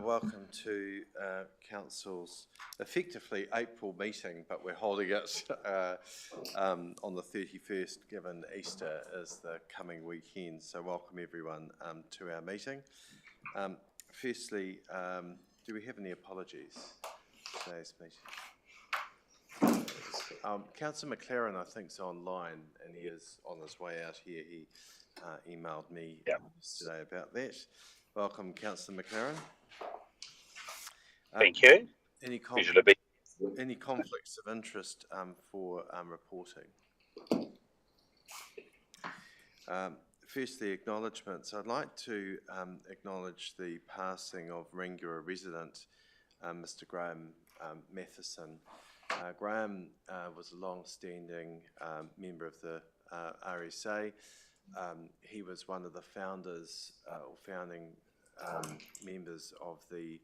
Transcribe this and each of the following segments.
Welcome to Council's effectively April meeting, but we're holding it on the 31st, given Easter is the coming weekend. So welcome everyone to our meeting. Firstly, do we have any apologies for today's meeting? Councillor McLaren, I think, is online, and he is on his way out here. He emailed me yesterday about that. Welcome, Councillor McLaren. Thank you. Any conflicts of interest for reporting? Firstly, acknowledgements. I'd like to acknowledge the passing of Ringura resident, Mr. Graham Matheson. Graham was a long-standing member of the RSA. He was one of the founders or founding members of the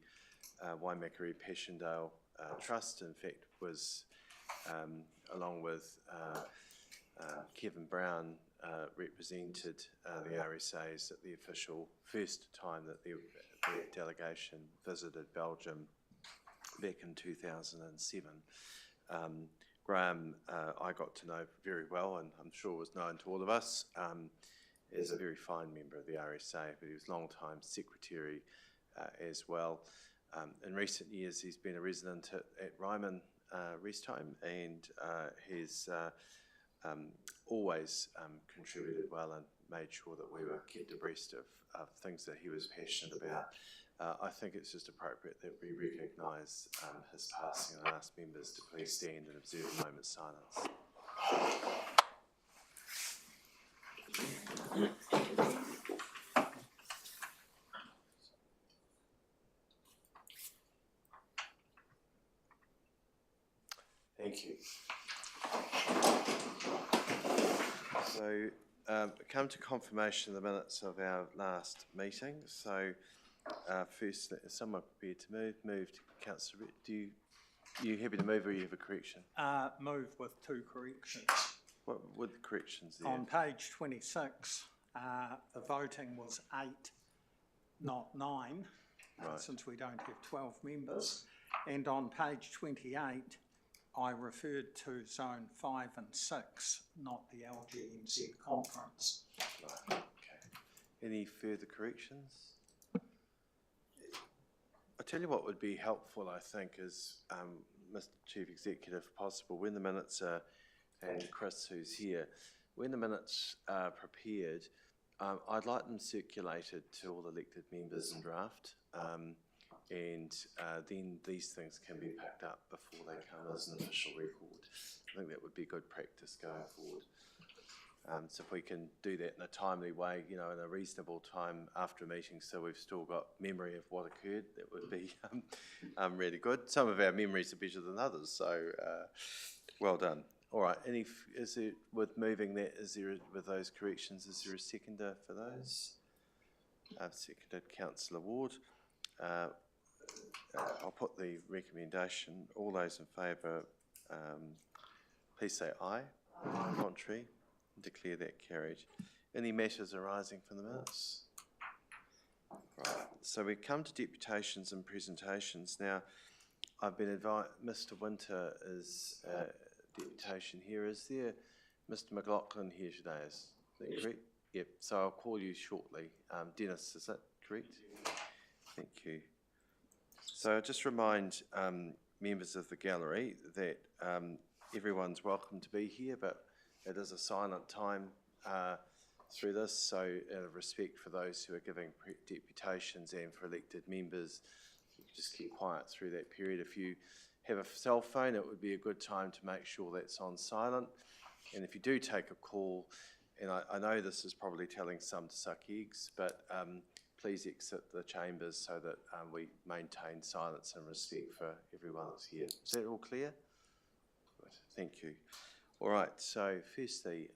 Waimakariri Trust. In fact, was along with Kevin Brown represented the RSAs at the official first time that the delegation visited Belgium back in 2007. Graham, I got to know very well, and I'm sure was known to all of us, as a very fine member of the RSA, but he was long-time secretary as well. In recent years, he's been a resident at Ryman Rest Home, and has always contributed well and made sure that we were kept abreast of things that he was passionate about. I think it's just appropriate that we recognise his passing and ask members to please stand and observe a moment's silence. Thank you. So, come to confirmation of the minutes of our last meeting. So, first, is someone prepared to move? Moved, Councillor. You happy to move, or you have a correction? Move with two corrections. What were the corrections there? On page 26, the voting was 8, not 9, right. Since we don't have 12 members. And on page 28, I referred to zone 5 and 6, not the LGNZ conference. Right. Okay. Any further corrections? I'll tell you what would be helpful, I think, is, Mr. Chief Executive, if possible, when the minutes are, and Chris, who's here, when the minutes are prepared, I'd like them circulated to all elected members in draft. And then these things can be picked up before they come as an official record. I think that would be good practice going forward. So if we can do that in a timely way, in a reasonable time after a meeting, so we've still got memory of what occurred, that would be really good. Some of our memories are better than others, so well done. All right, with moving that, with those corrections, is there a seconder for those? I've seconded Councillor Ward. I'll put the recommendation. All those in favour, please say aye. Contrary, declare that carried. Any matters arising from the minutes? Right. So we come to deputations and presentations. Now, I've been advised Mr. Winter is deputation here. Is there Mr. McLaughlin here today? Is that correct? Yep. So I'll call you shortly. Dennis, is that correct? Thank you. So just remind members of the gallery that everyone's welcome to be here, but it is a silent time through this, so out of respect for those who are giving deputations and for elected members, just keep quiet through that period. If you have a cell phone, it would be a good time to make sure that's on silent. And if you do take a call, and I know this is probably telling some to suck eggs, but please exit the chambers so that we maintain silence and respect for everyone that's here. Is that all clear? Good, thank you. All right, so firstly,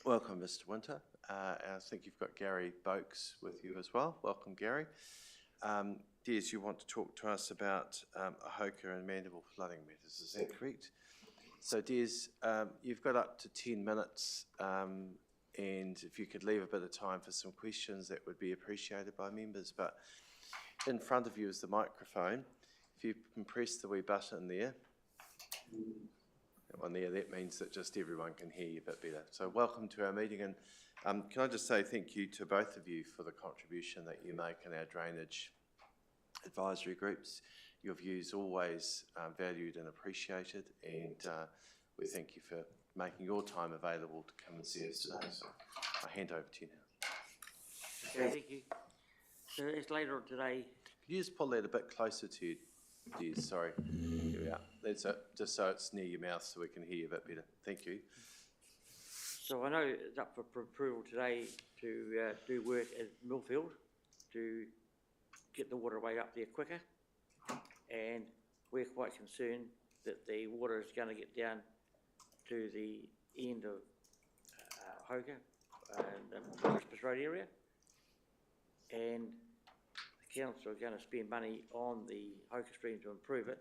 welcome Mr. Winter. I think you've got Gary Boakes with you as well. Welcome, Gary. Des, you want to talk to us about Ahoka and Mandible flooding matters, is that correct? So Des, you've got up to 10 minutes, and if you could leave a bit of time for some questions, that would be appreciated by members. But in front of you is the microphone. If you can press the wee button there, that one there, that means that just everyone can hear you a bit better. So welcome to our meeting, and can I just say thank you to both of you for the contribution that you make in our drainage advisory groups. Your views always valued and appreciated, and we thank you for making your time available to come and see us today. So I'll hand over to you now. Okay, thank you. So it's later on today. Could you just pull that a bit closer to you? Yes, sorry. Here we are. That's it, just so it's near your mouth so we can hear you a bit better. Thank you. So I know it's up for approval today to do work at Millfield to get the waterway up there quicker. And we're quite concerned that the water is going to get down to the end of Hoka and the Christmas Road area. And the council are going to spend money on the Hoka stream to improve it.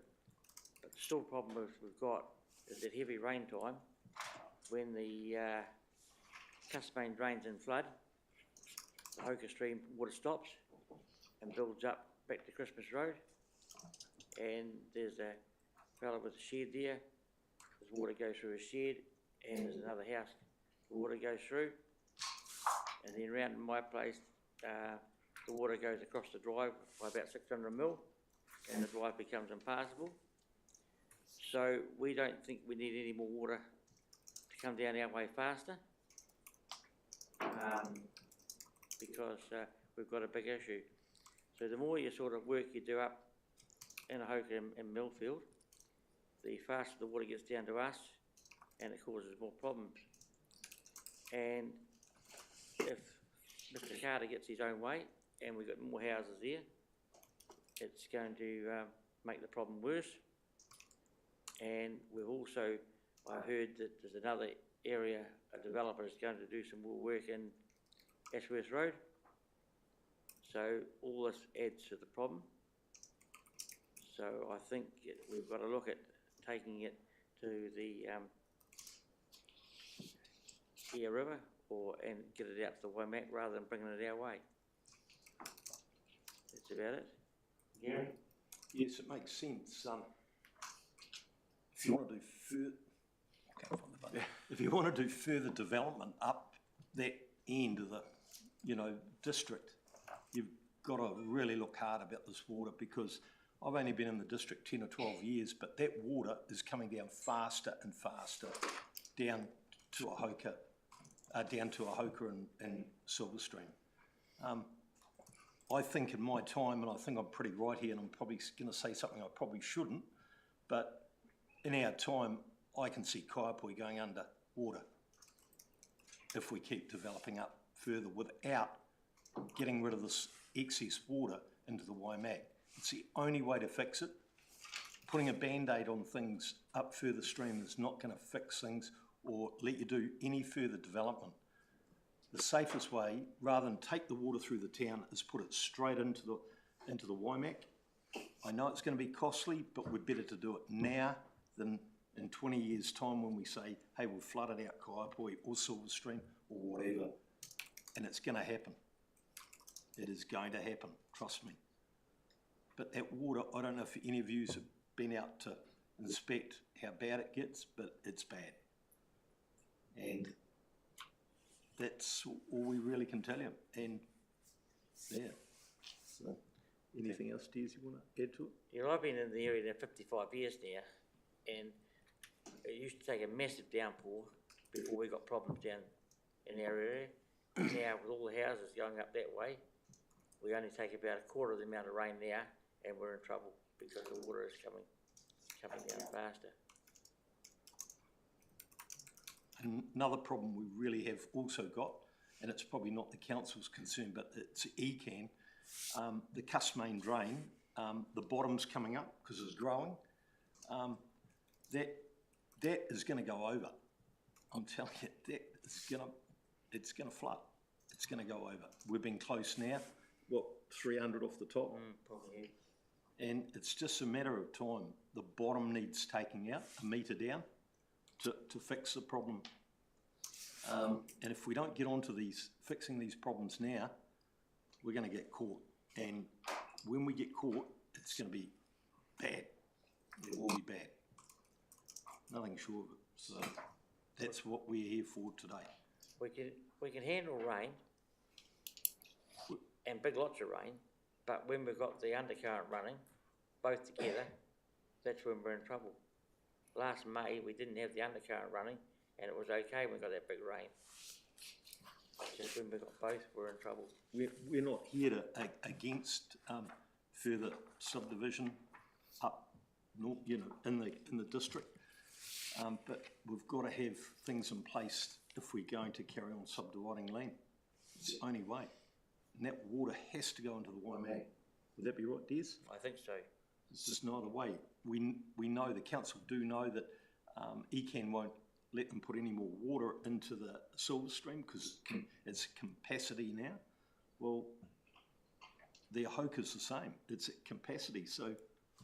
But the still problem we've got is that heavy rain time, when the Castlemaine drains in flood, the Hoka stream water stops and builds up back to Christmas Road. And there's a fella with a shed there. There's water goes through his shed, and there's another house the water goes through. And then round in my place, the water goes across the drive by about 600 mil, and the drive becomes impassable. So we don't think we need any more water to come down our way faster, because we've got a big issue. So the more you sort of work you do up in a Hoka and Millfield, the faster the water gets down to us, and it causes more problems. And if Mr. Carter gets his own way, and we've got more houses there, it's going to make the problem worse. And we've also, I heard that there's another area, a developer is going to do some more work in Ashworth Road. So all this adds to the problem. So I think we've got to look at taking it to the Eyre River and get it out to the Waimak rather than bringing it our way. That's about it. Gary? Yes, it makes sense. If you want to do if you want to do further development up that end of the, district, you've got to really look hard about this water, because I've only been in the district 10 or 12 years, but that water is coming down faster and faster down to a Hoka and Silverstream. I think in my time, and I think I'm pretty right here, and I'm probably going to say something I probably shouldn't, but in our time, I can see Kaiapoi going under water if we keep developing up further without getting rid of this excess water into the Waimak. It's the only way to fix it. Putting a band-aid on things up further stream is not going to fix things or let you do any further development. The safest way, rather than take the water through the town, is put it straight into the Waimak. I know it's going to be costly, but we're better to do it now than in 20 years' time when we say, hey, we've flooded out Kaiapoi or Silverstream or whatever, and it's going to happen. It is going to happen, trust me. But that water, I don't know if any of you have been out to inspect how bad it gets, but it's bad. And that's all we really can tell you. And yeah, so anything else, Des, you want to add to it? Yeah, I've been in the area there 55 years now, and it used to take a massive downpour before we got problems down in our area. Now, with all the houses going up that way, we only take about a quarter of the amount of rain now, and we're in trouble because the water is coming down faster. Another problem we really have also got, and it's probably not the council's concern, but it's ECAN, the Castlemaine drain, the bottom's coming up because it's growing. That is going to go over. I'm telling you, it's going to flood. It's going to go over. We've been close now. What, 300 off the top? Probably. And it's just a matter of time. The bottom needs taking out, a metre down, to fix the problem. And if we don't get onto fixing these problems now, we're going to get caught. And when we get caught, it's going to be bad. It will be bad. Nothing short of it. So that's what we're here for today. We can handle rain and big lots of rain, but when we've got the undercurrent running, both together, that's when we're in trouble. Last May, we didn't have the undercurrent running, and it was okay when we got that big rain. Just when we got both, we're in trouble. We're not here to against further subdivision up north, you know, in the district, but we've got to have things in place if we're going to carry on subdividing land. It's the only way, and that water has to go into the Waimak. Would that be right, Des? I think so. It's just not a way. We know, the council do know that ECAN won't let them put any more water into the silver stream because it's capacity now. Well, their hoke is the same. It's at capacity. So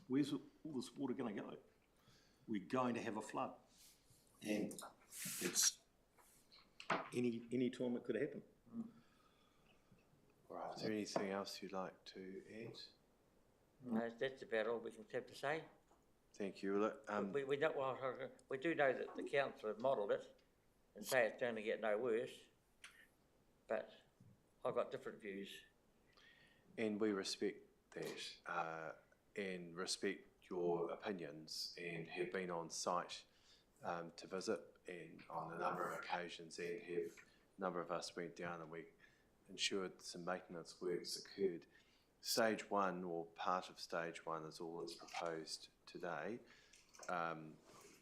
where's all this water going to go? We're going to have a flood, and it's any time it could happen. Right, is there anything else you'd like to add? No, that's about all we can have to say. Thank you. Look, We don't, well, we do know that the council have modelled it and say it's going to get no worse, but I've got different views. and we respect that, and respect your opinions, and have been on site to visit, and on a number of occasions, and a number of us went down and we ensured some maintenance works occurred. Stage one, or part of stage one, is all that's proposed today.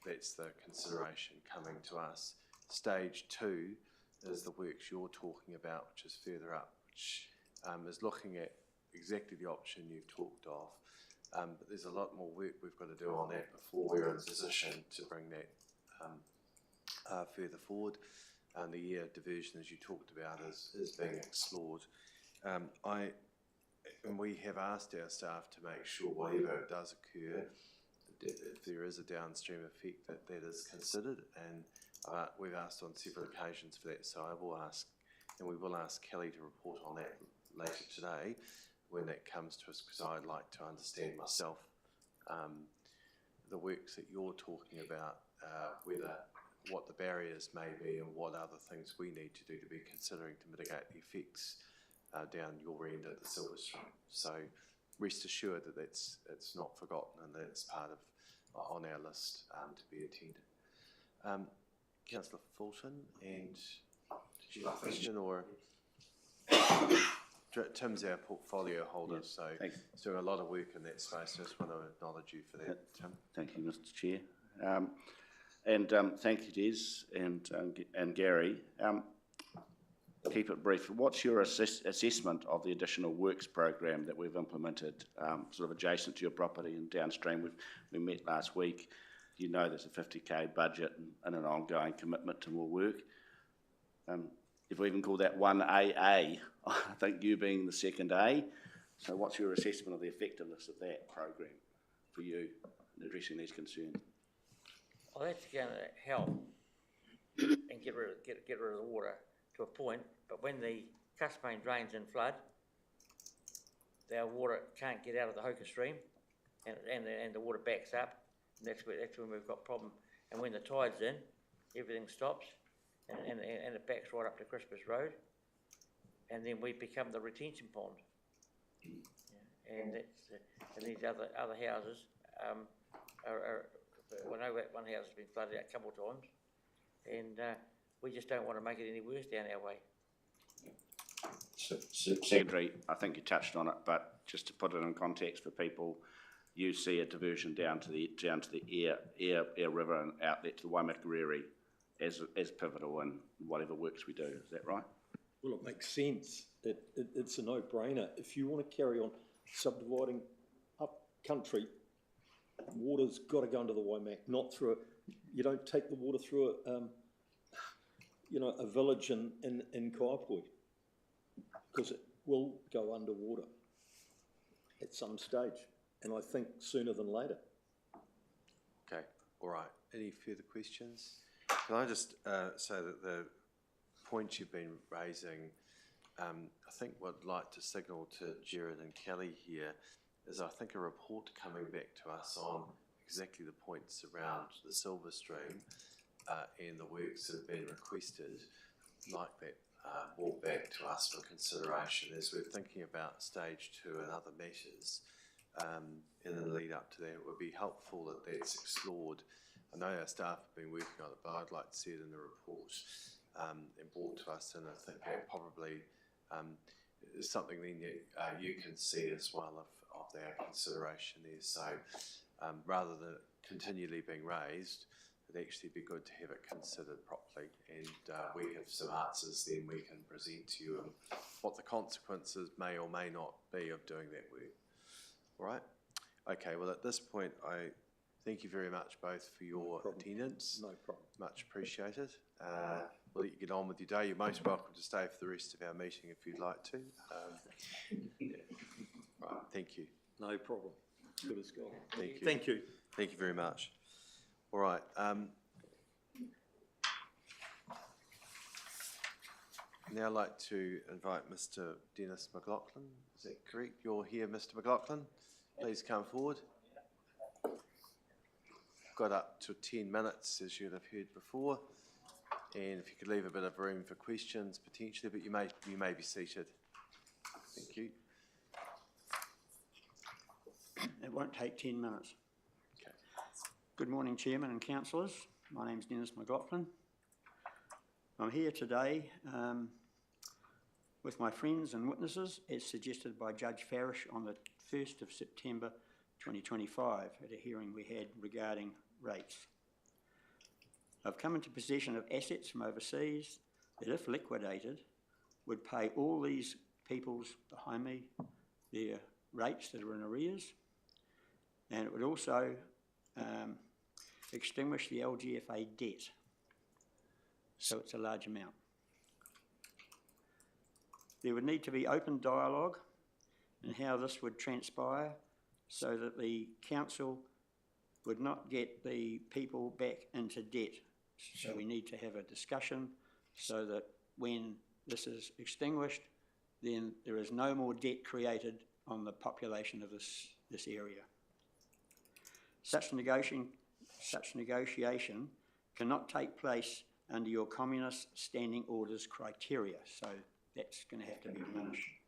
That's the consideration coming to us. Stage two is the works you're talking about, which is further up, which is looking at exactly the option you've talked of. But there's a lot more work we've got to do on that before we're in a position to bring that further forward. And the air diversion, as you talked about, is being explored. And we have asked our staff to make sure whatever does occur, if there is a downstream effect, that is considered. And we've asked on several occasions for that. So I will ask, and we will ask Kelly to report on that later today when that comes to us, because I'd like to understand myself the works that you're talking about, what the barriers may be and what other things we need to do to be considering to mitigate the effects down your end at the Silver Stream. So rest assured that it's not forgotten and that it's part of on our list to be attended. Councillor Fulton, and did you have a question, or Tim's our portfolio holder, so he's doing a lot of work in that space. I just want to acknowledge you for that, Tim. Thank you, Mr. Chair. Thank you, Des and Gary. Keep it brief. What's your assessment of the additional works program that we've implemented, sort of adjacent to your property and downstream? We met last week. You know there's a 50k budget and an ongoing commitment to more work. If we even call that 1AA, I think you being the second A. So what's your assessment of the effectiveness of that program for you in addressing these concerns? Well, that's going to help and get rid of the water to a point, but when the Cuss Main drains in flood, our water can't get out of the Hoka stream, and the water backs up, and that's when we've got problem. And when the tide's in, everything stops, and it backs right up to Crispus Road, and then we become the retention pond. Yeah. And that's and these other houses I know that one house has been flooded out a couple of times, and we just don't want to make it any worse down our way. Secretary, I think you touched on it, but just to put it in context for people, you see a diversion down to the Air River and outlet to the waimakariri as pivotal in whatever works we do. Is that right? Well, it makes sense. It's a no-brainer. If you want to carry on subdividing up country, water's got to go into the Waimak, not through it. You don't take the water through a village in Kaipoi, because it will go underwater at some stage, and I think sooner than later. Okay, all right. Any further questions? Can I just say that the points you've been raising I think what I'd like to signal to Jared and Kelly here is I think a report coming back to us on exactly the points around the silver stream and the works that have been requested, like that brought back to us for consideration as we're thinking about stage 2 and other measures. In the lead up to that, it would be helpful that that's explored. I know our staff have been working on it, but I'd like to see it in the report and brought to us, and I think that probably is something then you can see as well of their consideration there. So rather than it continually being raised, it'd actually be good to have it considered properly, and we have some answers then we can present to you and what the consequences may or may not be of doing that work. All right? Okay, well at this point I thank you very much both for your attendance. No problem. Much appreciated. We'll let you get on with your day. You're most welcome to stay for the rest of our meeting if you'd like to. Yeah. Right, thank you. No problem. Good as gold. Thank you. Thank you. Thank you very much. All right. Now I'd like to invite Mr. Dennis McLaughlin. Is that correct? You're here, Mr. McLaughlin. Please come forward. Got up to 10 minutes, as you'd have heard before. And if you could leave a bit of room for questions potentially, but you may be seated. Thank you. It won't take 10 minutes. Okay. Good morning, Chairman and Councillors. My name's Dennis McLaughlin. I'm here today with my friends and witnesses as suggested by Judge Farish on the 1st of September 2025 at a hearing we had regarding rates. I've come into possession of assets from overseas that, if liquidated, would pay all these peoples behind me their rates that are in arrears, and it would also extinguish the LGFA debt. So it's a large amount. There would need to be open dialogue in how this would transpire so that the council would not get the people back into debt. So we need to have a discussion so that when this is extinguished, then there is no more debt created on the population of this area. Such negotiation cannot take place under your communist standing orders criteria, so that's going to have to be diminished.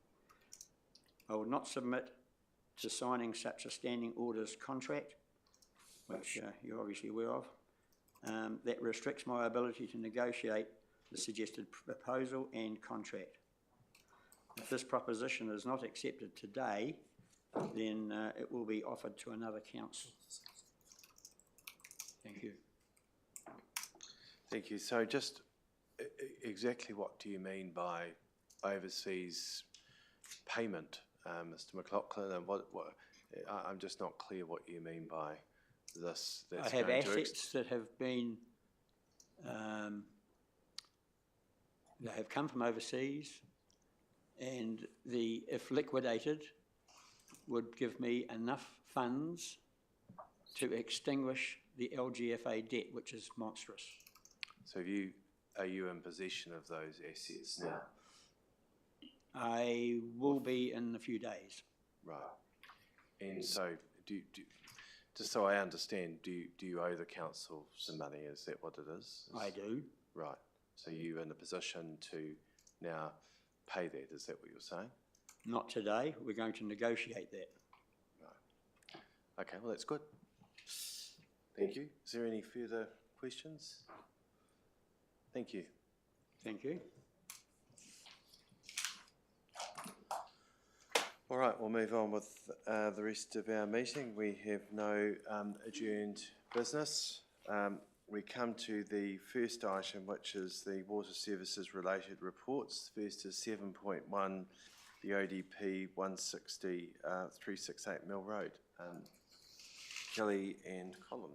I would not submit to signing such a standing orders contract, which you're obviously aware of, that restricts my ability to negotiate the suggested proposal and contract. If this proposition is not accepted today, then it will be offered to another council. Thank you. Thank you. So just exactly what do you mean by overseas payment, Mr. McLaughlin, and what I'm just not clear what you mean by this. I have assets that have been, they have come from overseas, and if liquidated, would give me enough funds to extinguish the LGFA debt, which is monstrous. So are you in possession of those assets now? I will be in a few days. Right. And so just so I understand, do you owe the council some money? Is that what it is? I do. Right. So you're in a position to now pay that, is that what you're saying? Not today. We're going to negotiate that. Right. Okay, well that's good. Thank you. Is there any further questions? Thank you. Thank you. All right, we'll move on with the rest of our meeting. We have no adjourned business. We come to the first item, which is the water services related reports. The first is 7.1, the ODP 160 368 Mill Road. Kelly and Colin.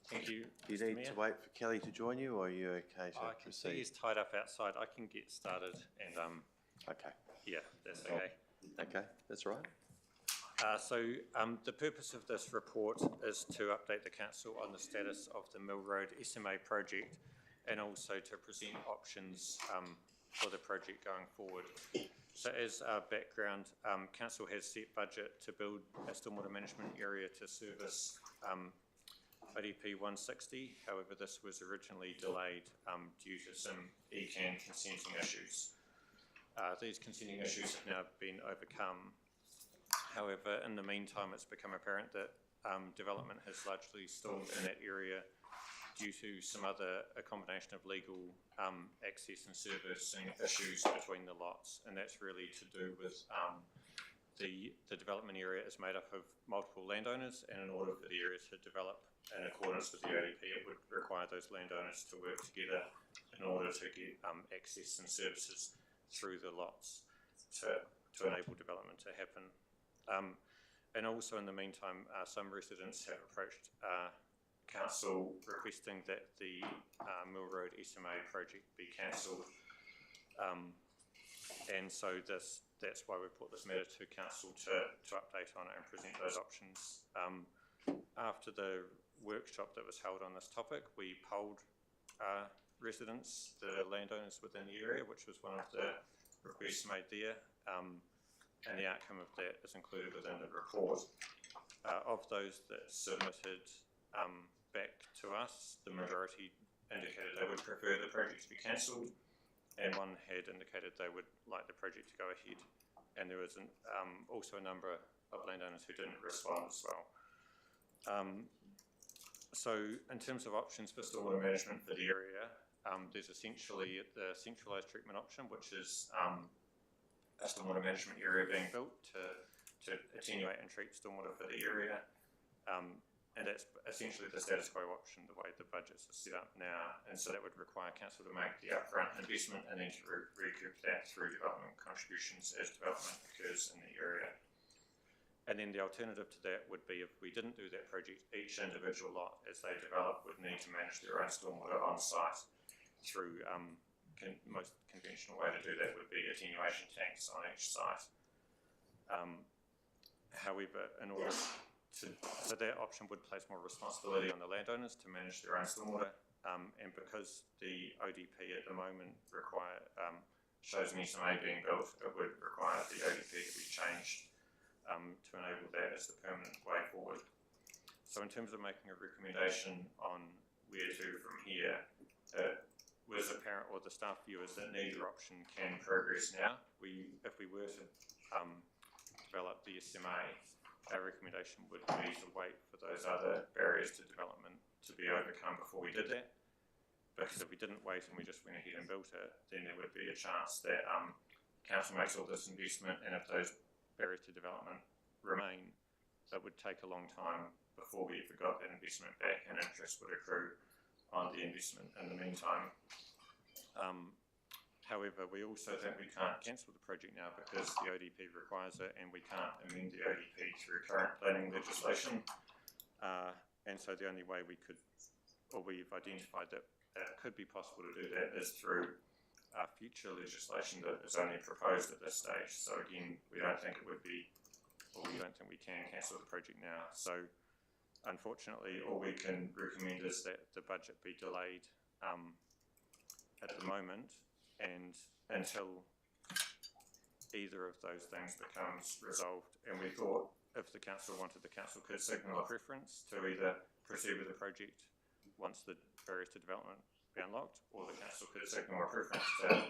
Thank you. Do you Mr. need Mayor. to wait for Kelly to join you, or are you okay to I can see proceed? he's tied up outside. I can get started and, Okay, yeah, that's okay. okay, that's all right. The purpose of this report is to update the council on the status of the Mill Road SMA project and also to present options for the project going forward. So as our background, council has set budget to build a stormwater management area to service ODP 160. However, this was originally delayed due to some ECAN consenting issues. These consenting issues have now been overcome. However, in the meantime, it's become apparent that development has largely stalled in that area due to a combination of legal access and servicing issues between the lots, and that's really to do with the development area is made up of multiple landowners, and in order for the area to develop in accordance with the ODP, it would require those landowners to work together in order to get access and services through the lots to enable development to happen. And also in the meantime, some residents have approached council requesting that the Mill Road SMA project be cancelled. And so that's why we put this matter to council to update on it and present those options. After the workshop that was held on this topic, we polled residents, the landowners within the area, which was one of the requests made there. And the outcome of that is included within the report. Of those that submitted back to us, the majority indicated they would prefer the project to be cancelled, and one had indicated they would like the project to go ahead. And there was also a number of landowners who didn't respond as well. So in terms of options for stormwater management for the area, there's essentially the centralised treatment option, which is a stormwater management area being built to attenuate and treat stormwater for the area. And that's essentially the status quo option, the way the budgets are set up now. And so that would require council to make the upfront investment and then to recoup that through development contributions as development occurs in the area. And then the alternative to that would be if we didn't do that project, each individual lot as they develop would need to manage their own stormwater on site through most conventional way to do that would be attenuation tanks on each site. However, in order so that option would place more responsibility on the landowners to manage their own stormwater, and because the ODP at the moment shows an SMA being built, it would require the ODP to be changed to enable that as the permanent way forward. So in terms of making a recommendation on where to from here, it was apparent, or the staff view is that neither option can progress now. If we were to develop the SMA, our recommendation would be to wait for those other barriers to development to be overcome before we did that. Because if we didn't wait and we just went ahead and built it, then there would be a chance that council makes all this investment, and if those barriers to development remain, that would take a long time before we ever got that investment back, and interest would accrue on the investment in the meantime. However, we also think we can't cancel the project now because the ODP requires it, and we can't amend the ODP through current planning legislation. And so the only way we could, or we've identified that it could be possible to do that is through future legislation that is only proposed at this stage. So again, we don't think it would be, or we don't think we can cancel the project now. So unfortunately, all we can recommend is that the budget be delayed at the moment, and until either of those things becomes resolved. And we thought if the council wanted, the council could signal a preference to either proceed with the project once the barriers to development be unlocked, or the council could signal a preference to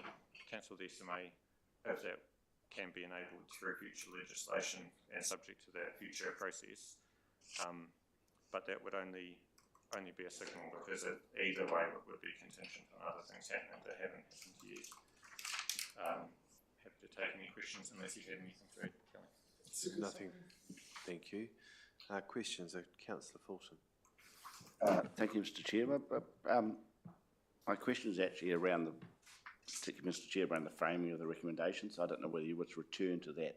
cancel the SMA if that can be enabled through future legislation and subject to that future process. But that would only be a signal, because either way it would be contingent on other things happening that haven't happened yet. Happy to take any questions unless you had anything to add, Kelly. Nothing. Thank you. Questions of Councillor Fulton. Thank you, Mr. Chair. My question is actually around particularly, Mr. Chair, around the framing of the recommendations. I don't know whether you would return to that,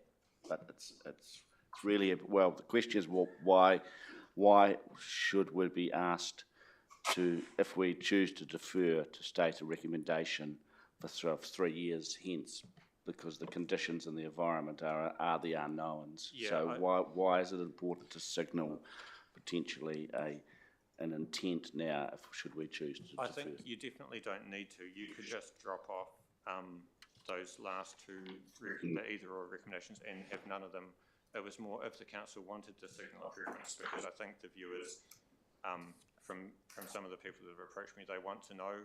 but it's really, well, the question is why should we be asked to, if we choose to defer, to state a recommendation for 3 years hence? because the conditions in the environment are the unknowns. Yeah, So why is it important to signal potentially an intent now, should we choose to I defer? think you definitely don't need to. You could just drop off those last two either or recommendations and have none of them. It was more if the council wanted to signal a preference, because I think the viewers, from some of the people that have approached me, they want to know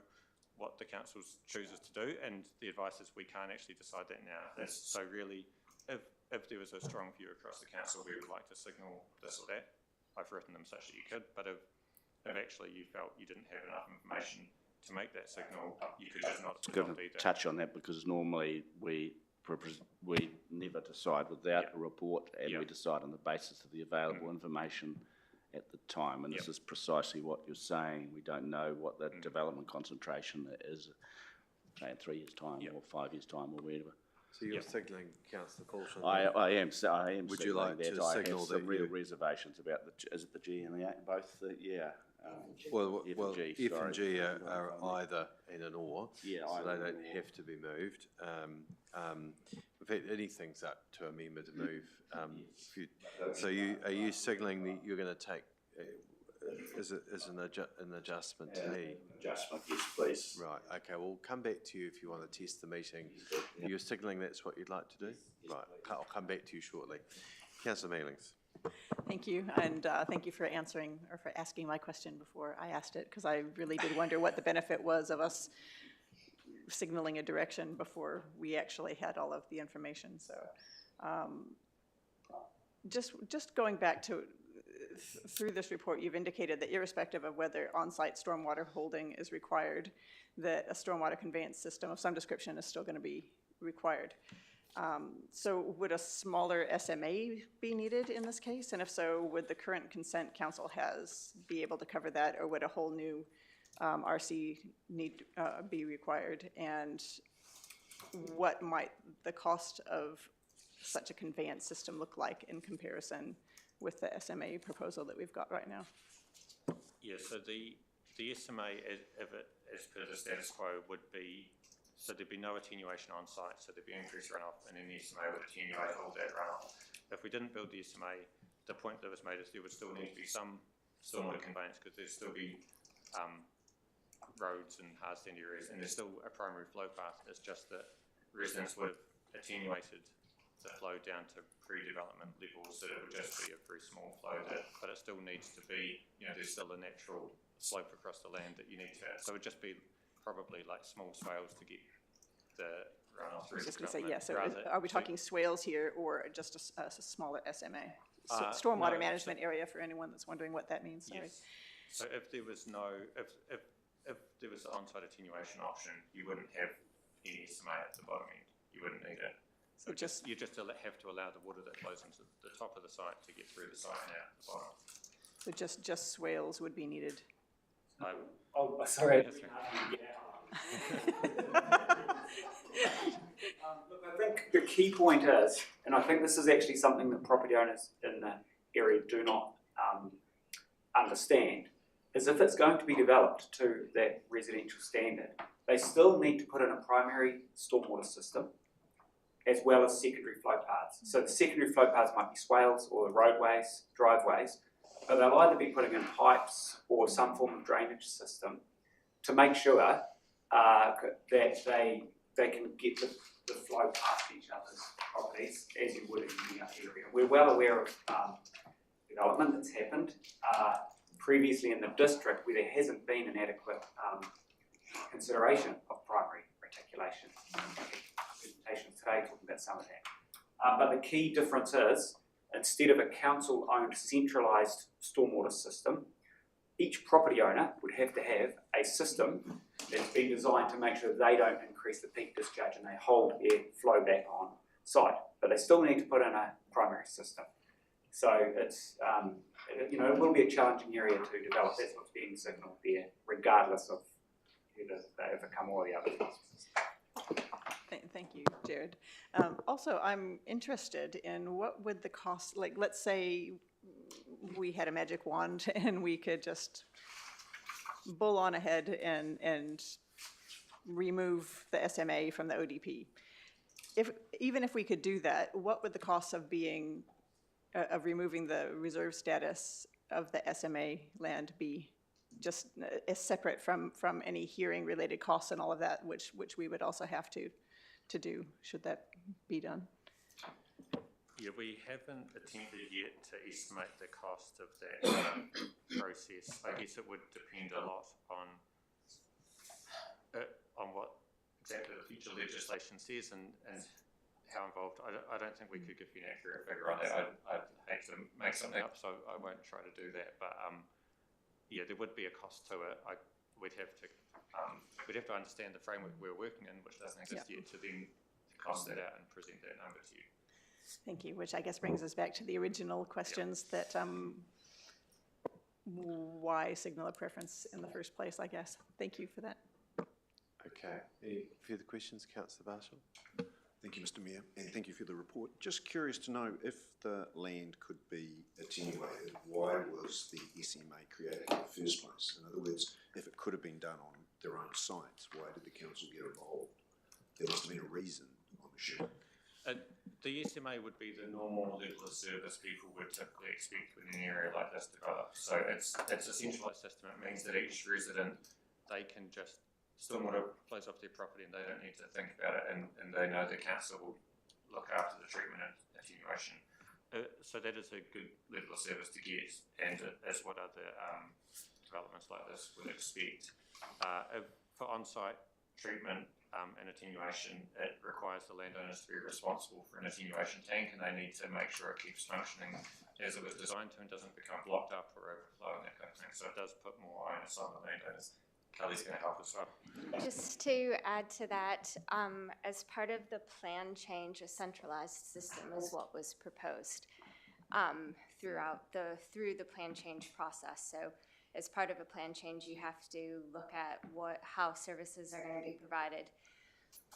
what the council chooses to do, and the advice is we can't actually decide that now. So really, if there was a strong view across the council, we would like to signal this or that. I've written them such that you could, but if actually you felt you didn't have enough information to make that signal, you could just not It's good be to there. touch on that, because normally we never decide without a report, and we decide on the basis of the available information at the time, and this is precisely what you're saying. We don't know what the development concentration is, say, in 3 years' time or 5 years' time or whatever. So you're signalling, councillor Paulson? I am. Would you like that. to I signal have some that real you- reservations about is it the G and the A, both? Well, F well, and G, F sorry. and G are either in an or, Yeah, so either they in don't or. have to be moved. In fact, anything's up to a member to move. So are you signalling that you're going to take, is an adjustment to E? Adjustment, yes, please. Right, okay, we'll come back to you if you want to test the meeting. You're signalling that's what you'd like to do? Right, I'll come back to you shortly. Councillor Mealings. Thank you, and thank you for answering or for asking my question before I asked it, because I really did wonder what the benefit was of us signaling a direction before we actually had all of the information. So just going back to through this report, you've indicated that irrespective of whether on-site stormwater holding is required, that a stormwater conveyance system of some description is still going to be required. So would a smaller SMA be needed in this case? And if so, would the current consent council has be able to cover that, or would a whole new RC need be required? And what might the cost of such a conveyance system look like in comparison with the SMA proposal that we've got right now? Yeah, so the SMA, as per the status quo, would be, so there'd be no attenuation on site, so there'd be increased runoff, and then the SMA would attenuate all that runoff. If we didn't build the SMA, the point that was made is there would still need to be some stormwater conveyance, because there'd still be roads and hard stand areas, and there's still a primary flow path. It's just that residents would have attenuated the flow down to pre-development levels, so it would just be a very small flow, but it still needs to be, there's still a natural slope across the land that you need to, so it would just be probably like small swales to get the runoff through I was the just going to say, development. yeah, so are we talking swales here or just a smaller SMA? Stormwater management area, for anyone that's wondering what that means, sorry. Yes. So if there was if there was an on-site attenuation option, you wouldn't have any SMA at the bottom end. You wouldn't need it. So You just have to allow the water that flows into the top of the site to get through the site and out the bottom. So just swales would be needed. Oh, sorry. That's Look, I think the key point is, and I think this is actually something that property owners in the area do not understand, is if it's going to be developed to that residential standard, they still need to put in a primary stormwater system as well as secondary flow paths. So the secondary flow paths might be swales or roadways, driveways, but they'll either be putting in pipes or some form of drainage system to make sure that they can get the flow past each other's properties as you would in any other area. We're well aware of development that's happened previously in the district where there hasn't been an adequate consideration of primary reticulation. Presentation today talking about some of that. But the key difference is, instead of a council-owned centralised stormwater system, each property owner would have to have a system that's been designed to make sure they don't increase the peak discharge and they hold air flow back on site. But they still need to put in a primary system. So it's, it will be a challenging area to develop. That's what's being signalled there, regardless of whether they overcome all the other things. Thank you, Jared. Also, I'm interested in what would the cost, like, let's say we had a magic wand and we could just bull on ahead and remove the SMA from the ODP. even if we could do that, what would the cost of being, of removing the reserve status of the SMA land be? Just as separate from any hearing-related costs and all of that, which we would also have to do, should that be done? Yeah, we haven't attempted yet to estimate the cost of that process. I guess it would depend a lot on what exactly the future legislation says and how involved. I don't think we could give you an accurate figure on that. I'd hate to make something up, so I won't try to do that. But yeah, there would be a cost to it. We'd have to understand the framework we're working in, which doesn't exist yet, to then cost that out and present that number to you. Thank you, which I guess brings us back to the original questions that why signal a preference in the first place, I guess. Thank you for that. Okay. Any further questions, Councillor Marshall? Thank you, Mr Mayor, and thank you for the report. Just curious to know if the land could be attenuated, why was the SMA created in the first place? In other words, if it could have been done on their own sites, why did the council get involved? There must have been a reason, I'm assuming. The SMA would be the normal level of service people would typically expect when an area like this develops. So it's a centralised system. It means that each resident, they can just stormwater flows off their property and they don't need to think about it, and they know the council will look after the treatment and attenuation. So that is a good level of service to get, and is what other developments like this would expect. For on-site treatment and attenuation, it requires the landowners to be responsible for an attenuation tank, and they need to make sure it keeps functioning as it was designed to and doesn't become blocked up or overflow and that kind of thing. So it does put more onus on the landowners. Kelly's going to help as well. Just to add to that, as part of the plan change, a centralized system is what was proposed through the plan change process. So as part of a plan change, you have to look at how services are going to be provided,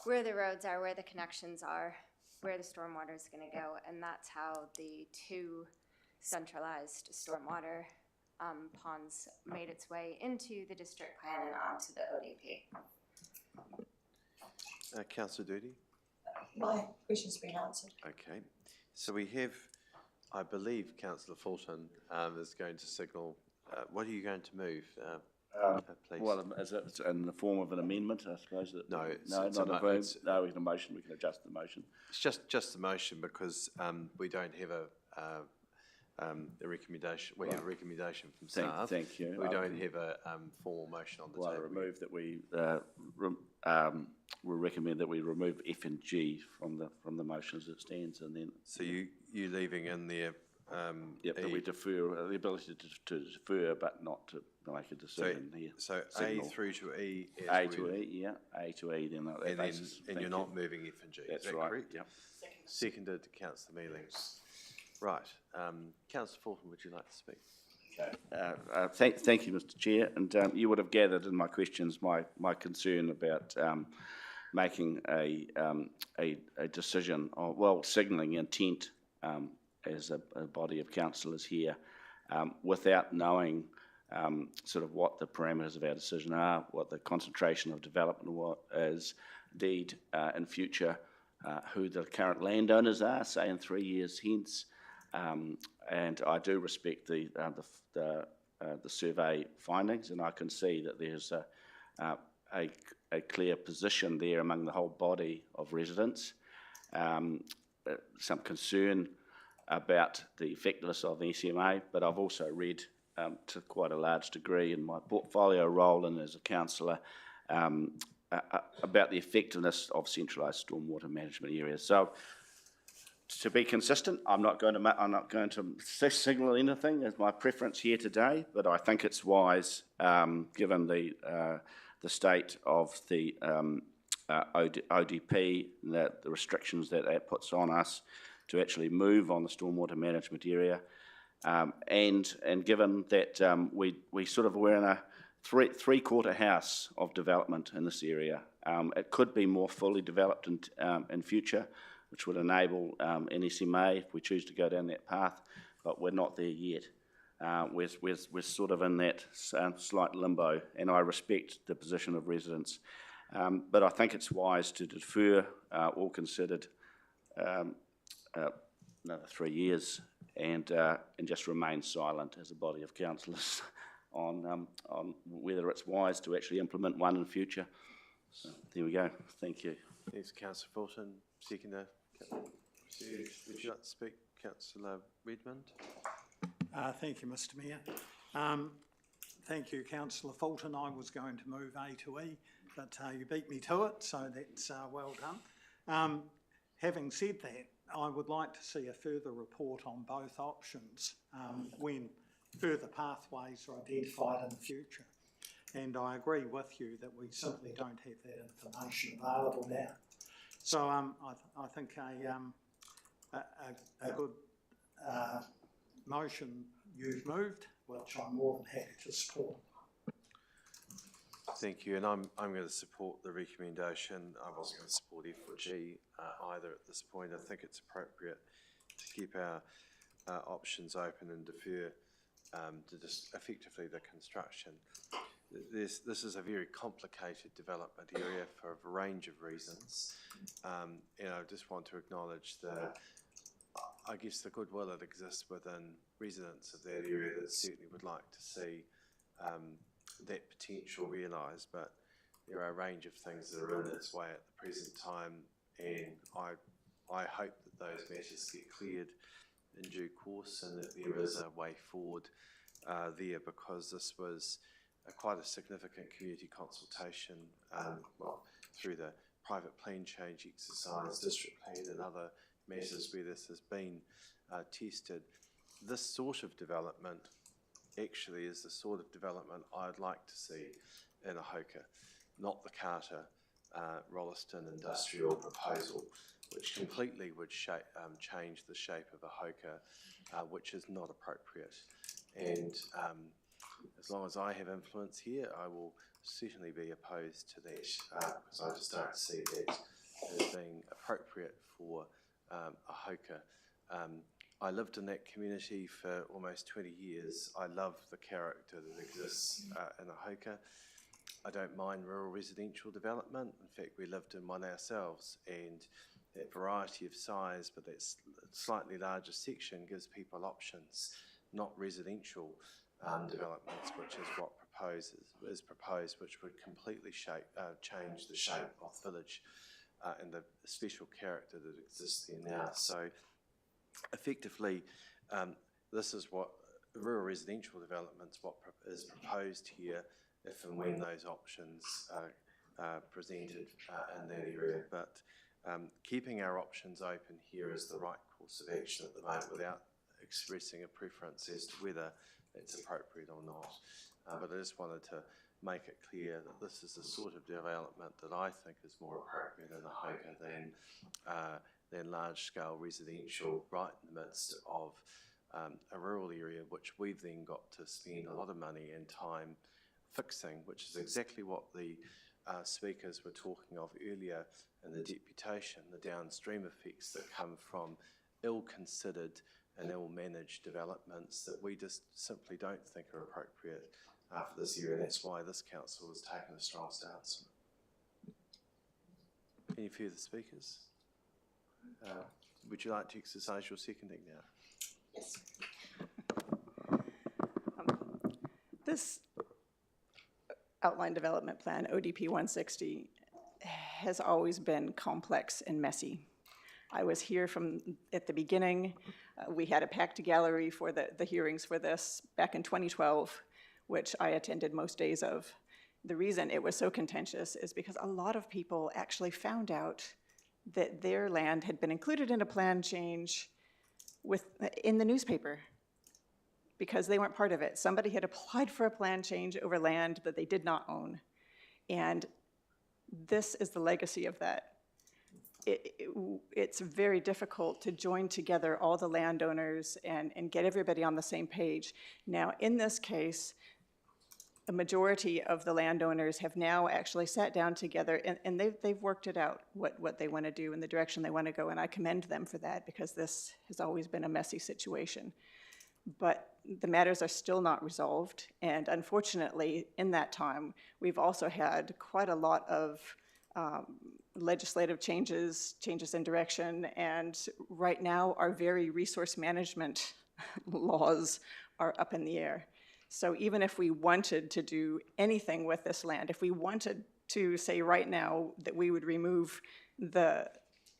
where the roads are, where the connections are, where the stormwater is going to go, and that's how the two centralized stormwater ponds made its way into the district plan and onto the ODP. Councillor Doody? My question's been answered. Okay. So we have, I believe Councillor Fulton is going to signal. What are you going to move, please? Well, is it in the form of an amendment, I suppose? No, it's not a vote. No, we can motion. We can adjust the motion. It's just the motion because we don't have a recommendation. We have a recommendation from staff. Thank you. We don't have a formal motion on the table. I remove that we will recommend that we remove F and G from the motion as it stands, and then. So you leaving in there. That we defer the ability to defer, but not to make a decision here. So Signal. A through to E. A to E, yeah. A to E, then on that basis. And you're not moving F and G. That's is that right. Correct? Yep. Seconded to Councillor Mealings. Right. Councillor Fulton, would you like to speak? Thank you, Mr. Chair. And you would have gathered in my questions my concern about making a decision, signalling intent as a body of councillors here, without knowing sort of what the parameters of our decision are, what the concentration of development is, indeed in future, who the current landowners are, say in 3 years hence. And I do respect the survey findings, and I can see that there's a clear position there among the whole body of residents. Some concern about the effectiveness of the SMA, but I've also read to quite a large degree in my portfolio role and as a councillor about the effectiveness of centralised stormwater management areas. So, to be consistent, I'm not going to signal anything as my preference here today, but I think it's wise, given the state of the ODP, that the restrictions that puts on us, to actually move on the stormwater management area, and given that we sort of we're in a three-quarter house of development in this area. It could be more fully developed in future, which would enable an SMA if we choose to go down that path, but we're not there yet. We're sort of in that slight limbo, and I respect the position of residents. But I think it's wise to defer, all considered, another 3 years and just remain silent as a body of councillors on whether it's wise to actually implement one in future. So there we go. Thank you. Thanks, Councillor Fulton. Seconder, would you like to speak, Councillor Redmond? Thank you, Mr Mayor. Thank you, Councillor Fulton. I was going to move A to E, but you beat me to it, so that's well done. Having said that, I would like to see a further report on both options when further pathways are identified in the future. And I agree with you that we simply don't have that information available now. So I think a good motion you've moved, which I'm more than happy to support. Thank you, and I'm going to support the recommendation. I wasn't going to support F or G either at this point. I think it's appropriate to keep our options open and defer to just effectively the construction. This is a very complicated development area for a range of reasons. And I just want to acknowledge I guess the goodwill that exists within residents of that area that certainly would like to see that potential realised, but there are a range of things that are in its way at the present time, and I hope that those matters get cleared in due course and that there is a way forward there, because this was quite a significant community consultation through the private plan change exercise, district plan and other matters where this has been tested. This sort of development actually is the sort of development I'd like to see in a Hoka, not the Carter Rolleston industrial proposal, which completely would change the shape of a Hoka, which is not appropriate. And as long as I have influence here, I will certainly be opposed to that, because I just don't see that as being appropriate for a Hoka. I lived in that community for almost 20 years. I love the character that exists in a Hoka. I don't mind rural residential development. In fact, we lived in one ourselves, and that variety of size, but that slightly larger section gives people options, not residential developments, which is what is proposed, which would completely change the shape of the village and the special character that exists there now. So effectively, this is what rural residential developments, what is proposed here, if and when those options are presented in that area. But keeping our options open here is the right course of action at the moment, without expressing a preference as to whether it's appropriate or not. But I just wanted to make it clear that this is the sort of development that I think is more appropriate in a Hoka than large-scale residential right in the midst of a rural area, which we've then got to spend a lot of money and time fixing, which is exactly what the speakers were talking of earlier in the deputation, the downstream effects that come from ill-considered and ill-managed developments that we just simply don't think are appropriate for this area, and that's why this council has taken a strong stance. Any further speakers? Would you like to exercise your seconding now? Yes. This outline development plan, ODP 160, has always been complex and messy. I was here at the beginning. We had a packed gallery for the hearings for this back in 2012, which I attended most days of. The reason it was so contentious is because a lot of people actually found out that their land had been included in a plan change in the newspaper because they weren't part of it. Somebody had applied for a plan change over land that they did not own. And this is the legacy of that. It's very difficult to join together all the landowners and get everybody on the same page. Now, in this case, a majority of the landowners have now actually sat down together and they've worked it out, what they want to do and the direction they want to go, and I commend them for that because this has always been a messy situation. but the matters are still not resolved. And unfortunately, in that time, we've also had quite a lot of legislative changes in direction, and right now our very resource management laws are up in the air. So even if we wanted to do anything with this land, if we wanted to say right now that we would remove the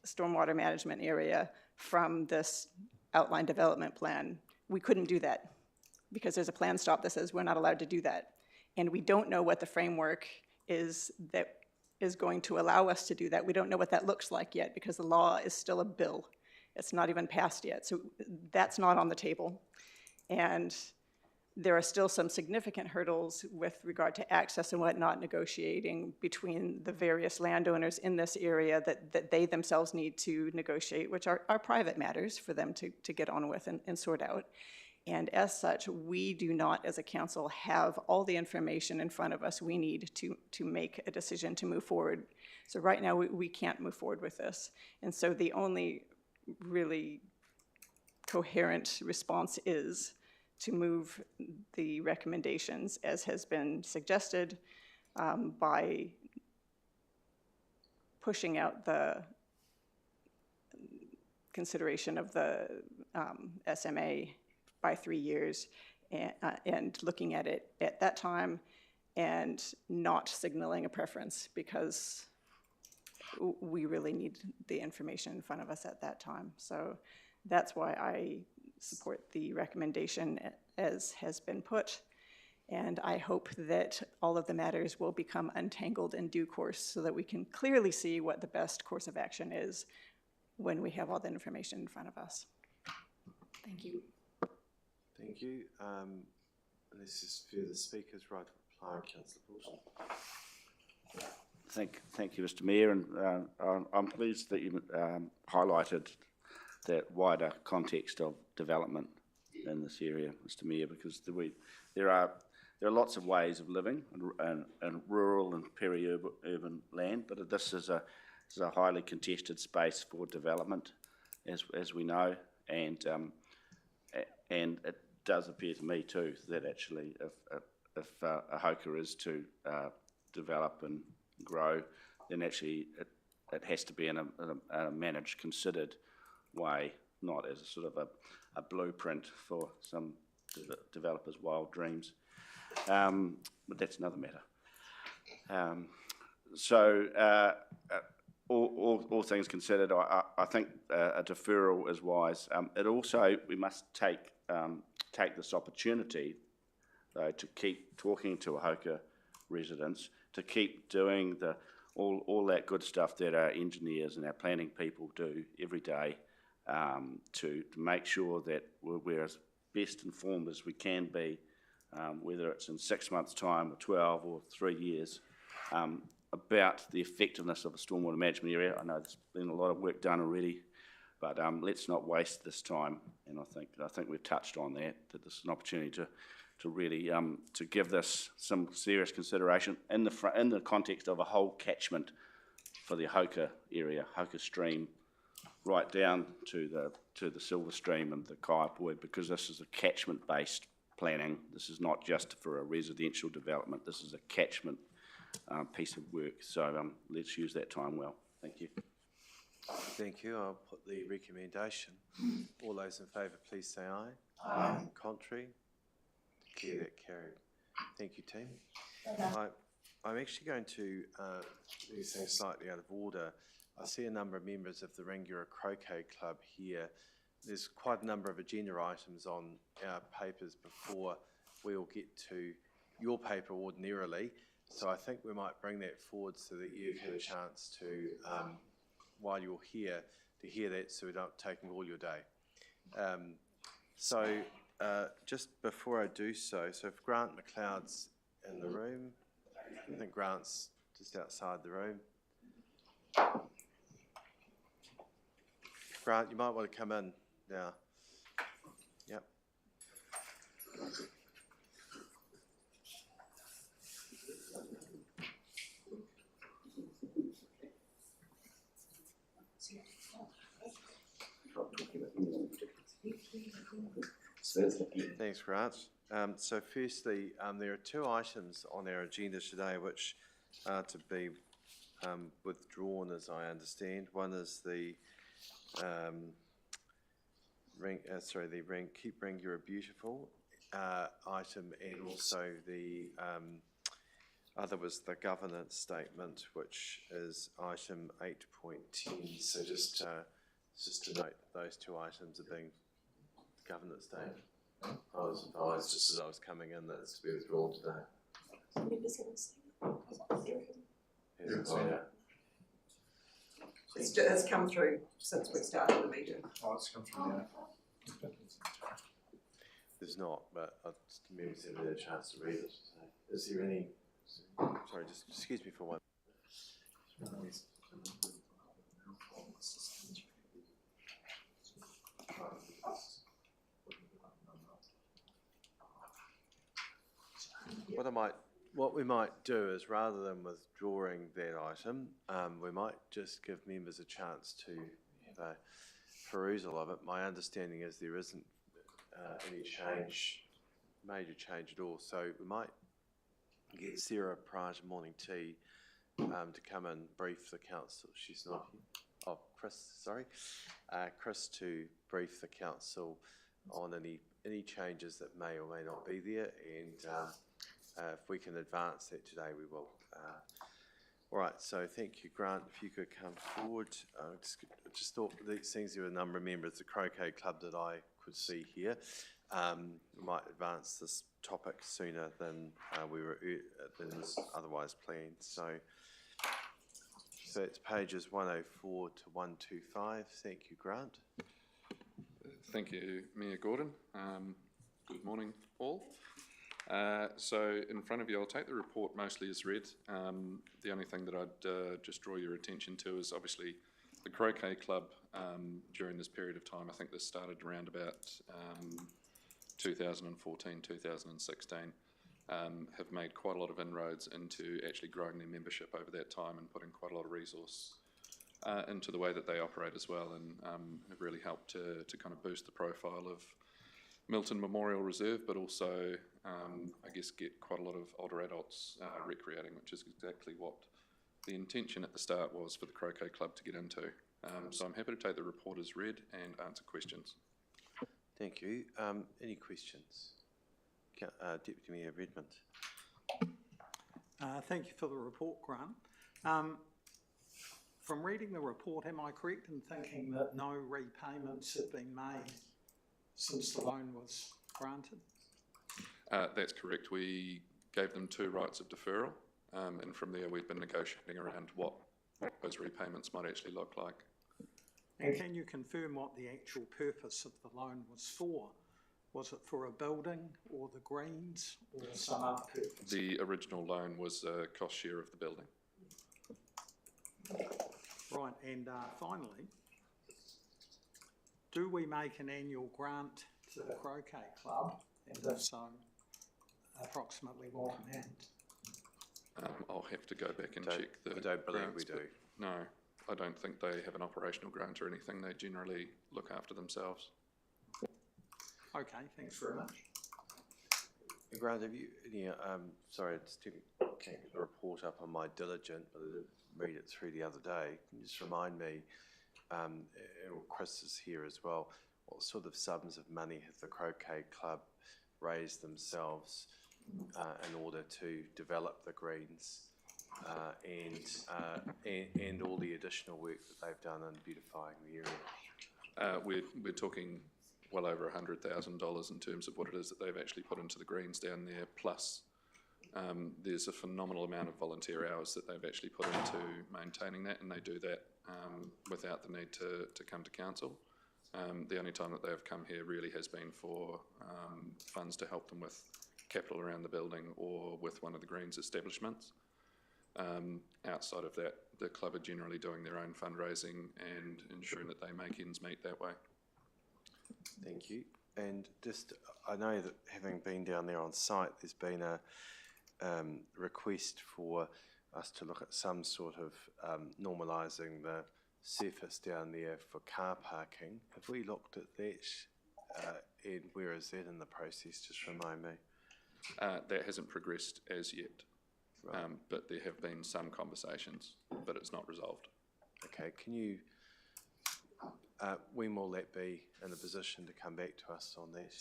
stormwater management area from this outline development plan, we couldn't do that because there's a plan stop that says we're not allowed to do that. And we don't know what the framework is that is going to allow us to do that. We don't know what that looks like yet because the law is still a bill. It's not even passed yet. So that's not on the table. And there are still some significant hurdles with regard to access and whatnot, negotiating between the various landowners in this area that they themselves need to negotiate, which are private matters for them to get on with and sort out. And as such, we do not, as a council, have all the information in front of us we need to make a decision to move forward. So right now, we can't move forward with this. And so the only really coherent response is to move the recommendations as has been suggested by pushing out the consideration of the SMA by 3 years and looking at it at that time and not signaling a preference because we really need the information in front of us at that time. So that's why I support the recommendation as has been put. And I hope that all of the matters will become untangled in due course so that we can clearly see what the best course of action is when we have all the information in front of us. Thank you. Thank you. This is for the speakers, right to reply, Councillor Paulson. Thank you, Mr. Mayor, and I'm pleased that you highlighted that wider context of development in this area, Mr. Mayor, because there are lots of ways of living in rural and peri-urban land, but this is a highly contested space for development, as we know, and it does appear to me too that actually if a hoka is to develop and grow, then actually it has to be in a managed, considered way, not as a sort of a blueprint for some developers' wild dreams. But that's another matter. All things considered, I think a deferral is wise. It also, we must take this opportunity, though, to keep talking to Ahoka residents, to keep doing all that good stuff that our engineers and our planning people do every day, to make sure that we're as best informed as we can be, whether it's in 6 months' time or 12 or 3 years, about the effectiveness of a stormwater management area. I know there's been a lot of work done already, but let's not waste this time. And I think we've touched on that this is an opportunity to really to give this some serious consideration in the context of a whole catchment for the Ahoka area, Ahoka stream, right down to the Silver Stream and the Kaiapoi, because this is a catchment-based planning. This is not just for a residential development. This is a catchment piece of work. So let's use that time well. Thank you. Thank you. I'll put the recommendation. All those in favour, please say aye. Aye. Contrary? Declare that carried. Thank you, team. I'm actually going to do things slightly out of order. I see a number of members of the Rangiora Croquet Club here. There's quite a number of agenda items on our papers before we'll get to your paper ordinarily. So I think we might bring that forward so that you've had a chance to, while you're here, to hear that so we're not taking all your day. Just before I do so if Grant McLeod's in the room, I think Grant's just outside the room. Grant, you might want to come in now. Yep. Thanks, Grant. So firstly, there are two items on our agenda today which are to be withdrawn, as I understand. One is the Keep Rangiora Beautiful item, and also the other was the governance statement, which is item 8.10. So just to note, those two items are being governance statement. I was advised just as I was coming in that it's to be withdrawn today. It's come through since we started the meeting. Oh, it's come through now. There's not, but I've maybe had a chance to read it. So, is there any? Sorry, just excuse me for one. What we might do is, rather than withdrawing that item, we might just give members a chance to have a perusal of it. My understanding is there isn't any major change at all. So we might get Sarah prior to morning tea to come and brief the council. She's not here. Oh, Chris to brief the council on any changes that may or may not be there, and if we can advance that today, we will. All right, so thank you, Grant. If you could come forward. Just thought, seeing there were a number of members of the Croquet Club that I could see here, we might advance this topic sooner than than was otherwise planned. So it's pages 104 to 125. Thank you, Grant. Thank you, Mayor Gordon. Good morning, all. So in front of you, I'll take the report mostly as read. The only thing that I'd just draw your attention to is obviously the Croquet Club during this period of time. I think this started around about 2014, 2016, have made quite a lot of inroads into actually growing their membership over that time and putting quite a lot of resource into the way that they operate as well, and have really helped to kind of boost the profile of Milton Memorial Reserve, but also, I guess, get quite a lot of older adults recreating, which is exactly what the intention at the start was for the Croquet Club to get into. So I'm happy to take the report as read and answer questions. Thank you. Any questions? Deputy Mayor Redmond. Thank you for the report, Grant. From reading the report, am I correct in thinking that no repayments have been made since the loan was granted? That's correct. We gave them 2 rights of deferral, and from there we've been negotiating around what those repayments might actually look like. And can you confirm what the actual purpose of the loan was for? Was it for a building or the greens or some other purpose? The original loan was a cost share of the building. Right, and finally, do we make an annual grant to the Croquet Club? And if so, approximately what amount? I'll have to go back and check the I don't believe grants, we do. No, I don't think they have an operational grant or anything. They generally look after themselves. Okay, thanks very much. Grant, have you any, sorry, I just can't get the report up on my diligent, but I did read it through the other day. Can you just remind me, Chris is here as well, what sort of sums of money has the Croquet Club raised themselves in order to develop the greens and all the additional work that they've done in beautifying the area? We're talking well over $100,000 in terms of what it is that they've actually put into the greens down there, plus there's a phenomenal amount of volunteer hours that they've actually put into maintaining that, and they do that without the need to come to council. The only time that they have come here really has been for funds to help them with capital around the building or with one of the greens establishments. Outside of that, the club are generally doing their own fundraising and ensuring that they make ends meet that way. Thank you. And just, I know that having been down there on site, there's been a request for us to look at some sort of normalising the surface down there for car parking. Have we looked at that and where is that in the process? Just remind me. That hasn't progressed as yet, Right. but there have been some conversations, but it's not resolved. Okay, can you, when will that be in a position to come back to us on that?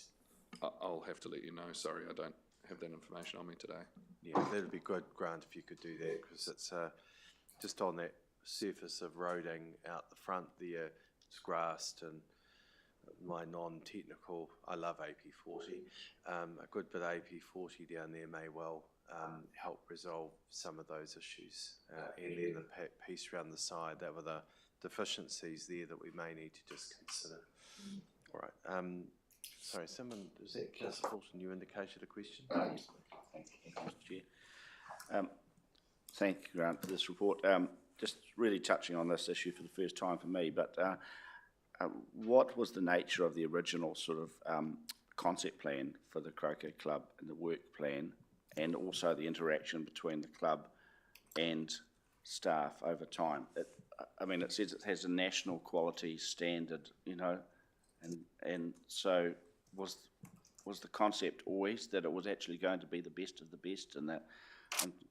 I'll have to let you know. Sorry, I don't have that information on me today. Yeah, that'd be good, Grant, if you could do that, because it's just on that surface of roading out the front there, it's grassed, and my non-technical, I love AP40. A good bit of AP40 down there may well help resolve some of those issues. And then the piece around the side, that were the deficiencies there that we may need to just consider. All right. Sorry, someone, is that Councillor Fulton, you indicated a question? Yes. Thank you, Mr. Chair. Thank you, Grant, for this report. Just really touching on this issue for the first time for me, but what was the nature of the original sort of concept plan for the Croquet Club and the work plan, and also the interaction between the club and staff over time? I mean, it says it has a national quality standard, you know, and so was the concept always that it was actually going to be the best of the best, and that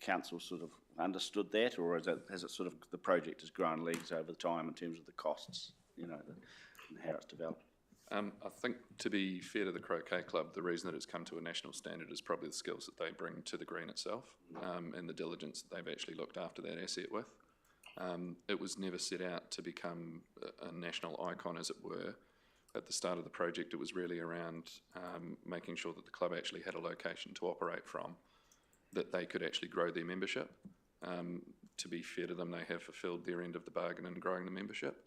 council sort of understood that, or has it sort of, the project has grown legs over time in terms of the costs, you know, and how it's developed? I think, to be fair to the Croquet Club, the reason that it's come to a national standard is probably the skills that they bring to the green itself, and the diligence that they've actually looked after that asset with. It was never set out to become a national icon, as it were. At the start of the project, it was really around making sure that the club actually had a location to operate from, that they could actually grow their membership. To be fair to them, they have fulfilled their end of the bargain in growing the membership.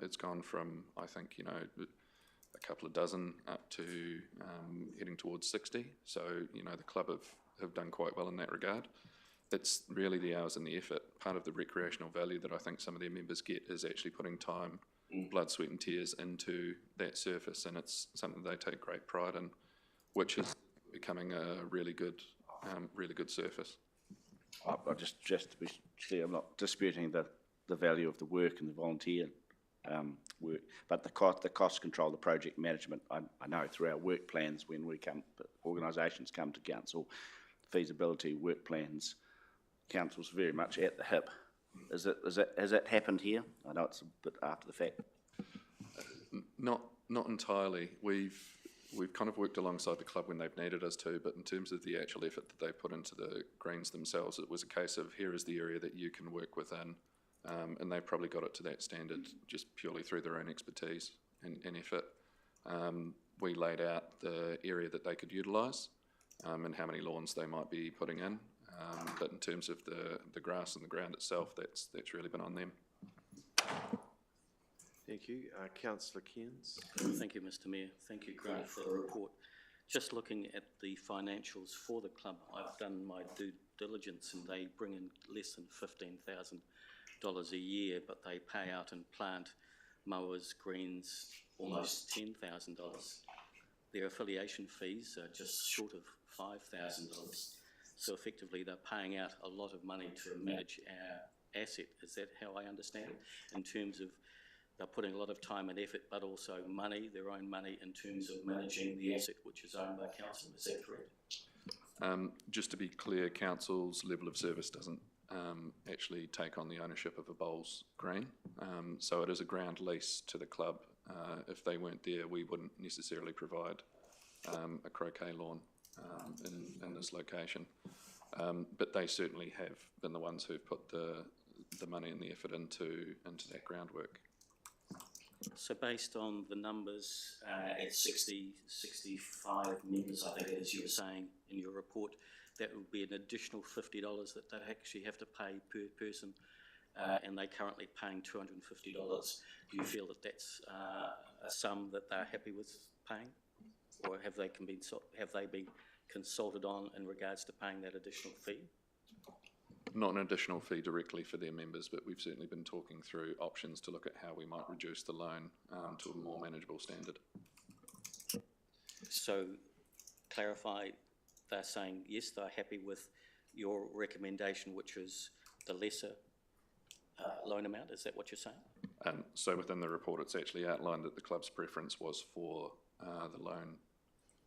It's gone from, I think, you know, a couple of dozen up to heading towards 60. So, you know, the club have done quite well in that regard. It's really the hours and the effort. Part of the recreational value that I think some of their members get is actually putting time, blood, sweat and tears into that surface, and it's something they take great pride in, which is becoming a really good surface. I just to be clear, I'm not disputing the value of the work and the volunteer work, but the cost control, the project management, I know through our work plans, when organisations come to council, feasibility work plans, council's very much at the hip. Has it happened here? I know it's a bit after the fact. Not entirely. We've kind of worked alongside the club when they've needed us to, but in terms of the actual effort that they put into the greens themselves, it was a case of, here is the area that you can work within, and they probably got it to that standard just purely through their own expertise and effort. We laid out the area that they could utilise and how many lawns they might be putting in, but in terms of the grass and the ground itself, that's really been on them. Thank you. Councillor Cairns. Thank you, Mr. Mayor. Thank you, Grant, for the report. Just looking at the financials for the club, I've done my due diligence, and they bring in less than $15,000 a year, but they pay out in plant, mowers, greens, almost $10,000. Their affiliation fees are just short of $5,000. So effectively, they're paying out a lot of money to manage our asset. Is that how I understand it? In terms of they're putting a lot of time and effort, but also money, their own money, in terms of managing the asset which is owned by council. Is that correct? Just to be clear, council's level of service doesn't actually take on the ownership of a bowls green. So it is a ground lease to the club. If they weren't there, we wouldn't necessarily provide a croquet lawn in this location. But they certainly have been the ones who've put the money and the effort into that groundwork. So based on the numbers, at 65 members, I think it is, you were saying in your report, that would be an additional $50 that they actually have to pay per person, and they're currently paying $250. Do you feel that that's a sum that they're happy with paying, or have they been consulted on in regards to paying that additional fee? Not an additional fee directly for their members, but we've certainly been talking through options to look at how we might reduce the loan to a more manageable standard. So, clarify, they're saying yes, they're happy with your recommendation, which is the lesser loan amount. Is that what you're saying? So within the report, it's actually outlined that the club's preference was for the loan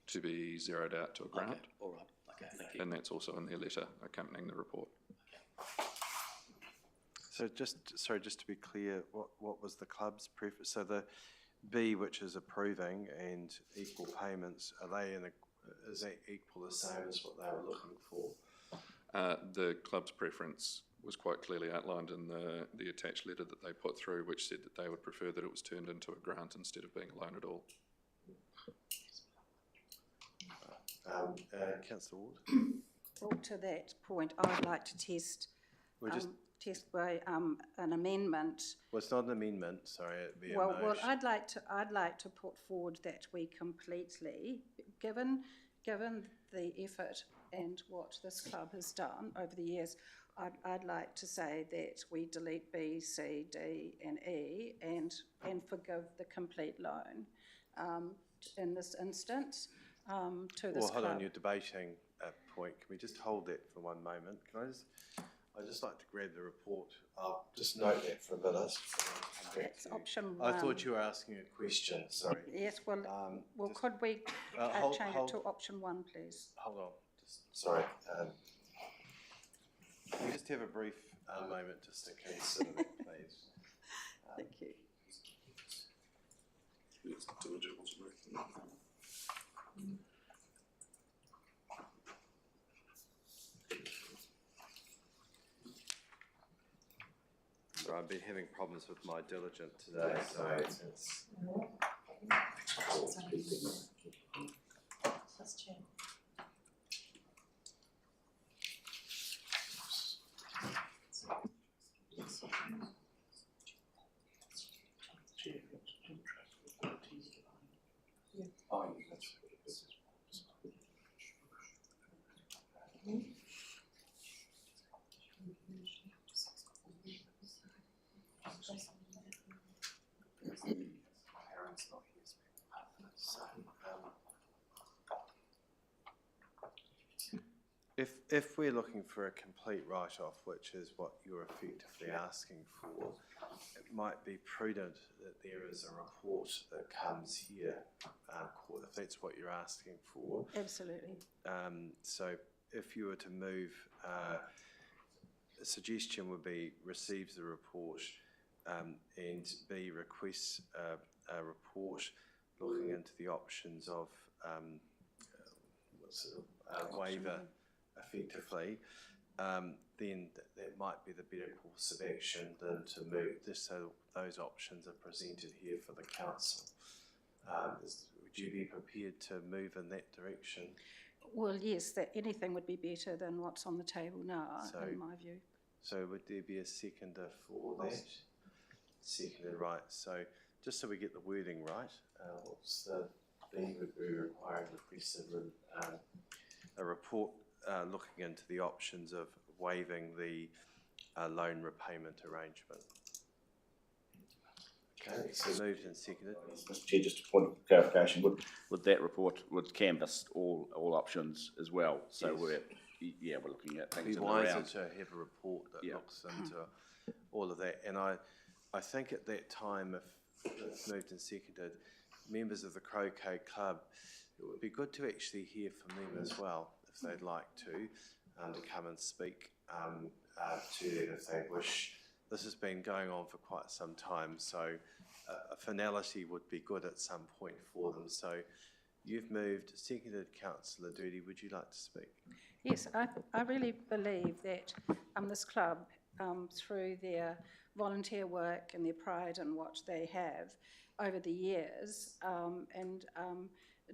to be zeroed out to a grant. Okay, all right, okay, thank you. And that's also in their letter accompanying the report. So just to be clear, what was the club's preference? So the B, which is approving and equal payments, is that equal the same as what they were looking for? The club's preference was quite clearly outlined in the attached letter that they put through, which said that they would prefer that it was turned into a grant instead of being a loan at all. Councillor Ward? Well, to that point, I would like to test by an amendment. Well, it's not an amendment, sorry, it'd be a Well, motion. I'd like to put forward that we completely, given the effort and what this club has done over the years, I'd like to say that we delete B, C, D and E and forgive the complete loan in this instance to this club. Well, hold on, you're debating a point. Can we just hold that for one moment? I'd just like to grab the report. I'll just note that for a minute. That's option one. I thought you were asking a question, sorry. Yes, well, could we change it to option one, please? Hold on, sorry. Can we just have a brief moment just to consider that, please? Thank you. So I've been having problems with my diligent today, so it's If we're looking for a complete write-off, which is what you're effectively asking for, it might be prudent that there is a report that comes here, if that's what you're asking for. Absolutely. So if you were to move, a suggestion would be receives the report and B, requests a report looking into the options of waiver effectively, then that might be the better course of action than to move this so those options are presented here for the council. Would you be prepared to move in that direction? Well, yes, that anything would be better than what's on the table now, in my view. So would there be a seconder for that? Seconded, right. So just so we get the wording right, what's the B would be requiring requested a report looking into the options of waiving the loan repayment arrangement. Okay, so moved and seconded. Mr Chair, just a point of clarification, would that report would canvass all options as well? So yes. we're looking at things It'd in be the wiser round. to have a report that looks into all of that. And I think at that time, if it's moved and seconded, members of the Croquet Club, it would be good to actually hear from them as well, if they'd like to come and speak to them if they wish. This has been going on for quite some time, so a finality would be good at some point for them. So you've moved, seconded, Councillor Doody, would you like to speak? Yes, I really believe that this club, through their volunteer work and their pride in what they have over the years, and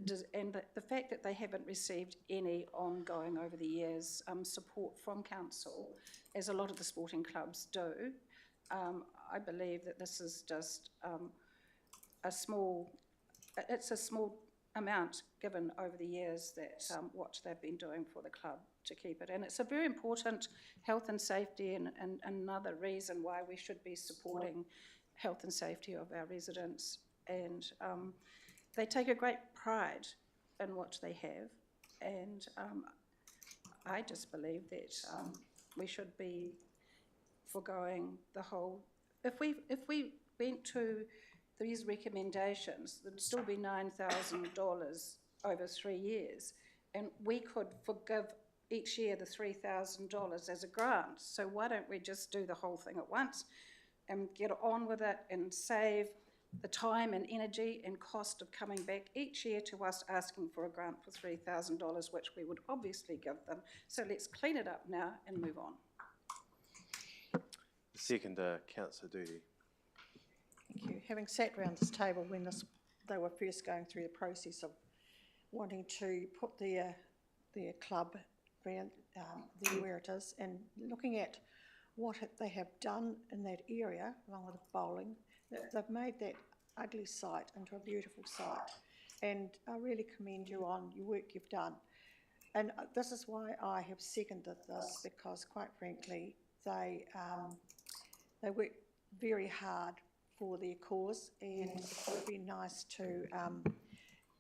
the fact that they haven't received any ongoing over the years support from council, as a lot of the sporting clubs do, I believe that this is just a small amount given over the years that what they've been doing for the club to keep it. And it's a very important health and safety and another reason why we should be supporting health and safety of our residents. And they take a great pride in what they have. And I just believe that we should be foregoing the whole. If we went to these recommendations, there'd still be $9,000 over 3 years. And we could forgive each year the $3,000 as a grant. So why don't we just do the whole thing at once and get on with it and save the time and energy and cost of coming back each year to us asking for a grant for $3,000, which we would obviously give them. So let's clean it up now and move on. Second, Councillor Doody. Thank you. Having sat around this table when they were first going through the process of wanting to put their club ground there where it is, and looking at what they have done in that area, along with the bowling, they've made that ugly site into a beautiful site. And I really commend you on your work you've done. And this is why I have seconded this, because quite frankly, they work very hard for their cause, and it would be nice to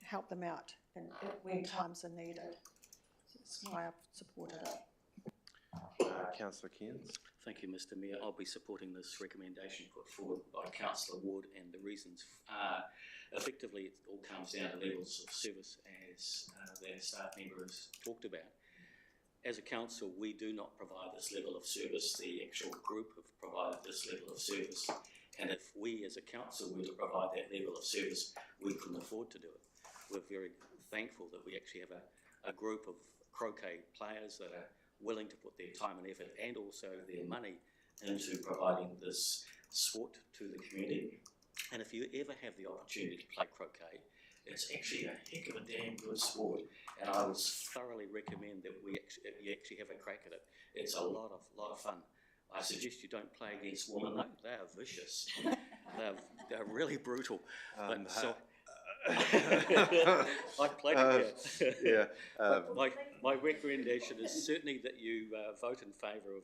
help them out when times are needed. That's why I've supported it. Councillor Cairns. Thank you, Mr Mayor. I'll be supporting this recommendation put forward by Councillor Ward, and the reasons are effectively it all comes down to levels of service, as the staff member has talked about. As a council, we do not provide this level of service. The actual group have provided this level of service, and if we as a council were to provide that level of service, we couldn't afford to do it. We're very thankful that we actually have a group of croquet players that are willing to put their time and effort and also their money into providing this sport to the community. And if you ever have the opportunity to play croquet, it's actually a heck of a damn good sport, and I would thoroughly recommend that you actually have a crack at it. It's a lot of fun. I suggest you don't play against women though; they are vicious. They're really brutal. I played it. Yeah. My recommendation is certainly that you vote in favour of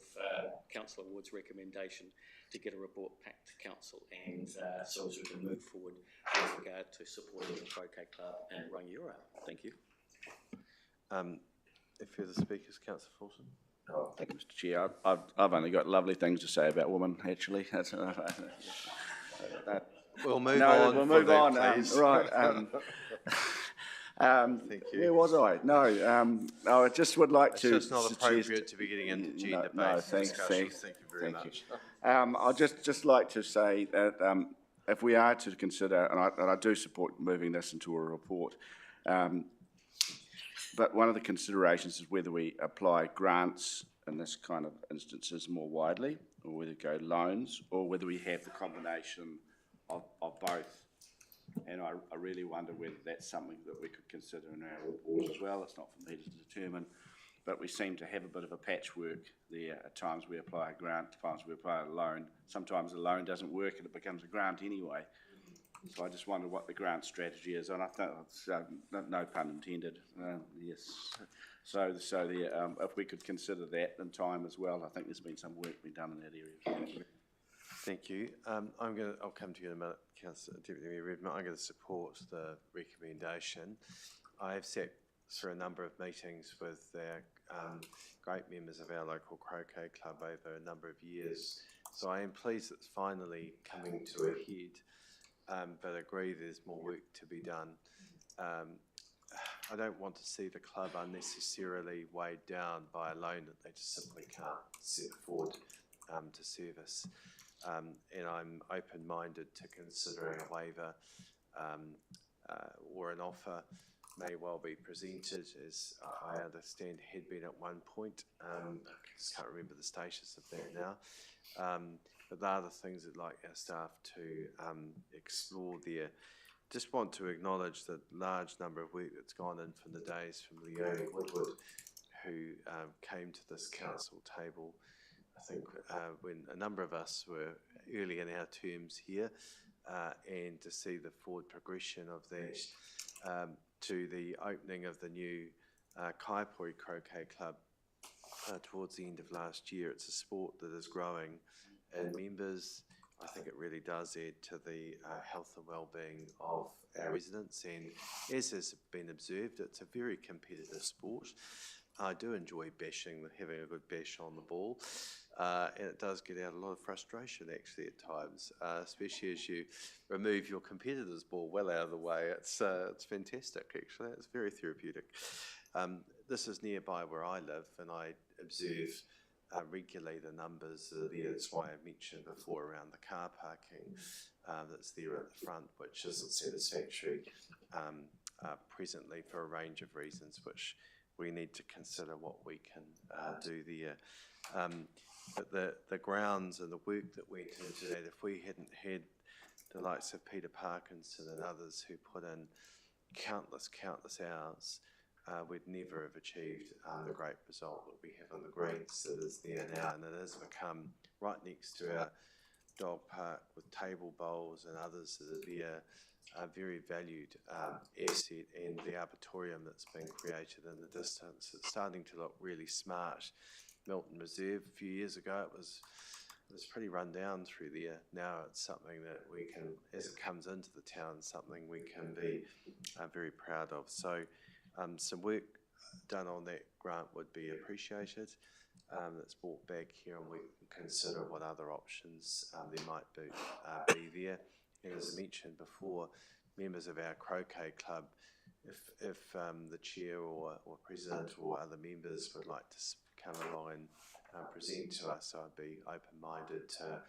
Councillor Ward's recommendation to get a report back to council, and so as we can move forward with regard to supporting the Croquet Club and Rangiora. Thank you. If further speakers, Councillor Fulton. Oh, thank you, Mr Chair. I've only got lovely things to say about women, actually. We'll move on. We'll move on. Please. Right. Thank you. Where was I? No. I just would like to. It's just not appropriate to be getting into gender-based discussions. Thank you very much. I'd just like to say that if we are to consider, and I do support moving this into a report, but one of the considerations is whether we apply grants in this kind of instances more widely, or whether go loans, or whether we have the combination of both. And I really wonder whether that's something that we could consider in our report as well. It's not for me to determine, but we seem to have a bit of a patchwork there. At times we apply a grant, at times we apply a loan. Sometimes a loan doesn't work and it becomes a grant anyway. So I just wonder what the grant strategy is, and I think it's, no pun intended. Yes. So if we could consider that in time as well, I think there's been some work being done in that area. Thank you. Thank you. I'll come to you in a minute, Councillor Deputy Mayor Redmond. I'm going to support the recommendation. I have sat through a number of meetings with our great members of our local croquet club over a number of years. So I am pleased it's finally coming to a head, but I agree there's more work to be done. I don't want to see the club unnecessarily weighed down by a loan that they just simply can't afford to service. And I'm open-minded to considering a waiver or an offer may well be presented, as I understand had been at one point. I just can't remember the status of that now. But they are the things I'd like our staff to explore there. Just want to acknowledge the large number of work that's gone in from the days from Leonie Woodward, who came to this council table, I think, when a number of us were early in our terms here, and to see the forward progression of that to the opening of the new Kaipoi Croquet Club towards the end of last year. It's a sport that is growing in members. I think it really does add to the health and well-being of our residents, and as has been observed, it's a very competitive sport. I do enjoy bashing, having a good bash on the ball, and it does get out a lot of frustration actually at times, especially as you remove your competitor's ball well out of the way. It's fantastic actually. It's very therapeutic. This is nearby where I live, and I observe regularly the numbers that are there. That's why I mentioned before around the car parking that's there at the front, which isn't satisfactory presently for a range of reasons, which we need to consider what we can do there. But the grounds and the work that went into that, if we hadn't had the likes of Peter Parkinson and others who put in countless hours, we'd never have achieved the great result that we have on the greens that is there now, and it has become right next to our dog park with table bowls and others that are there, a very valued asset, and the arboretum that's been created in the distance. It's starting to look really smart. Milton Reserve a few years ago, it was pretty run down through there. Now it's something that we can, as it comes into the town, something we can be very proud of. So some work done on that grant would be appreciated. That's brought back here, and we can consider what other options there might be there. And as I mentioned before, members of our croquet club, if the chair or president or other members would like to come along and present to us, I'd be open-minded to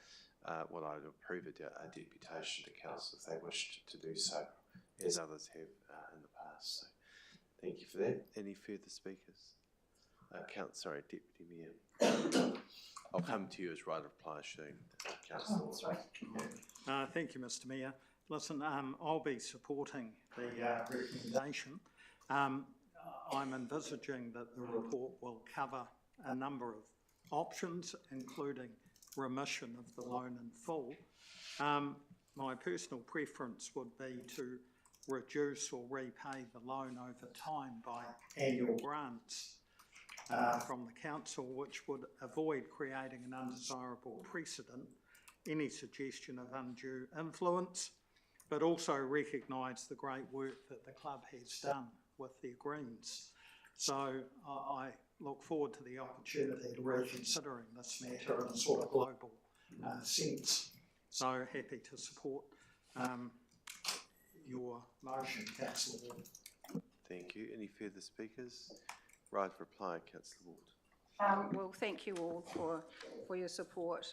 what I'd approve a deputation to council if they wished to do so, as others have in the past. So thank you for that. Any further speakers? Deputy Mayor. I'll come to you as right of reply soon, Councillor. Thank you, Mr Mayor. Listen, I'll be supporting the recommendation. I'm envisaging that the report will cover a number of options, including remission of the loan in full. My personal preference would be to reduce or repay the loan over time by annual grants from the council, which would avoid creating an undesirable precedent, any suggestion of undue influence, but also recognise the great work that the club has done with their greens. So I look forward to the opportunity to reconsidering this matter in a sort of global sense. So happy to support your motion, Councillor Ward. Thank you. Any further speakers? Right of reply, Councillor Ward. Well, thank you all for your support.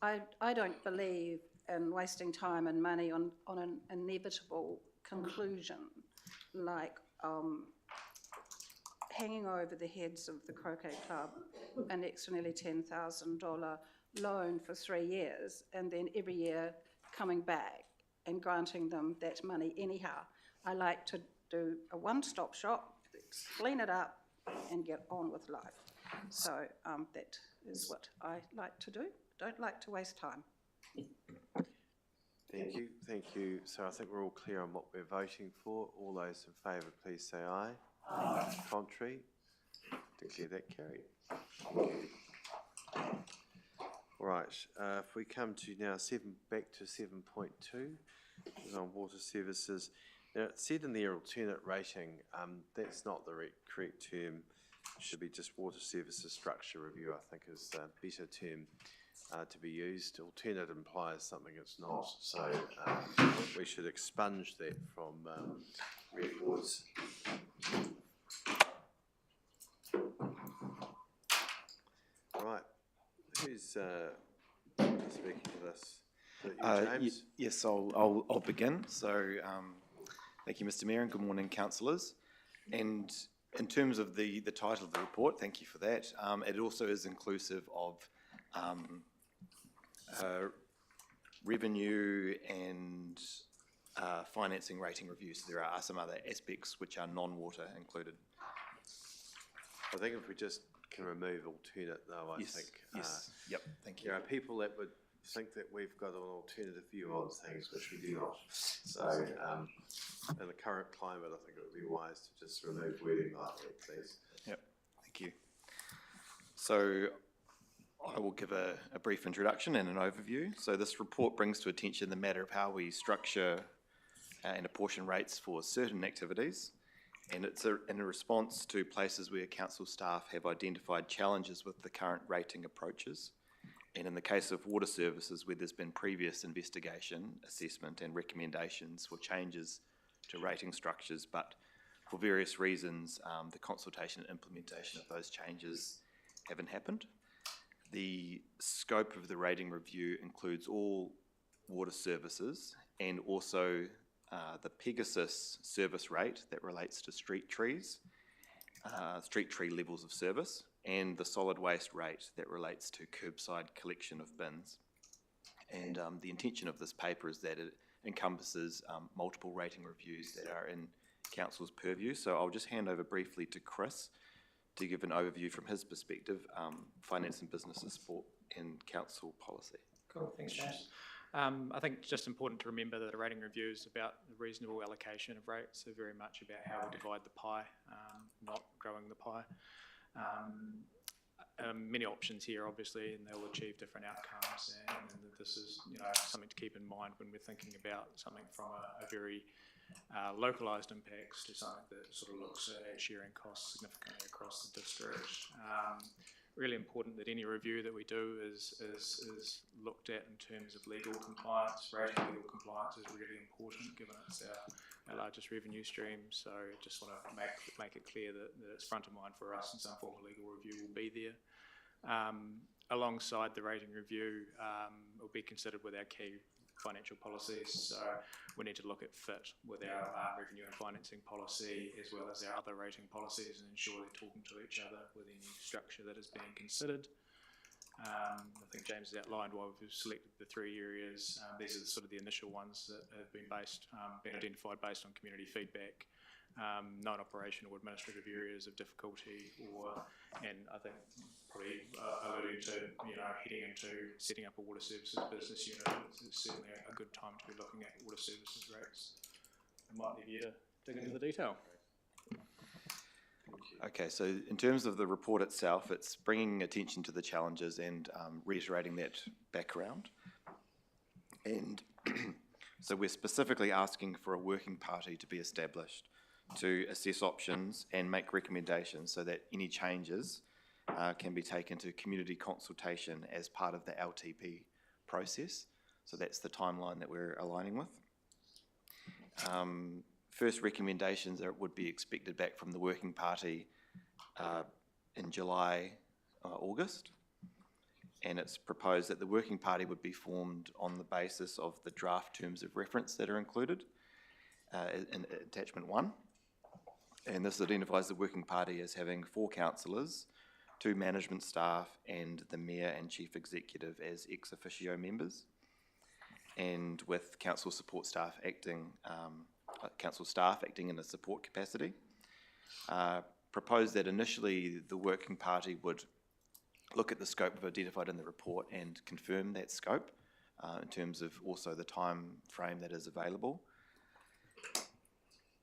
I don't believe in wasting time and money on an inevitable conclusion like hanging over the heads of the Croquet Club an extra nearly $10,000 loan for 3 years, and then every year coming back and granting them that money anyhow. I like to do a one-stop shop, clean it up and get on with life. So that is what I like to do. Don't like to waste time. Thank you. So I think we're all clear on what we're voting for. All those in favour, please say aye. Aye. Contrary? Declare that carried. All right, if we come to now back to 7.2, on water services. Now, it said in their alternate rating, that's not the correct term. It should be just water services structure review, I think is the better term to be used. Alternate implies something it's not, so we should expunge that from records. Right, who's speaking to this? James? Yes, I'll begin. So, thank you, Mr. Mayor, and good morning, councillors. And in terms of the title of the report, thank you for that. It also is inclusive of revenue and financing rating reviews. So there are some other aspects which are non-water included. I think if we just can remove alternate, though, I think. Yes. Yep. Thank you. There are people that would think that we've got an alternative view on things, which we do not. So, in the current climate, I think it would be wise to just remove wording like that, please. Yep. Thank you. So, I will give a brief introduction and an overview. So, this report brings to attention the matter of how we structure and apportion rates for certain activities, And it's in a response to places where council staff have identified challenges with the current rating approaches. And in the case of water services, where there's been previous investigation, assessment and recommendations for changes to rating structures, but for various reasons, the consultation and implementation of those changes haven't happened. The scope of the rating review includes all water services and also the Pegasus service rate that relates to street trees, street tree levels of service, and the solid waste rate that relates to curbside collection of bins. And the intention of this paper is that it encompasses multiple rating reviews that are in Council's purview. So I'll just hand over briefly to Chris to give an overview from his perspective, finance and business support and Council policy. Cool, thanks James. I think it's just important to remember that a rating review is about the reasonable allocation of rates, so very much about how we divide the pie, not growing the pie. Many options here, obviously, and they'll achieve different outcomes, and this is something to keep in mind when we're thinking about something from a very localised impacts to something that sort of looks at sharing costs significantly across the district. Really important that any review that we do is looked at in terms of legal compliance. Rating legal compliance is really important given it's our largest revenue stream. So just want to make it clear that it's front of mind for us and some form of legal review will be there. Alongside the rating review, it will be considered with our key financial policies. So we need to look at fit with our revenue and financing policy as well as our other rating policies and ensure they're talking to each other with any structure that is being considered. I think James has outlined why we've selected the 3 areas. These are sort of the initial ones that have been identified based on community feedback. Known operational or administrative areas of difficulty, and I think probably alluding to heading into setting up a water services business unit is certainly a good time to be looking at water services rates. I might leave you to dig into the detail. Okay, so in terms of the report itself, it's bringing attention to the challenges and reiterating that background. And so we're specifically asking for a working party to be established to assess options and make recommendations so that any changes can be taken to community consultation as part of the LTP process. So that's the timeline that we're aligning with. First recommendations would be expected back from the working party in July, August. And it's proposed that the working party would be formed on the basis of the draft terms of reference that are included in attachment 1. And this identifies the working party as having 4 councillors, 2 management staff, and the Mayor and Chief Executive as ex officio members, and with council support staff acting, in a support capacity. Proposed that initially the working party would look at the scope identified in the report and confirm that scope in terms of also the time frame that is available.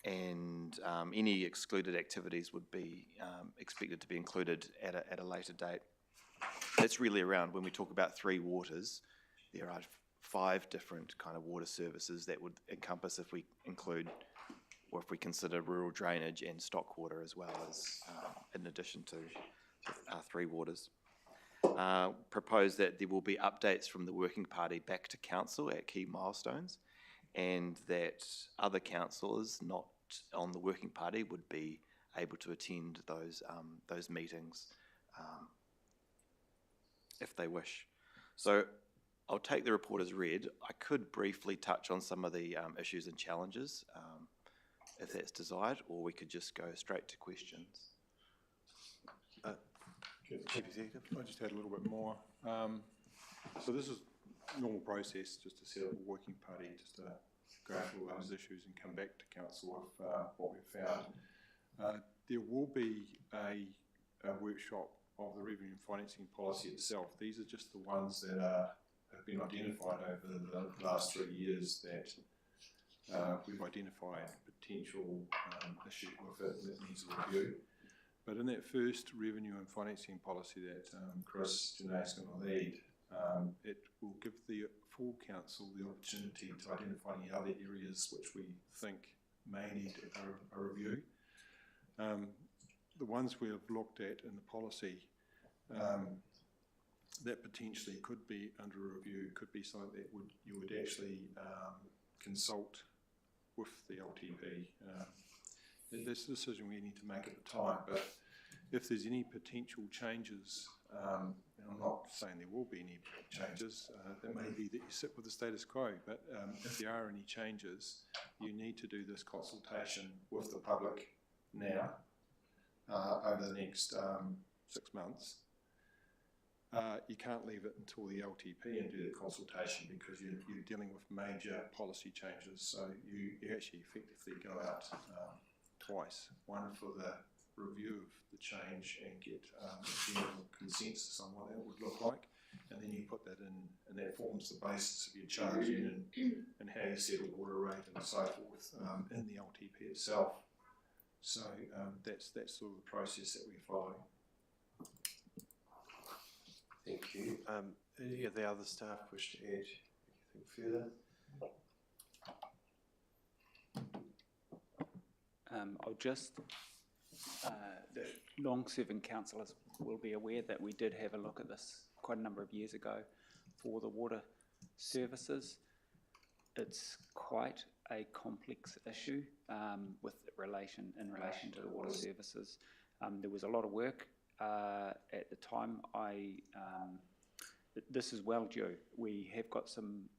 And any excluded activities would be expected to be included at a later date. That's really around when we talk about 3 waters, there are 5 different kind of water services that would encompass if we include, or if we consider rural drainage and stock water as well as in addition to 3 waters. Propose that there will be updates from the working party back to council at key milestones, and that other councillors not on the working party would be able to attend those meetings if they wish. So I'll take the report as read. I could briefly touch on some of the issues and challenges if that's desired, or we could just go straight to questions. Chief Executive. I just had a little bit more. So this is normal process, just to set up a working party, just to go through all those issues and come back to council with what we've found. There will be a workshop of the revenue and financing policy itself. These are just the ones that have been identified over the last 3 years that we've identified potential issues with it that needs a review. But in that first revenue and financing policy that Chris Janae's going to lead, it will give the full council the opportunity to identify any other areas which we think may need a review. The ones we have looked at in the policy, that potentially could be under review, could be something that you would actually consult with the LTP. That's a decision we need to make at the time, but if there's any potential changes, and I'm not saying there will be any changes, it may be that you sit with the status quo, but if there are any changes, you need to do this consultation with the public now, over the next 6 months. You can't leave it until the LTP and do the consultation because you're dealing with major policy changes, so you actually effectively go out twice, one for the review of the change and get a general consensus on what that would look like, and then you put that in, and that forms the basis of your charging and how you settle water rate and so forth in the LTP itself. So that's sort of the process that we follow. Thank you. Any of the other staff wish to add anything further? I'll just, the long-serving councillors will be aware that we did have a look at this quite a number of years ago for the water services. It's quite a complex issue in relation to the water services. There was a lot of work at the time. This is well due. We have got some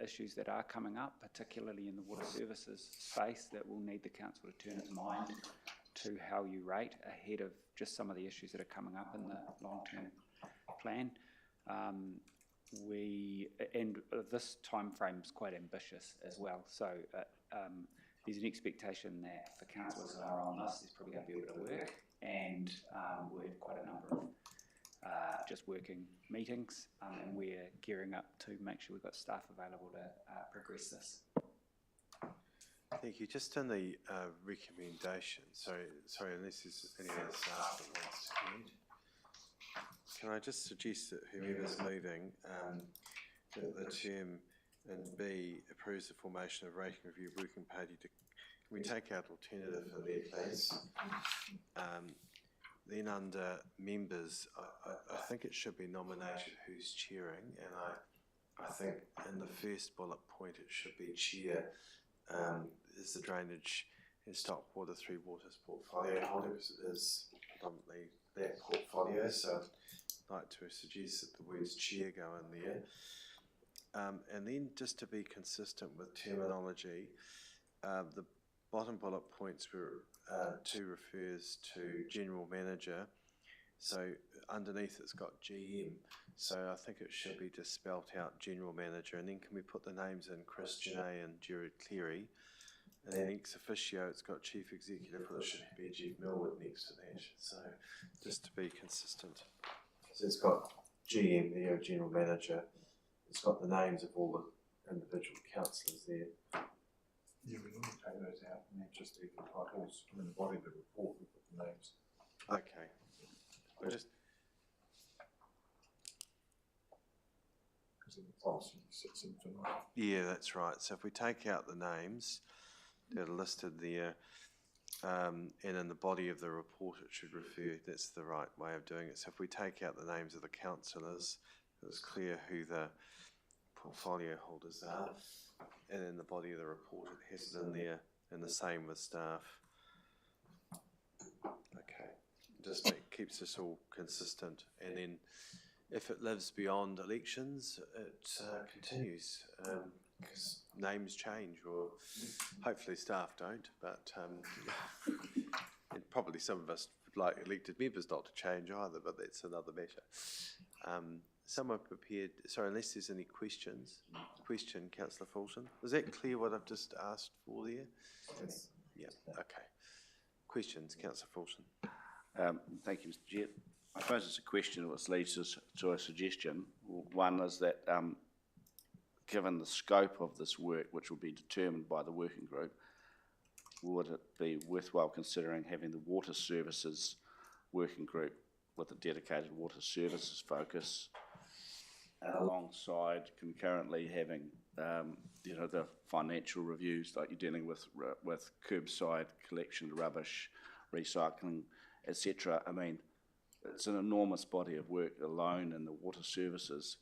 issues that are coming up, particularly in the water services space, that will need the council to turn its mind to how you rate ahead of just some of the issues that are coming up in the long-term plan. This time frame is quite ambitious as well, so there's an expectation that for councillors that are on this, there's probably going to be a bit of work, and we have quite a number of just working meetings, and we're gearing up to make sure we've got staff available to progress this. Thank you. Just in the recommendation, sorry, unless there's any other staff that wants to add. Can I just suggest that whoever's moving, that the term in B approves the formation of rating review working party to, can we take out alternative in there, please? Then under members, I think it should be nominated who's chairing, and I think in the first bullet point it should be chair is the drainage and stock water 3 waters portfolio holder, because it is predominantly that portfolio, so I'd like to suggest that the words chair go in there. And then just to be consistent with terminology, the bottom bullet points were 2 refers to general manager, so underneath it's got GM, so I think it should be just spelt out general manager, and then can we put the names in Chris Janae and Jared Cleary, and then ex officio it's got chief executive, well it should be Jeff Millwood next to that, so just to be consistent. So it's got GM there, general manager, it's got the names of all the individual councillors there. Yeah, we normally take those out and then just do the titles in the body of the report with the names. Okay. We'll just. Because the policy sits in tonight. Yeah, that's right. So if we take out the names that are listed there, and in the body of the report it should refer, that's the right way of doing it. So if we take out the names of the councillors, it's clear who the portfolio holders are, and in the body of the report it has it in there, and the same with staff. Okay, just keeps us all consistent, and then if it lives beyond elections, it continues, because names change, or hopefully staff don't, but and probably some of us would like elected members not to change either, but that's another matter. Someone prepared, sorry, unless there's any questions. Question, Councillor Fulton. Was that clear what I've just asked for there? Yes. Yeah, okay. Questions, Councillor Fulton. Thank you, Mr. Chair. I suppose it's a question which leads us to a suggestion. One is that given the scope of this work, which will be determined by the working group, would it be worthwhile considering having the water services working group with a dedicated water services focus, and alongside concurrently having the financial reviews, like you're dealing with curbside collection of rubbish, recycling, etc. I mean, it's an enormous body of work alone in the water services.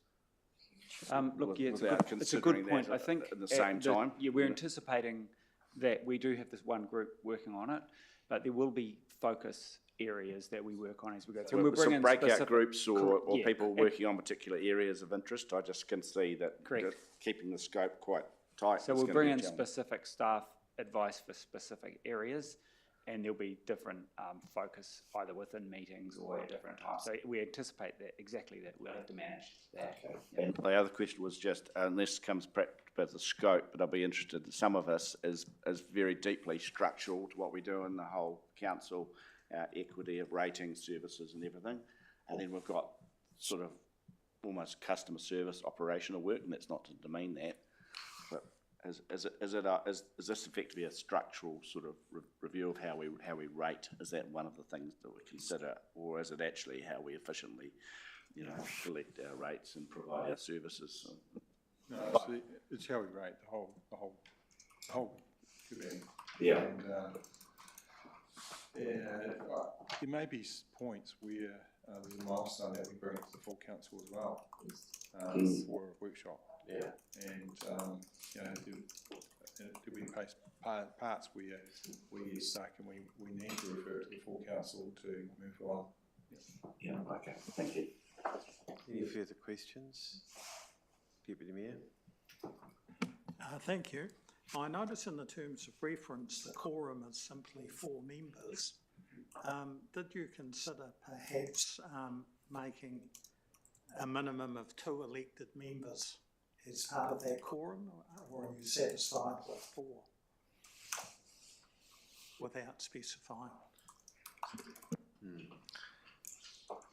Look, yeah, it's a without good, it's a good considering point. that I think at the same time. Yeah, we're anticipating that we do have this one group working on it, but there will be focus areas that we work on as we go through. We'll bring Some in breakout specific- groups or yeah, people working on particular areas of interest. I just can see that Correct. keeping the scope quite tight. So is we'll gonna bring be a in challenge. specific staff advice for specific areas, and there'll be different focus either within meetings or at different times. So we anticipate that exactly that we'll have to manage that. Yeah. And the other question was just, and this comes with the scope, but I'll be interested, some of us is very deeply structural to what we do in the whole council, equity of rating services and everything. And then we've got sort of almost customer service operational work, and that's not to demean that. But is this effectively a structural sort of review of how we rate? Is that one of the things that we consider, or is it actually how we efficiently, collect our rates and provide our services? No, it's how we rate the whole event. Yeah. And, there may be points where there's a milestone that we bring to the full council as well for a workshop. Yeah. And there'll be parts where we get stuck and we need to refer it to the full council to move on. Yeah. Okay. Thank you. Any further questions? Deputy Mayor? Thank you. I notice in the terms of reference, the quorum is simply 4 members. Did you consider perhaps making a minimum of 2 elected members as part of that quorum, or are you satisfied with 4 without specifying?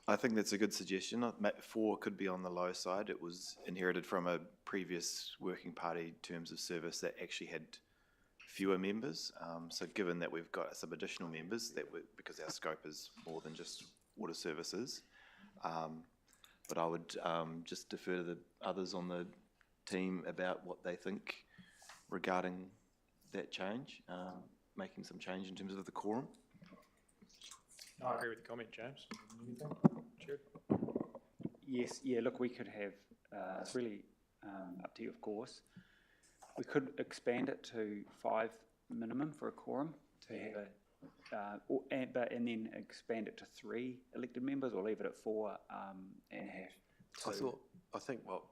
I think that's a good suggestion. 4 could be on the low side. It was inherited from a previous working party terms of service that actually had fewer members. So given that we've got some additional members, because our scope is more than just water services, but I would just defer to the others on the team about what they think regarding that change, making some change in terms of the quorum. I agree with the comment, James. Sure. Yes, yeah, look, we could have, it's really up to you, of course. We could expand it to 5 minimum for a quorum to have and then expand it to 3 elected members, or leave it at 4 and have 2. I think what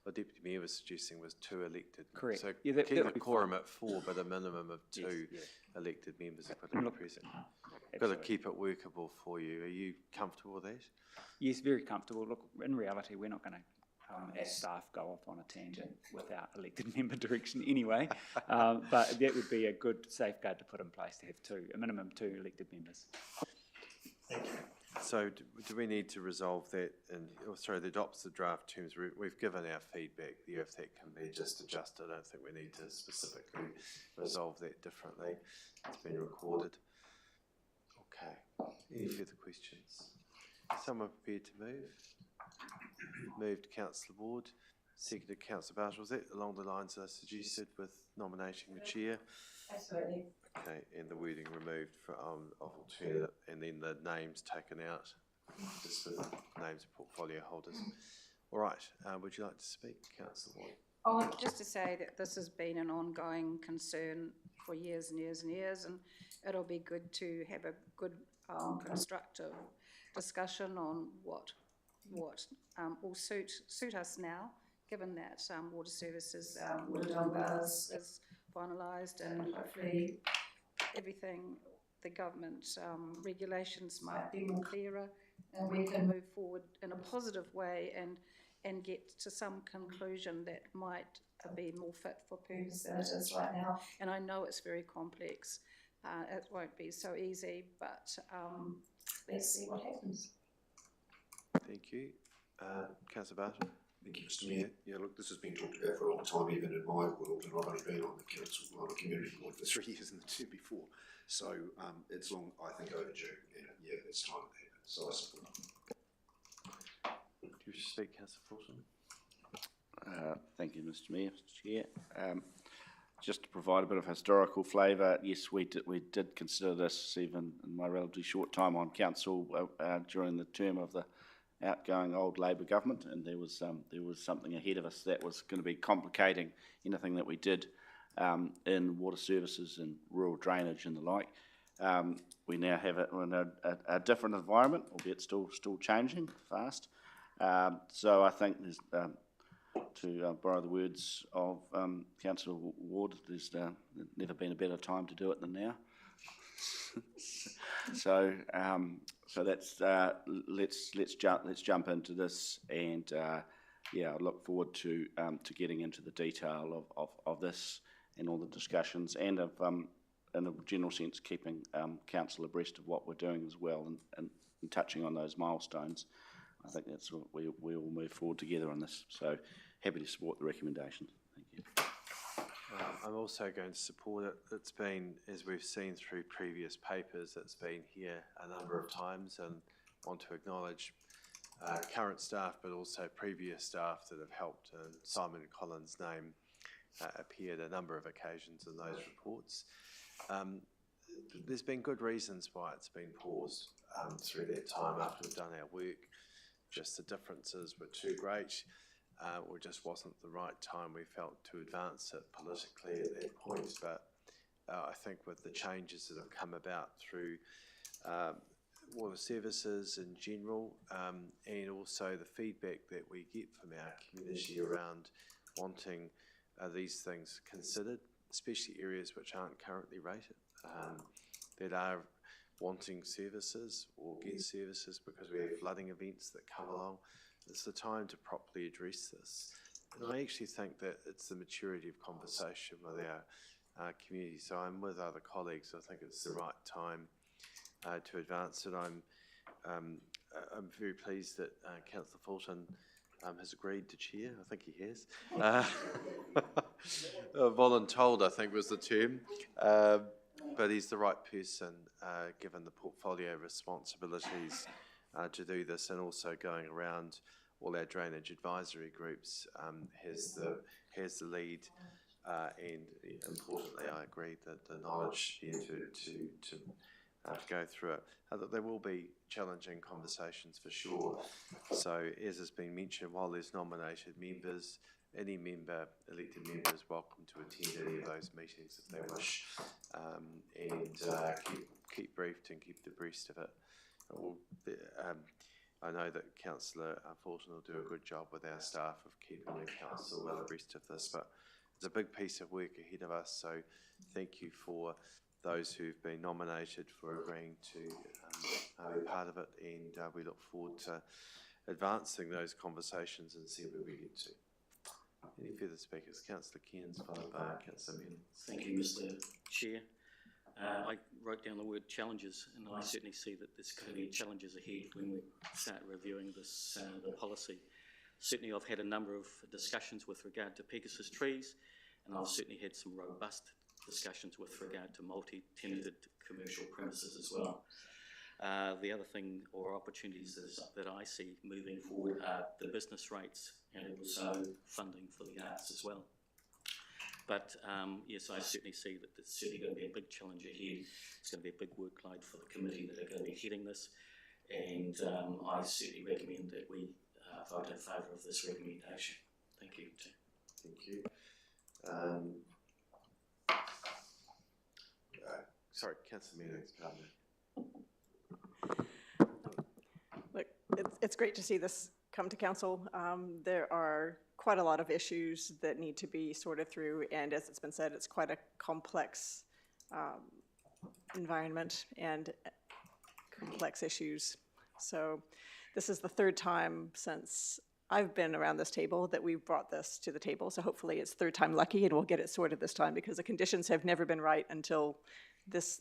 what Deputy Mayor was suggesting was 2 elected. Correct. So Yeah, keep that the would be quorum fine. at 4, but a minimum of 2 elected members are going to be present. Got to Absolutely. keep it workable for you. Are you comfortable with that? Yes, very comfortable. Look, in reality, we're not going to, as staff, go off on a tangent without elected member direction anyway. But that would be a good safeguard to put in place, to have a minimum 2 elected members. Thank you. So do we need to resolve that the adopts the draft terms? We've given our feedback there. If that can be just adjusted, I don't think we need to specifically resolve that differently. It's been recorded. Okay. Any further questions? Someone prepared to move? Moved Councillor Ward, seconded Councillor Bartle. Was that along the lines I suggested with nominating the chair? Absolutely. Okay, and the wording removed of alternate, and then the names taken out, just with names of portfolio holders. All right, would you like to speak, Councillor Ward? Oh, just to say that this has been an ongoing concern for years and years and years, and it'll be good to have a good constructive discussion on what will suit us now, given that water services, water dumper is finalised, and hopefully everything, the government regulations might be more clearer, and we can move forward in a positive way and get to some conclusion that might be more fit for purpose than it is right now. And I know it's very complex. It won't be so easy, but let's see what happens. Thank you. Councillor Barton? Thank you, Mr Mayor. Yeah, look, this has been talked about for a long time, even in my world, and I've only been on the council, on the community board for 3 years and the 2 before. So it's long, I think, overdue, and yeah, it's time to happen. So I support it. Do you wish to speak, Councillor Fulton? Thank you, Mr Mayor, Mr Chair. just to provide a bit of historical flavour, yes, we did consider this even in my relatively short time on council during the term of the outgoing old Labor government, and there was something ahead of us that was going to be complicating anything that we did in water services and rural drainage and the like. We now have it in a different environment, albeit still changing fast. So I think there's, to borrow the words of Councillor Ward, there's never been a better time to do it than now. So that's let's jump into this, and yeah, I look forward to getting into the detail of this and all the discussions, and of in a general sense keeping council abreast of what we're doing as well, and touching on those milestones. I think that's what we will move forward together on this. So happy to support the recommendation. Thank you. I'm also going to support it. It's been, as we've seen through previous papers, it's been here a number of times, and want to acknowledge current staff, but also previous staff that have helped. Simon Collins' name appeared a number of occasions in those reports. There's been good reasons why it's been paused through that time after we've done our work. Just the differences were too great, or just wasn't the right time, we felt, to advance it politically at that point. But I think with the changes that have come about through water services in general, and also the feedback that we get from our community around wanting these things considered, especially areas which aren't currently rated, that are wanting services or get services because we have flooding events that come along. It's the time to properly address this. And I actually think that it's the maturity of conversation with our community. So I'm with other colleagues. I think it's the right time to advance it. I'm very pleased that Councillor Fulton has agreed to chair. I think he has. Voluntold, I think, was the term. But he's the right person, given the portfolio responsibilities to do this, and also going around all our drainage advisory groups, has the lead, and importantly, I agree that the knowledge here to go through it. There will be challenging conversations for sure. So, as has been mentioned, while there's nominated members, any member, elected member, is welcome to attend any of those meetings if they wish, and keep briefed and keep abreast of it. I know that Councillor Fulton will do a good job with our staff of keeping the council well abreast of this, but it's a big piece of work ahead of us, so thank you for those who've been nominated for agreeing to be part of it, and we look forward to advancing those conversations and see where we get to. Any further speakers? Councillor Cairns, followed by Councillor Meadow. Thank you, Mr. Chair. I wrote down the word challenges, and I certainly see that there's going to be challenges ahead when we start reviewing this the policy. Certainly I've had a number of discussions with regard to Pegasus trees, and I've certainly had some robust discussions with regard to multi-tenanted commercial premises as well. The other thing, or opportunities, is that I see moving forward are the business rates and also funding for the arts as well. But yes, I certainly see that there's certainly going to be a big challenge ahead. It's going to be a big workload for the committee that are going to be heading this, and I certainly recommend that we vote in favour of this recommendation. Thank you. Thank you. Sorry, Councillor Meadows, pardon me. Look, it's great to see this come to council. There are quite a lot of issues that need to be sorted through, and as it's been said, it's quite a complex environment and complex issues. So this is the third time since I've been around this table that we've brought this to the table, so hopefully it's third time lucky and we'll get it sorted this time, because the conditions have never been right until this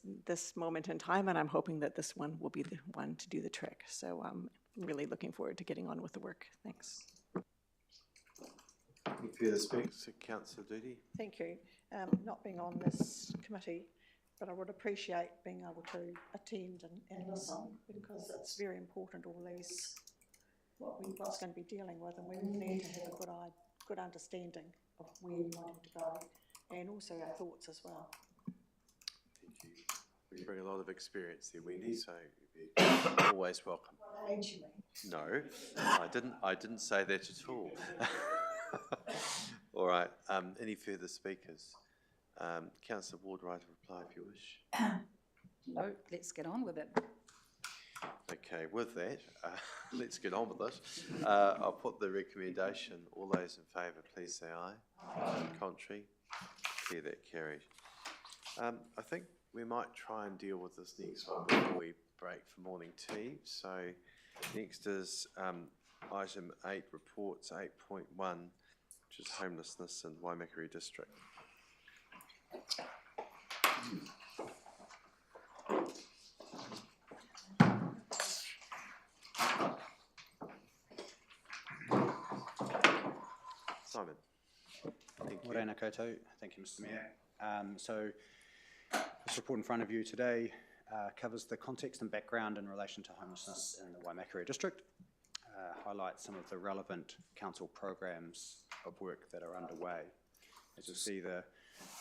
moment in time, and I'm hoping that this one will be the one to do the trick. So I'm really looking forward to getting on with the work. Thanks. Any further speakers? Councillor Doody. Thank you. Not being on this committee, but I would appreciate being able to attend and listen, because it's very important, all these, what's going to be dealing with, and we need to have a good understanding of where we want to go and also our thoughts as well. Thank you. We bring a lot of experience there, Wendy, so you're always welcome. What age you mean? No, I didn't say that at all. All right, any further speakers? Councillor Ward, right to reply if you wish. No, let's get on with it. Okay, with that, let's get on with it. I'll put the recommendation. All those in favour, please say aye. Contrary, declare that carried. I think we might try and deal with this next one before we break for morning tea. So next is item 8, reports 8.1, which is homelessness in Waimakariri district. Simon. Thank you. Morena koutou. Thank you, Mr. Mayor. So this report in front of you today covers the context and background in relation to homelessness in the Waimakariri district, highlights some of the relevant council programs of work that are underway. As you'll see, the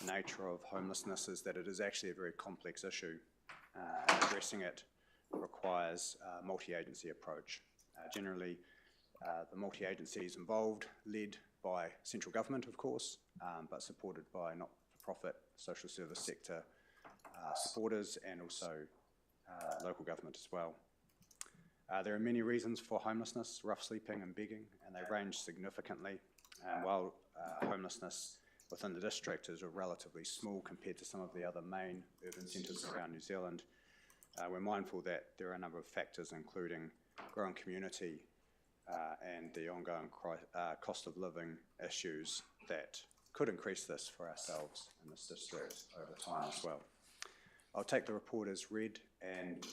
nature of homelessness is that it is actually a very complex issue. Addressing it requires a multi-agency approach. Generally, the multi-agencies involved, led by central government, of course, but supported by not-for-profit social service sector supporters and also local government as well. There are many reasons for homelessness, rough sleeping and begging, and they range significantly. While homelessness within the district is relatively small compared to some of the other main urban centres around New Zealand, we're mindful that there are a number of factors, including growing community and the ongoing cost of living issues that could increase this for ourselves in this district over time as well. I'll take the report as read and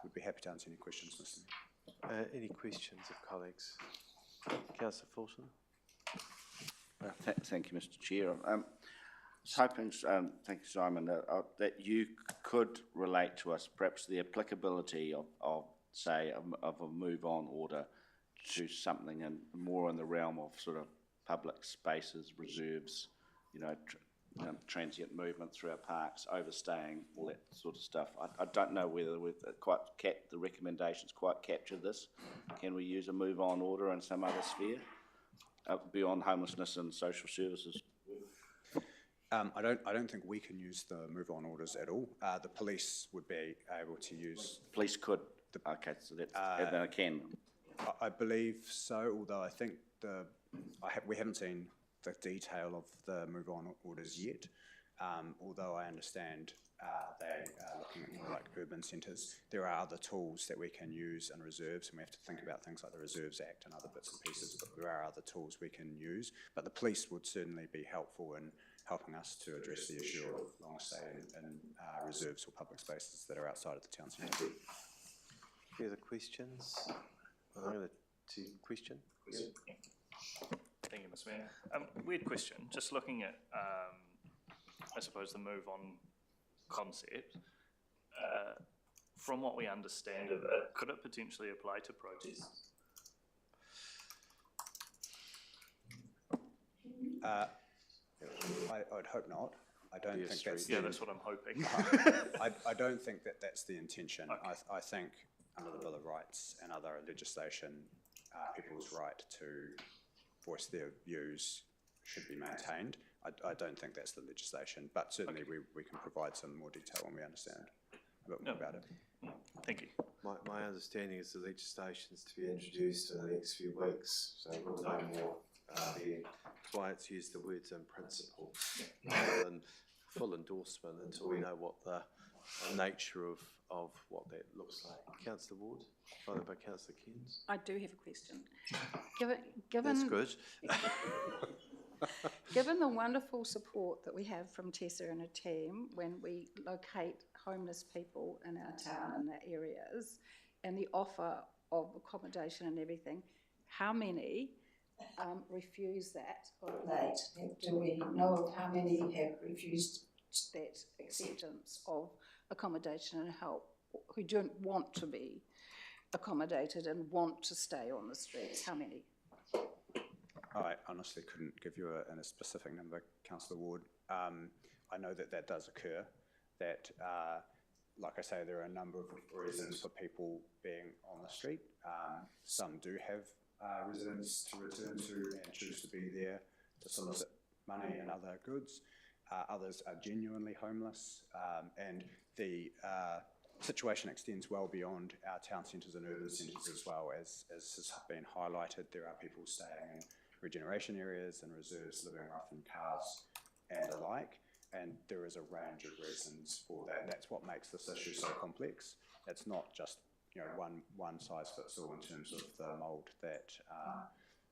would be happy to answer any questions, Mr. Mayor. Any questions of colleagues? Councillor Fulton. Thank you, Mr. Chair. I was hoping, thank you, Simon, that you could relate to us perhaps the applicability of say, of a move-on order to something more in the realm of sort of public spaces, reserves, transient movement through our parks, overstaying, all that sort of stuff. I don't know whether we've the recommendations quite captured this. Can we use a move-on order in some other sphere beyond homelessness and social services? I don't think we can use the move-on orders at all. The police would be able to use. Police could. Okay, so that's then I can. I believe so, although I think we haven't seen the detail of the move-on orders yet, although I understand they are looking at more like urban centres. There are other tools that we can use in reserves, and we have to think about things like the Reserves Act and other bits and pieces, but there are other tools we can use. But the police would certainly be helpful in helping us to address the issue of long stay in reserves or public spaces that are outside of the town centre. Further questions? I'm going to question. Thank you, Mr. Mayor. Weird question. Just looking at, I suppose, the move-on concept. From what we understand of it, could it potentially apply to protests? I'd hope not. I don't think that's. Yeah, that's what I'm hoping. I don't think that that's the intention. Okay. I think under the Bill of Rights and other legislation, people's right to voice their views should be maintained. I don't think that's the legislation, but certainly okay. we can provide some more detail when we understand a bit more about it. Thank you. My understanding is the legislation is to be introduced in the next few weeks, so we'll know more. That's why it's used the words in principle rather than full endorsement until we know what the nature of what that looks like. Councillor Ward, followed by Councillor Cairns. I do have a question. Given that's good. Given the wonderful support that we have from Tessa and her team when we locate homeless people in our town and our areas, and the offer of accommodation and everything, how many refuse that or late? Do we know how many have refused that acceptance of accommodation and help, who don't want to be accommodated and want to stay on the streets? How many? I honestly couldn't give you a specific number, Councillor Ward. I know that that does occur, that, like I say, there are a number of reasons for people being on the street. Some do have residence to return to and choose to be there to solicit money and other goods. Others are genuinely homeless, and the situation extends well beyond our town centres and urban centres as well. As has been highlighted, there are people staying in regeneration areas and reserves, living rough in cars and the like, and there is a range of reasons for that. And that's what makes this issue so complex. It's not just, you know, one size fits all in terms of the mould that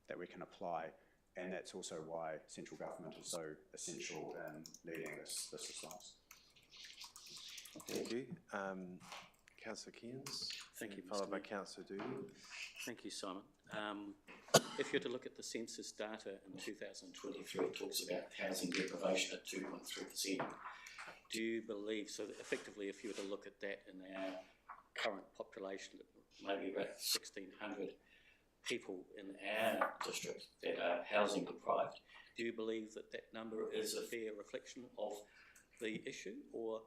that we can apply, and that's also why central government is so essential in leading this response. Thank you. Councillor Kearns. Thank you, Followed Mr. by Mayor. Councillor Dooley. Thank you, Simon. If you're to look at the census data in 2023, it talks about housing deprivation at 2.3%. Do you believe, so that effectively if you were to look at that in our current population, maybe about 1,600 people in our district that are housing deprived, do you believe that that number is a fair reflection of the issue, or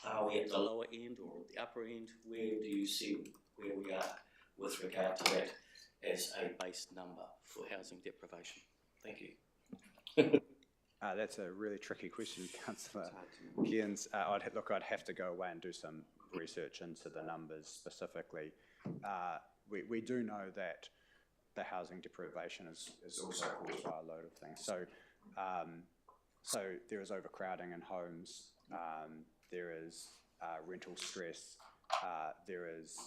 are we at the lower end or the upper end? Where do you see where we are with regard to that as a base number for housing deprivation? Thank you. That's a really tricky question, Councillor Kearns. I'd have to go away and do some research into the numbers specifically. We do know that the housing deprivation is also caused by a load of things. So there is overcrowding in homes, there is rental stress, there is,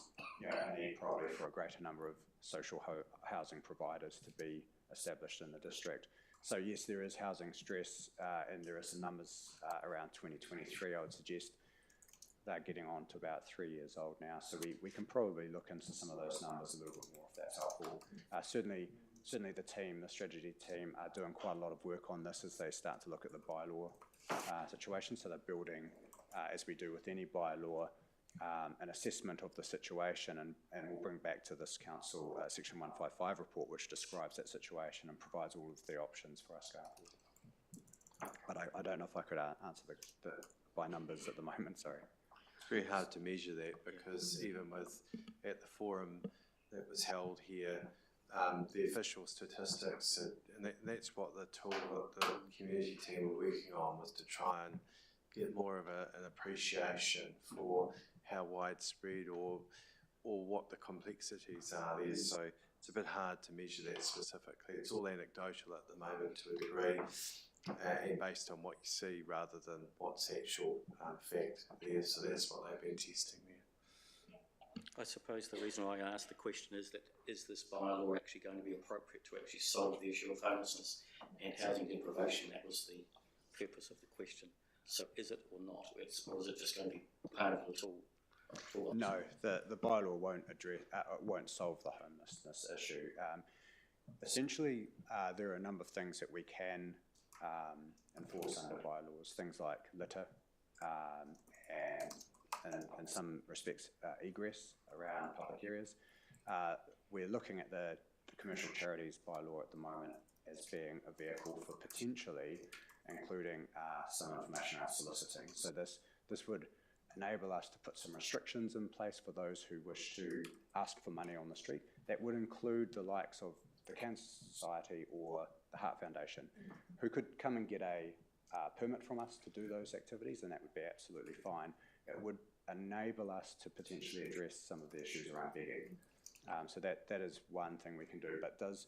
you know, a need probably for a greater number of social housing providers to be established in the district. So yes, there is housing stress, and there are some numbers around 2023, I would suggest. They're getting on to about 3 years old now, so we can probably look into some of those numbers a little bit more if that's helpful. Certainly the team, the strategy team, are doing quite a lot of work on this as they start to look at the bylaw situation. So they're building, as we do with any bylaw, an assessment of the situation, and we'll bring back to this council section 155 report, which describes that situation and provides all of the options for us going forward. But I don't know if I could answer the by numbers at the moment, sorry. It's very hard to measure that, because even at the forum that was held here, the official statistics, and that's what the tool that the community team were working on, was to try and get more of an appreciation for how widespread or what the complexities are there. So it's a bit hard to measure that specifically. It's all anecdotal at the moment to a degree, and based on what you see rather than what's actual fact there. So that's what they've been testing there. I suppose the reason why I asked the question is that, is this bylaw actually going to be appropriate to actually solve the issue of homelessness and housing deprivation? That was the purpose of the question. So is it or not? Or is it just going to be part of the tool? No, the bylaw won't address, won't solve the homelessness issue. Essentially, there are a number of things that we can enforce under bylaws, things like litter, and in some respects egress around public areas. We're looking at the commercial charities bylaw at the moment as being a vehicle for potentially including some information around soliciting. So this would enable us to put some restrictions in place for those who wish to ask for money on the street. That would include the likes of the Cancer Society or the Heart Foundation, who could come and get a permit from us to do those activities, and that would be absolutely fine. It would enable us to potentially address some of the issues around begging. So that is one thing we can do, but does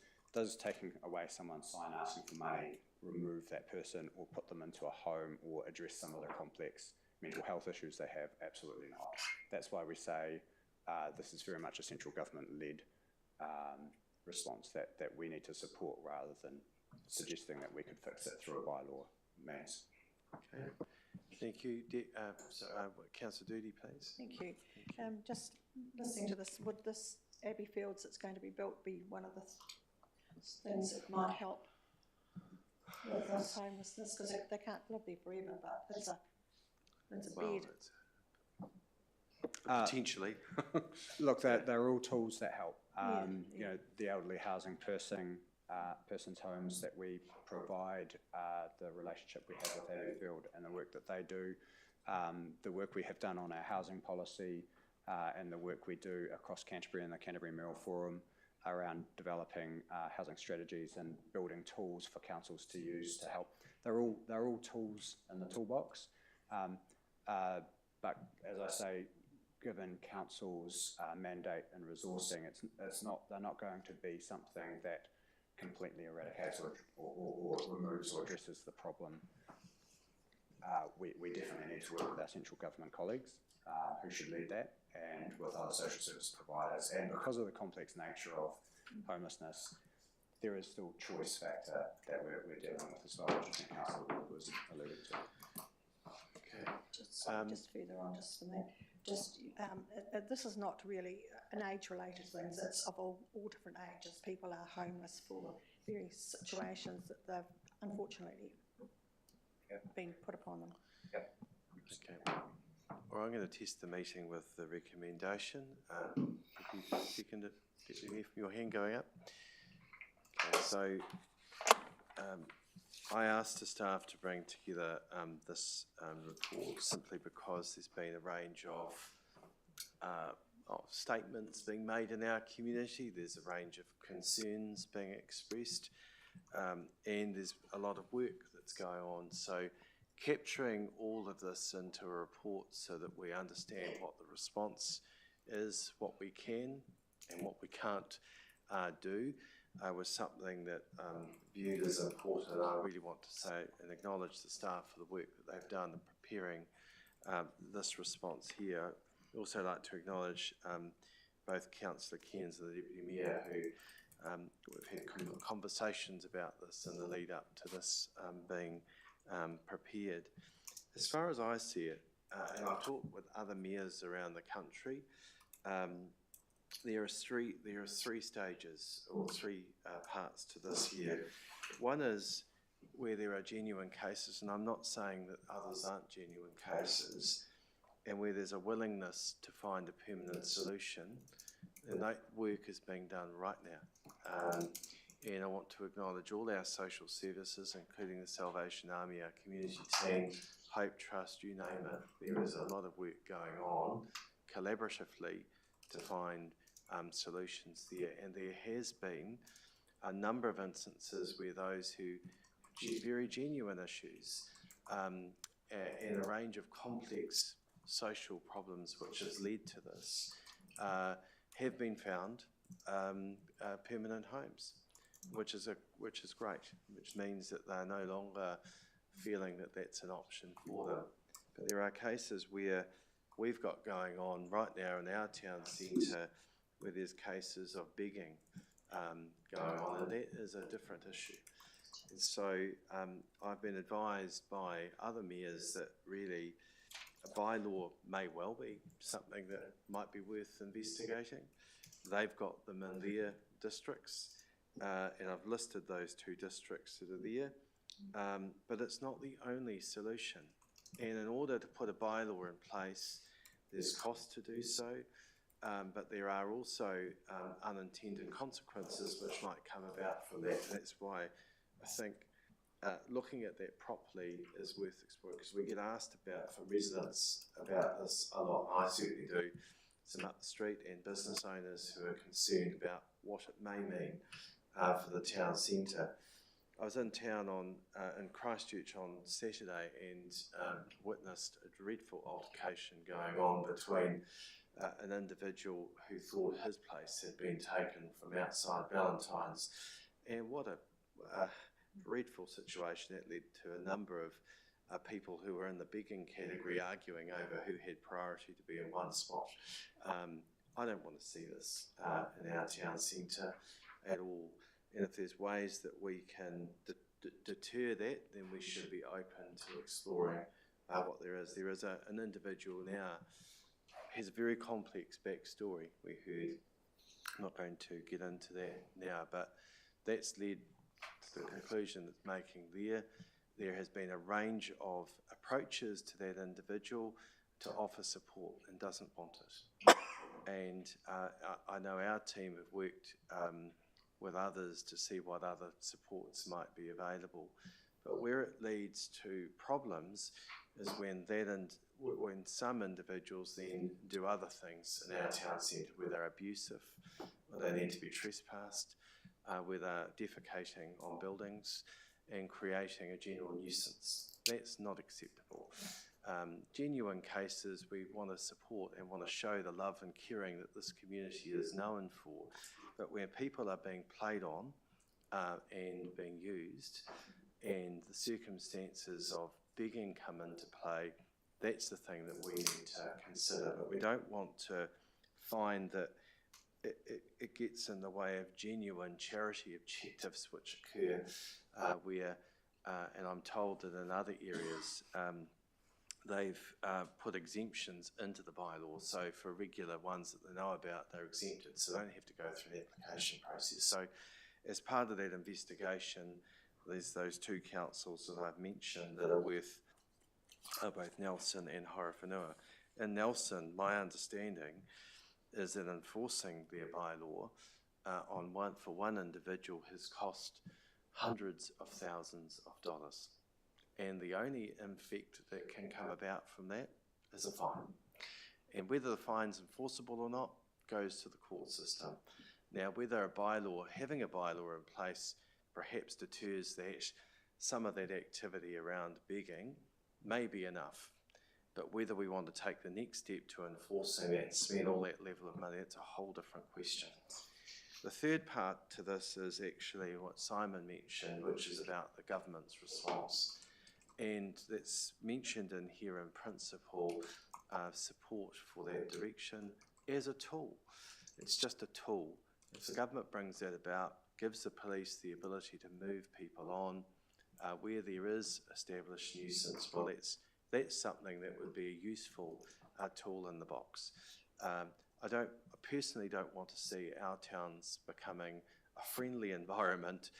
taking away someone's sign asking for money remove that person or put them into a home or address some of the complex mental health issues they have? Absolutely not. That's why we say this is very much a central government-led response that we need to support, rather than suggesting that we could fix it through a bylaw means. Okay. Thank you. Councillor Doody, please. Thank you. Just listening to this, would this Abbey Fields that's going to be built be one of the things that might help with this homelessness? Because they can't live there forever, but it's a bed. Potentially. Look, they're all tools that help. You know, the elderly housing person person's homes that we provide, the relationship we have with Abbeyfield and the work that they do, the work we have done on our housing policy, and the work we do across Canterbury and the Canterbury Mayoral Forum around developing housing strategies and building tools for councils to use to help. They're all tools in the toolbox, but as I say, given council's mandate and resourcing, they're not going to be something that completely eradicates or removes or addresses the problem. We definitely need to work with our central government colleagues who should lead that, and with other social service providers. And because of the complex nature of homelessness, there is still choice factor that we're dealing with as well, which I think Councillor was alluding to. Okay. Just further on, just from that, this is not really an age-related thing. It's of all different ages. People are homeless for various situations that they've unfortunately been put upon them. Yep. Okay. Well, I'm going to test the meeting with the recommendation. If you second it, get me your hand going up. Okay, so I asked the staff to bring together this report simply because there's been a range of statements being made in our community. There's a range of concerns being expressed, and there's a lot of work that's going on. So capturing all of this into a report so that we understand what the response is, what we can and what we can't do, was something that viewed as important. I really want to say and acknowledge the staff for the work that they've done in preparing this response here. I'd also like to acknowledge both Councillor Cairns and the Deputy Mayor, who we've had conversations about this in the lead up to this being prepared. As far as I see it, and I've talked with other mayors around the country, there are three stages or three parts to this here. One is where there are genuine cases, and I'm not saying that others aren't genuine cases, and where there's a willingness to find a permanent solution, and that work is being done right now. And I want to acknowledge all our social services, including the Salvation Army, our community team, Hope Trust, you name it. There is a lot of work going on collaboratively to find solutions there. And there has been a number of instances where those who very genuine issues and a range of complex social problems which has led to this have been found permanent homes, which is great, which means that they're no longer feeling that that's an option for them. But there are cases where we've got going on right now in our town centre where there's cases of begging going on, and that is a different issue. And so I've been advised by other mayors that really a bylaw may well be something that might be worth investigating. They've got them in their districts, and I've listed those two districts that are there, but it's not the only solution. And in order to put a bylaw in place, there's cost to do so, but there are also unintended consequences which might come about from that. And that's why I think looking at that properly is worth exploring, because we get asked about from residents about this a lot. I certainly do. Some up the street and business owners who are concerned about what it may mean for the town centre. I was in town in Christchurch on Saturday and witnessed a dreadful altercation going on between an individual who thought his place had been taken from outside Valentine's, and what a dreadful situation that led to a number of people who were in the begging category arguing over who had priority to be in one spot. I don't want to see this in our town centre at all. And if there's ways that we can deter that, then we should be open to exploring what there is. There is an individual now, has a very complex backstory, we heard. I'm not going to get into that now, but that's led to the conclusion that's making there. There has been a range of approaches to that individual to offer support and doesn't want it. And I know our team have worked with others to see what other supports might be available. But where it leads to problems is when when some individuals then do other things in our town centre, where they're abusive, where they need to be trespassed, where they're defecating on buildings and creating a general nuisance. That's not acceptable. Genuine cases we want to support and want to show the love and caring that this community is known for. But when people are being played on and being used, and the circumstances of begging come into play, that's the thing that we need to consider. But we don't want to find that it gets in the way of genuine charity objectives which occur where, and I'm told that in other areas, they've put exemptions into the bylaw. So for regular ones that they know about, they're exempted, so they don't have to go through the application process. So as part of that investigation, there's those two councils that I've mentioned that are worth both Nelson and Horowhenua. In Nelson, my understanding is that enforcing their bylaw for one individual has cost hundreds of thousands of dollars. And the only effect that can come about from that is a fine. And whether the fine's enforceable or not goes to the court system. Now, whether having a bylaw in place perhaps deters that, some of that activity around begging may be enough. But whether we want to take the next step to enforcing that and spend all that level of money, that's a whole different question. The third part to this is actually what Simon mentioned, which is about the government's response. And that's mentioned in here in principle, support for that direction as a tool. It's just a tool. If the government brings that about, gives the police the ability to move people on, where there is established nuisance, well, that's something that would be a useful tool in the box. I personally don't want to see our towns becoming a friendly environment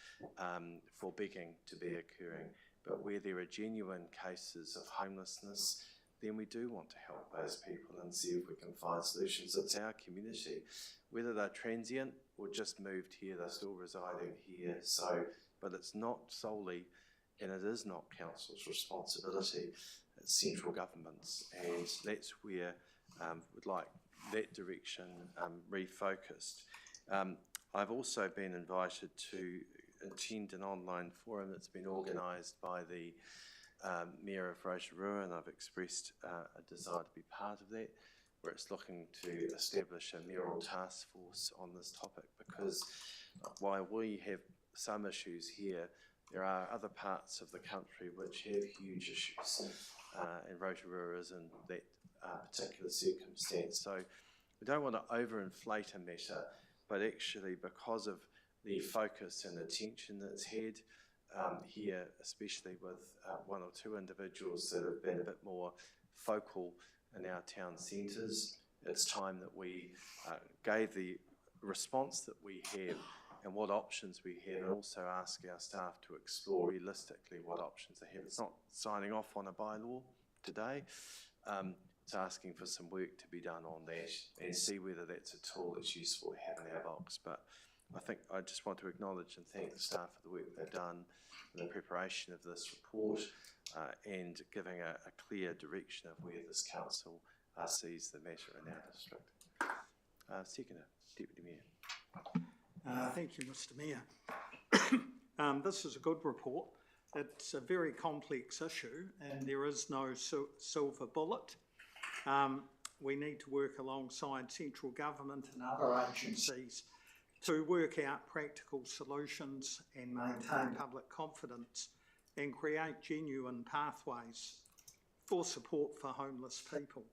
for begging to be occurring, but where there are genuine cases of homelessness, then we do want to help those people and see if we can find solutions. It's our community. Whether they're transient or just moved here, they're still residing here. But it's not solely, and it is not council's responsibility, it's central government's, and that's where we'd like that direction refocused. I've also been invited to attend an online forum that's been organised by the Mayor of Rotorua, and I've expressed a desire to be part of that, where it's looking to establish a mayoral task force on this topic, because while we have some issues here, there are other parts of the country which have huge issues, and Rotorua is in that particular circumstance. So we don't want to overinflate a matter, but actually because of the focus and attention that's had here, especially with one or two individuals that have been a bit more focal in our town centres, it's time that we gave the response that we have and what options we have, and also ask our staff to explore realistically what options they have. It's not signing off on a bylaw today, it's asking for some work to be done on that and see whether that's a tool that's useful to have in our box. But I think I just want to acknowledge and thank the staff for the work they've done in the preparation of this report and giving a clear direction of where this council sees the matter in our district. Seconder, Deputy Mayor. Thank you, Mr. Mayor. This is a good report. It's a very complex issue and there is no silver bullet. We need to work alongside central government and other agencies to work out practical solutions and maintain public confidence and create genuine pathways for support for homeless people.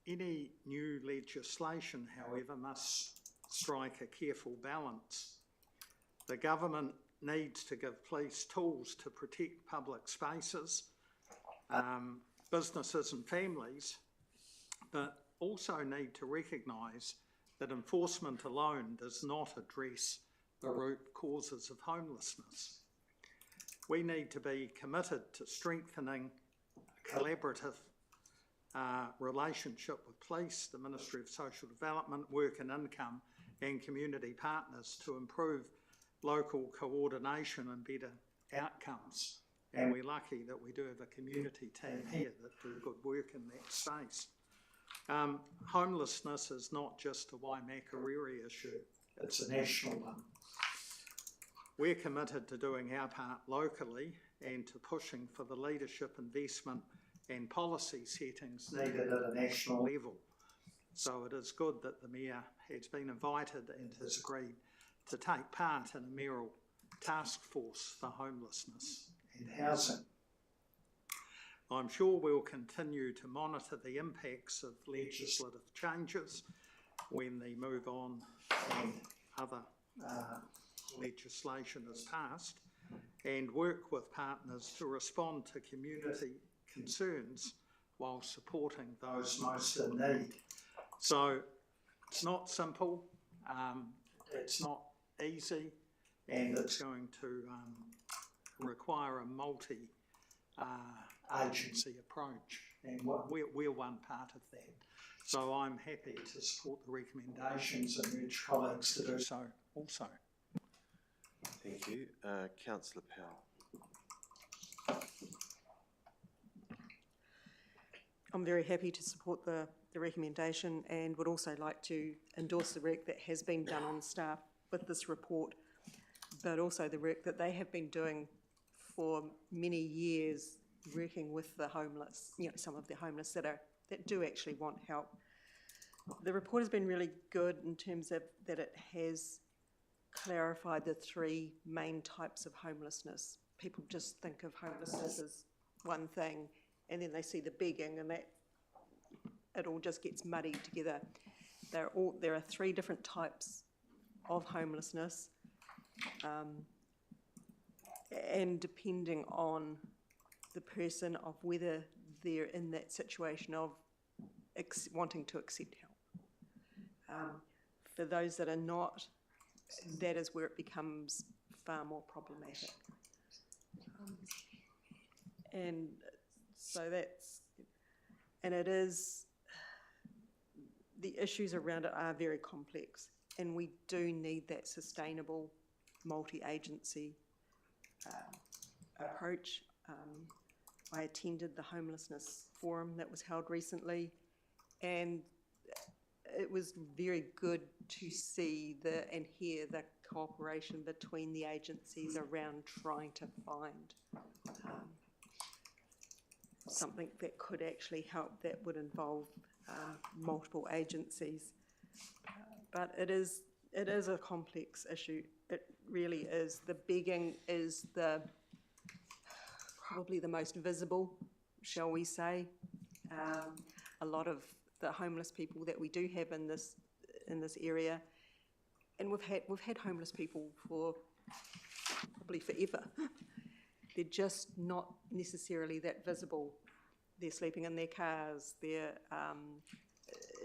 Any new legislation, however, must strike a careful balance. The government needs to give police tools to protect public spaces, businesses and families, but also need to recognise that enforcement alone does not address the root causes of homelessness. We need to be committed to strengthening a collaborative relationship with police, the Ministry of Social Development, Work and Income, and community partners to improve local coordination and better outcomes. And we're lucky that we do have a community team here that do good work in that space. Homelessness is not just a Waimakariri issue, it's a national one. We're committed to doing our part locally and to pushing for the leadership, investment and policy settings needed at a national level. So it is good that the Mayor has been invited and has agreed to take part in a mayoral task force for homelessness and housing. I'm sure we'll continue to monitor the impacts of legislative changes when they move on and other legislation is passed, and work with partners to respond to community concerns while supporting those most in need. So it's not simple, it's not easy, and it's going to require a multi-agency approach, and we're one part of that. So I'm happy to support the recommendations and urge colleagues to do so also. Thank you. Councillor Powell. I'm very happy to support the recommendation and would also like to endorse the work that has been done on staff with this report, but also the work that they have been doing for many years, working with the homeless, some of the homeless that do actually want help. The report has been really good in terms of that it has clarified the three main types of homelessness. People just think of homelessness as one thing, and then they see the begging, and that it all just gets muddied together. There are three different types of homelessness, and depending on the person of whether they're in that situation of wanting to accept help. For those that are not, that is where it becomes far more problematic. And so it is, the issues around it are very complex, and we do need that sustainable multi-agency approach. I attended the homelessness forum that was held recently, and it was very good to see and hear the cooperation between the agencies around trying to find something that could actually help, that would involve multiple agencies. But it is a complex issue. It really is. The begging is probably the most visible, shall we say. A lot of the homeless people that we do have in this area, and we've had homeless people for probably forever. They're just not necessarily that visible. They're sleeping in their cars, they're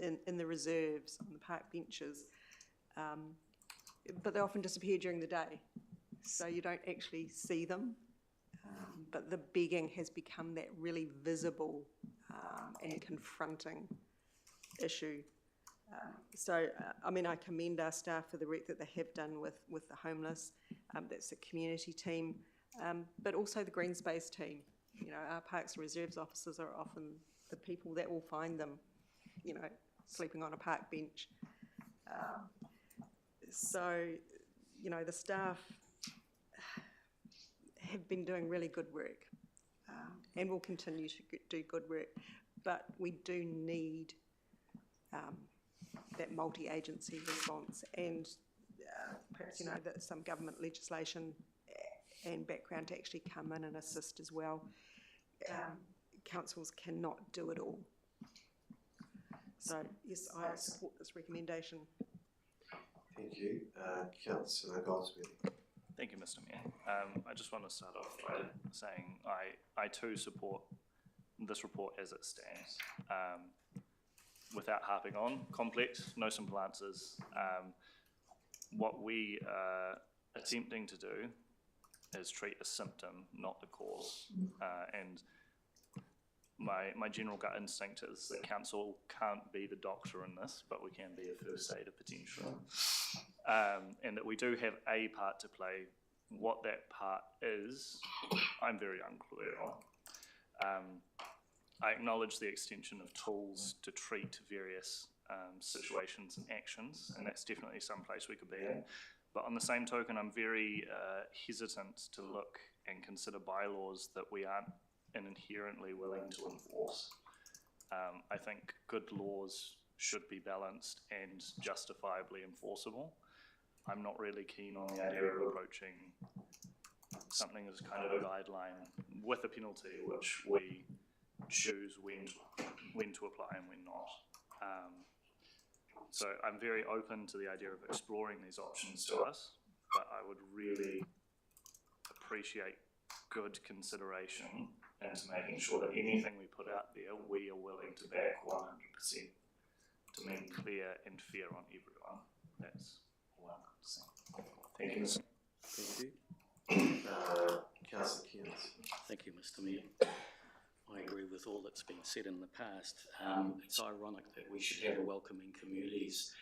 in the reserves, on the park benches, but they often disappear during the day, so you don't actually see them. But the begging has become that really visible and confronting issue. I commend our staff for the work that they have done with the homeless. That's the community team, but also the green space team. Our parks and reserves officers are often the people that will find them, sleeping on a park bench. The staff have been doing really good work, and will continue to do good work, but we do need that multi-agency response, and perhaps that some government legislation and background to actually come in and assist as well. Councils cannot do it all. So yes, I support this recommendation. Thank you. Councillor Goldsmith. Thank you, Mr. Mayor. I just want to start off by saying I too support this report as it stands. Without harping on, complex, no simple answers. What we are attempting to do is treat a symptom, not the cause. And my general gut instinct is that council can't be the doctor in this, but we can be a first aider potentially. And that we do have a part to play. What that part is, I'm very unclear on. I acknowledge the extension of tools to treat various situations and actions, and that's definitely some place we could be in. But on the same token, I'm very hesitant to look and consider bylaws that we aren't inherently willing to enforce. I think good laws should be balanced and justifiably enforceable. I'm not really keen on the idea of approaching something as kind of a guideline with a penalty, which we choose when to apply and when not. So I'm very open to the idea of exploring these options to us, but I would really appreciate good consideration into making sure that anything we put out there, we are willing to back 100% to make clear and fair on everyone. That's all I've got to say. Thank you. Thank you. Councillor Kearns. Thank you, Mr. Mayor. I agree with all that's been said in the past. It's ironic that we should have a welcoming communities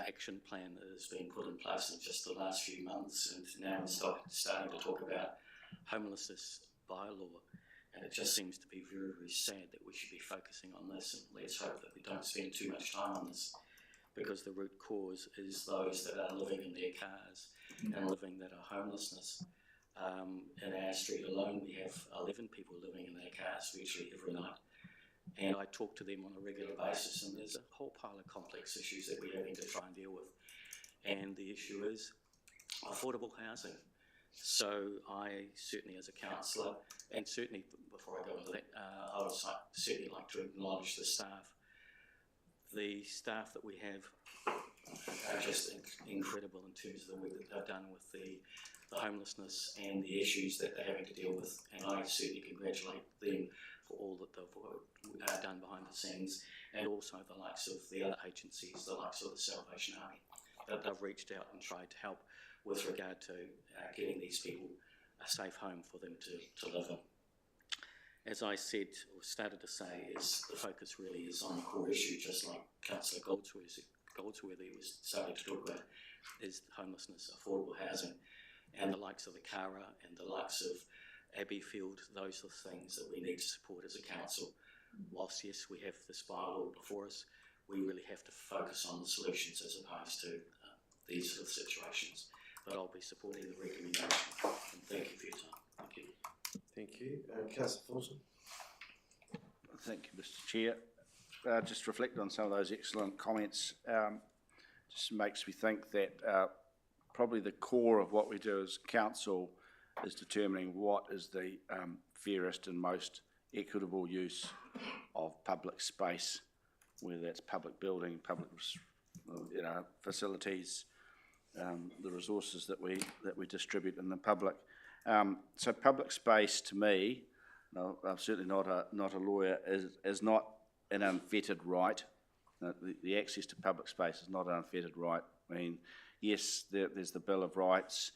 action plan that has been put in place in just the last few months, and now we're starting to talk about homelessness bylaw. And it just seems to be very, very sad that we should be focusing on this, and let's hope that we don't spend too much time on this, because the root cause is those that are living in their cars and living that are homelessness. In our street alone, we have 11 people living in their cars virtually every night. And I talk to them on a regular basis, and there's a whole pile of complex issues that we're having to try and deal with. And the issue is affordable housing. So I certainly, as a councillor, and certainly before I go into that, I would certainly like to acknowledge the staff. The staff that we have are just incredible in terms of the work that they've done with the homelessness and the issues that they're having to deal with, and I certainly congratulate them for all that they've done behind the scenes, and also the likes of the other agencies, the likes of the Salvation Army, that they've reached out and tried to help with regard to getting these people a safe home for them to live in. As I said, or started to say, is the focus really is on the core issue, just like Councillor Goldsworthy was starting to talk about, is homelessness, affordable housing, and the likes of the Cara and the likes of Abbeyfield. Those are things that we need to support as a council. Whilst, yes, we have this bylaw before us, we really have to focus on the solutions as opposed to these sort of situations. But I'll be supporting the recommendation, and thank you for your time. Thank you. Thank you. Councillor Fulton. Thank you, Mr. Chair. Just reflect on some of those excellent comments. Just makes me think that probably the core of what we do as council is determining what is the fairest and most equitable use of public space, whether that's public building, public facilities, the resources that we distribute in the public. So public space, to me, no, I'm certainly not a lawyer, is not an unfettered right. The access to public space is not an unfettered right. I mean, yes, there's the Bill of Rights,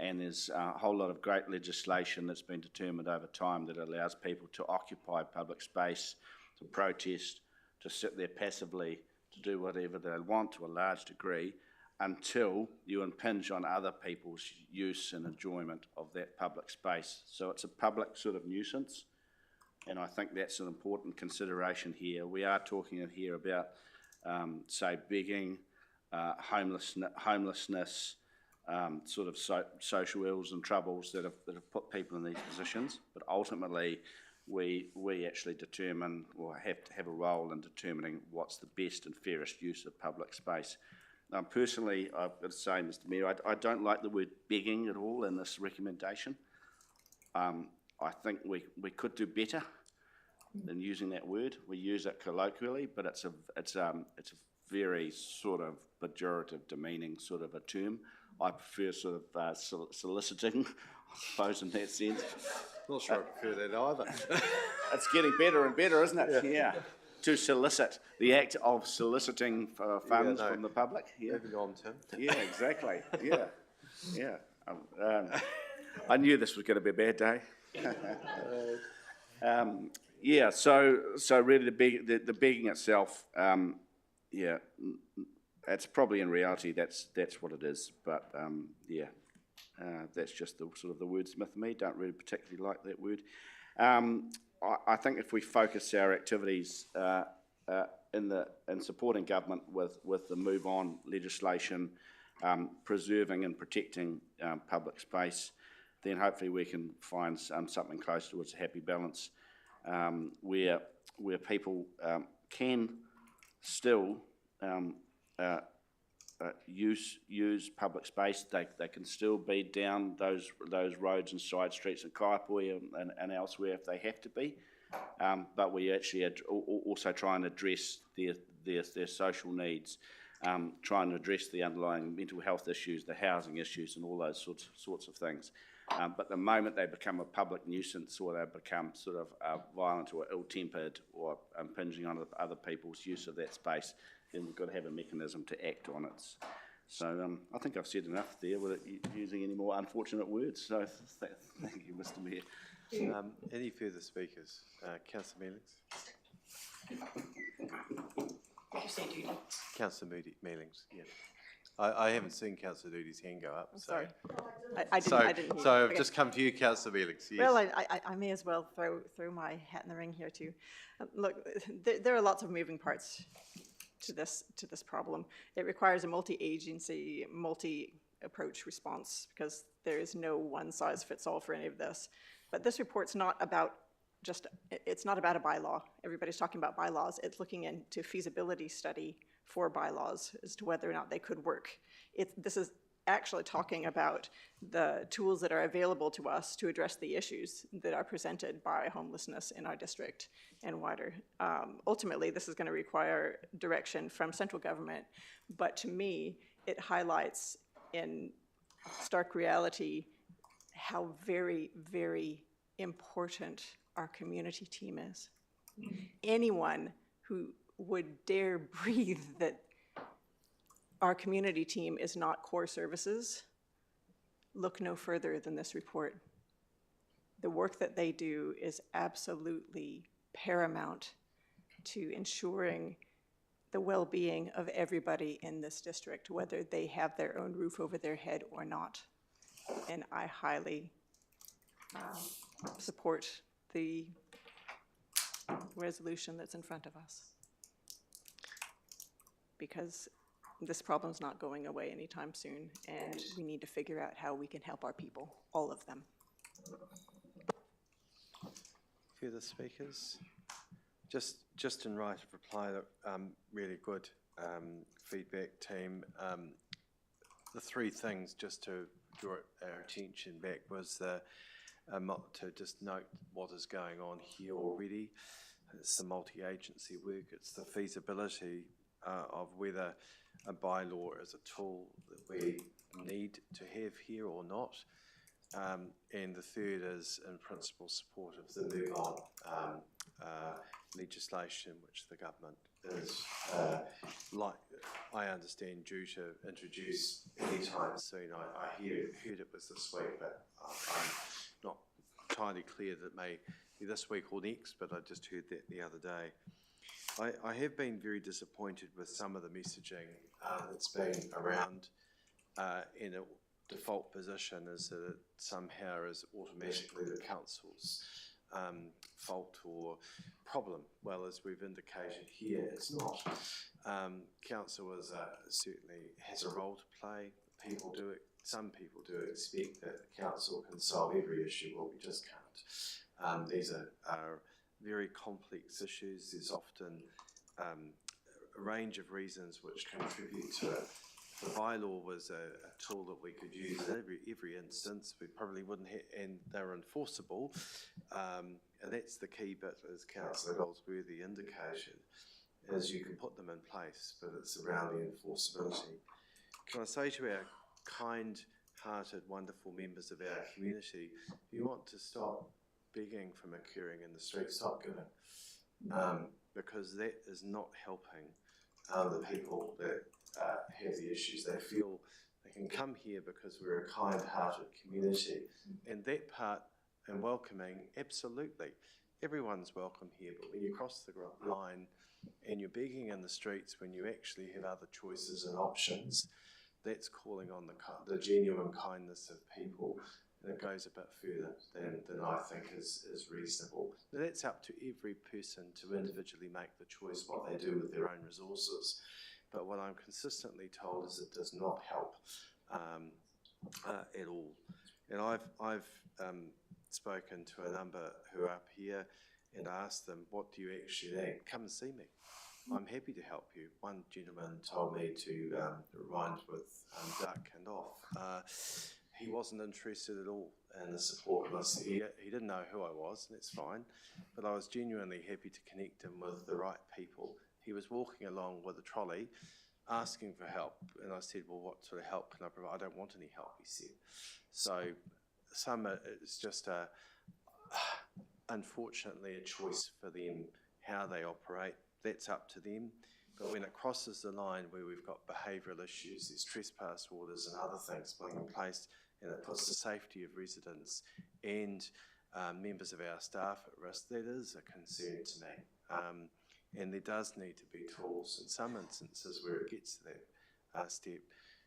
and there's a whole lot of great legislation that's been determined over time that allows people to occupy public space, to protest, to sit there passively, to do whatever they want to a large degree, until you impinge on other people's use and enjoyment of that public space. So it's a public sort of nuisance, and I think that's an important consideration here. We are talking in here about, say, begging, homelessness, sort of social ills and troubles that have put people in these positions, but ultimately we actually determine, or have to have a role in determining what's the best and fairest use of public space. Personally, I've got to say, Mr. Mayor, I don't like the word begging at all in this recommendation. I think we could do better than using that word. We use it colloquially, but it's a very sort of pejorative, demeaning sort of a term. I prefer sort of soliciting, I suppose, in that sense. Not sure I prefer that either. It's getting better and better, isn't it? Yeah. To solicit, the act of soliciting funds from the public. Yeah. Moving on, Tim. Yeah, exactly. Yeah, yeah. I knew this was going to be a bad day. Yeah, so really the begging itself, yeah, it's probably in reality that's what it is. But yeah, that's just the sort of the wordsmith me. Don't really particularly like that word. I think if we focus our activities in supporting government with the Move On legislation, preserving and protecting public space, then hopefully we can find something close towards a happy balance where people can still use public space. They can still be down those roads and side streets in Kaiapoi and elsewhere if they have to be. But we actually also try and address their social needs, try and address the underlying mental health issues, the housing issues, and all those sorts of things. But the moment they become a public nuisance, or they become sort of violent or ill-tempered or impinging on other people's use of that space, then we've got to have a mechanism to act on it. So I think I've said enough there without using any more unfortunate words. So thank you, Mr. Mayor. Any further speakers? Councillor Mealings? Did you say Judy? Councillor Mealings, yeah. I haven't seen Councillor Doodie's hand go up. So. Sorry. I didn't hear. So I've Okay. just come to you, Councillor Mealings. Yes. Well, I may as well throw my hat in the ring here too. Look, there are lots of moving parts to this problem. It requires a multi-agency, multi-approach response because there is no one-size-fits-all for any of this. But this report's not about it's not about a bylaw. Everybody's talking about bylaws. It's looking into feasibility study for bylaws as to whether or not they could work. This is actually talking about the tools that are available to us to address the issues that are presented by homelessness in our district and wider. Ultimately, this is going to require direction from central government, but to me, it highlights in stark reality how very, very important our community team is. Anyone who would dare breathe that our community team is not core services, look no further than this report. The work that they do is absolutely paramount to ensuring the well-being of everybody in this district, whether they have their own roof over their head or not. And I highly support the resolution that's in front of us, because this problem's not going away anytime soon, and we need to figure out how we can help our people, all of them. Further speakers? Just in right of reply, really good feedback, team. The three things, just to draw our attention back, was to just note what is going on here already. It's the multi-agency work, it's the feasibility of whether a bylaw is a tool that we need to have here or not. And the third is in principle support of the Move On legislation, which the government is, like I understand, due to introduce anytime soon. I heard it was this week, but I'm not entirely clear that it may be this week or next, but I just heard that the other day. I have been very disappointed with some of the messaging that's been around in a default position is that it somehow is automatically the council's fault or problem. Well, as we've indicated here, it's not. Council certainly has a role to play. Some people do expect that the council can solve every issue. Well, we just can't. These are very complex issues. There's often a range of reasons which contribute to it. If the bylaw was a tool that we could use in every instance, we probably wouldn't and they're enforceable. And that's the key bit, as Councillor Goldsworthy indicated, is you can put them in place, but it's around the enforceability. Can I say to our kind-hearted, wonderful members of our community, if you want to stop begging from occurring in the street, stop giving, because that is not helping the people that have the issues. They feel they can come here because we're a kind-hearted community, and that part and welcoming, absolutely. everyone's welcome here, but when you cross the line and you're begging in the streets when you actually have other choices and options, that's calling on the genuine kindness of people, and it goes a bit further than I think is reasonable. Now, that's up to every person to individually make the choice what they do with their own resources, but what I'm consistently told is it does not help at all. And I've spoken to a number who are up here and asked them, what do you actually need? Come and see me. I'm happy to help you. One gentleman told me to remind with duck and off. He wasn't interested at all in the support. He didn't know who I was, and it's fine, but I was genuinely happy to connect him with the right people. He was walking along with a trolley asking for help, and I said, well, what sort of help can I provide? I don't want any help, he said. So it's just unfortunately a choice for them how they operate. That's up to them. But when it crosses the line where we've got behavioural issues, there's trespass orders and other things being in place, and it puts the safety of residents and members of our staff at risk, that is a concern to me. And there does need to be tools in some instances where it gets to that step,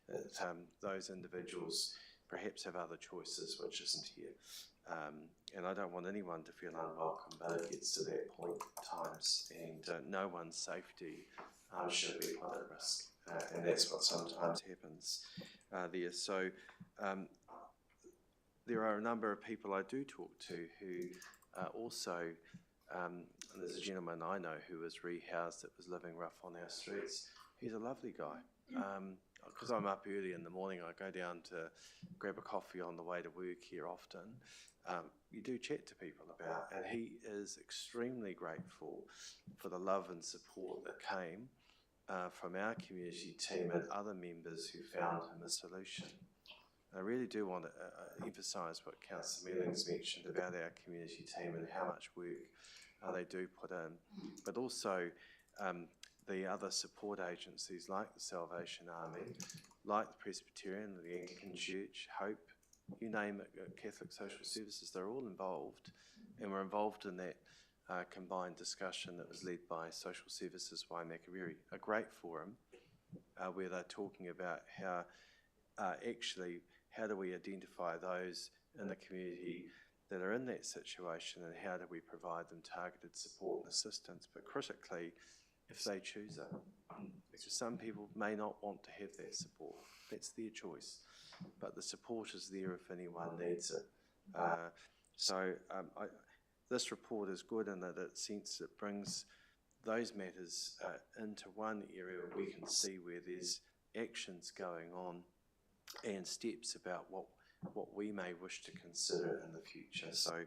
that those individuals perhaps have other choices which isn't here. And I don't want anyone to feel unwelcome, but it gets to that point at times, and no one's safety should be put at risk, and that's what sometimes happens there. So there are a number of people I do talk to who also, there's a gentleman I know who was rehoused that was living rough on our streets. He's a lovely guy. Because I'm up early in the morning, I go down to grab a coffee on the way to work here often. You do chat to people about, and he is extremely grateful for the love and support that came from our community team and other members who found him a solution. I really do want to emphasise what Councillor Mealings mentioned about our community team and how much work they do put in, but also the other support agencies like the Salvation Army, like the Presbyterian, the Anglican Church, Hope, you name it, Catholic Social Services, they're all involved, and we're involved in that combined discussion that was led by Social Services Waimakariri, a great forum where they're talking about how actually how do we identify those in the community that are in that situation, and how do we provide them targeted support and assistance, but critically, if they choose it, because some people may not want to have that support. That's their choice, but the support is there if anyone needs it. This report is good in that it brings those matters into one area where we can see where there's actions going on and steps about what we may wish to consider in the future. So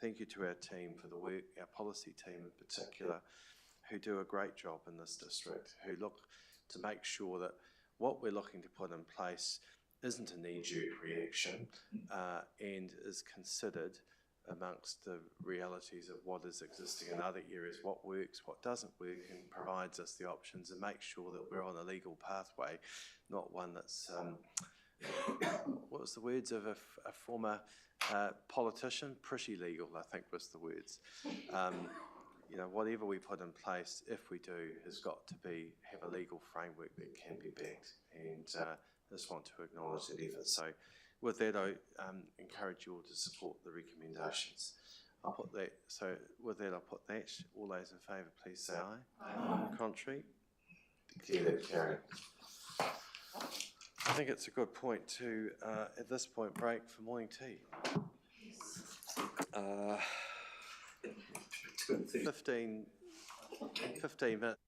thank you to our team for the work, our policy team in particular, who do a great job in this district, who look to make sure that what we're looking to put in place isn't a knee-jerk reaction and is considered amongst the realities of what is existing in other areas, what works, what doesn't work, and provides us the options and makes sure that we're on a legal pathway, not one that's, what was the words of a former politician? Pretty legal, I think was the words. You know, whatever we put in place, if we do, has got to have a legal framework that can be backed, and I just want to acknowledge that effort. So with that, I encourage you all to support the recommendations. I'll put that, so with that, I'll put that. All those in favour, please say aye. Aye. Contrary? Declare that carried. I think it's a good point to, at this point, break for morning tea. 15 minutes.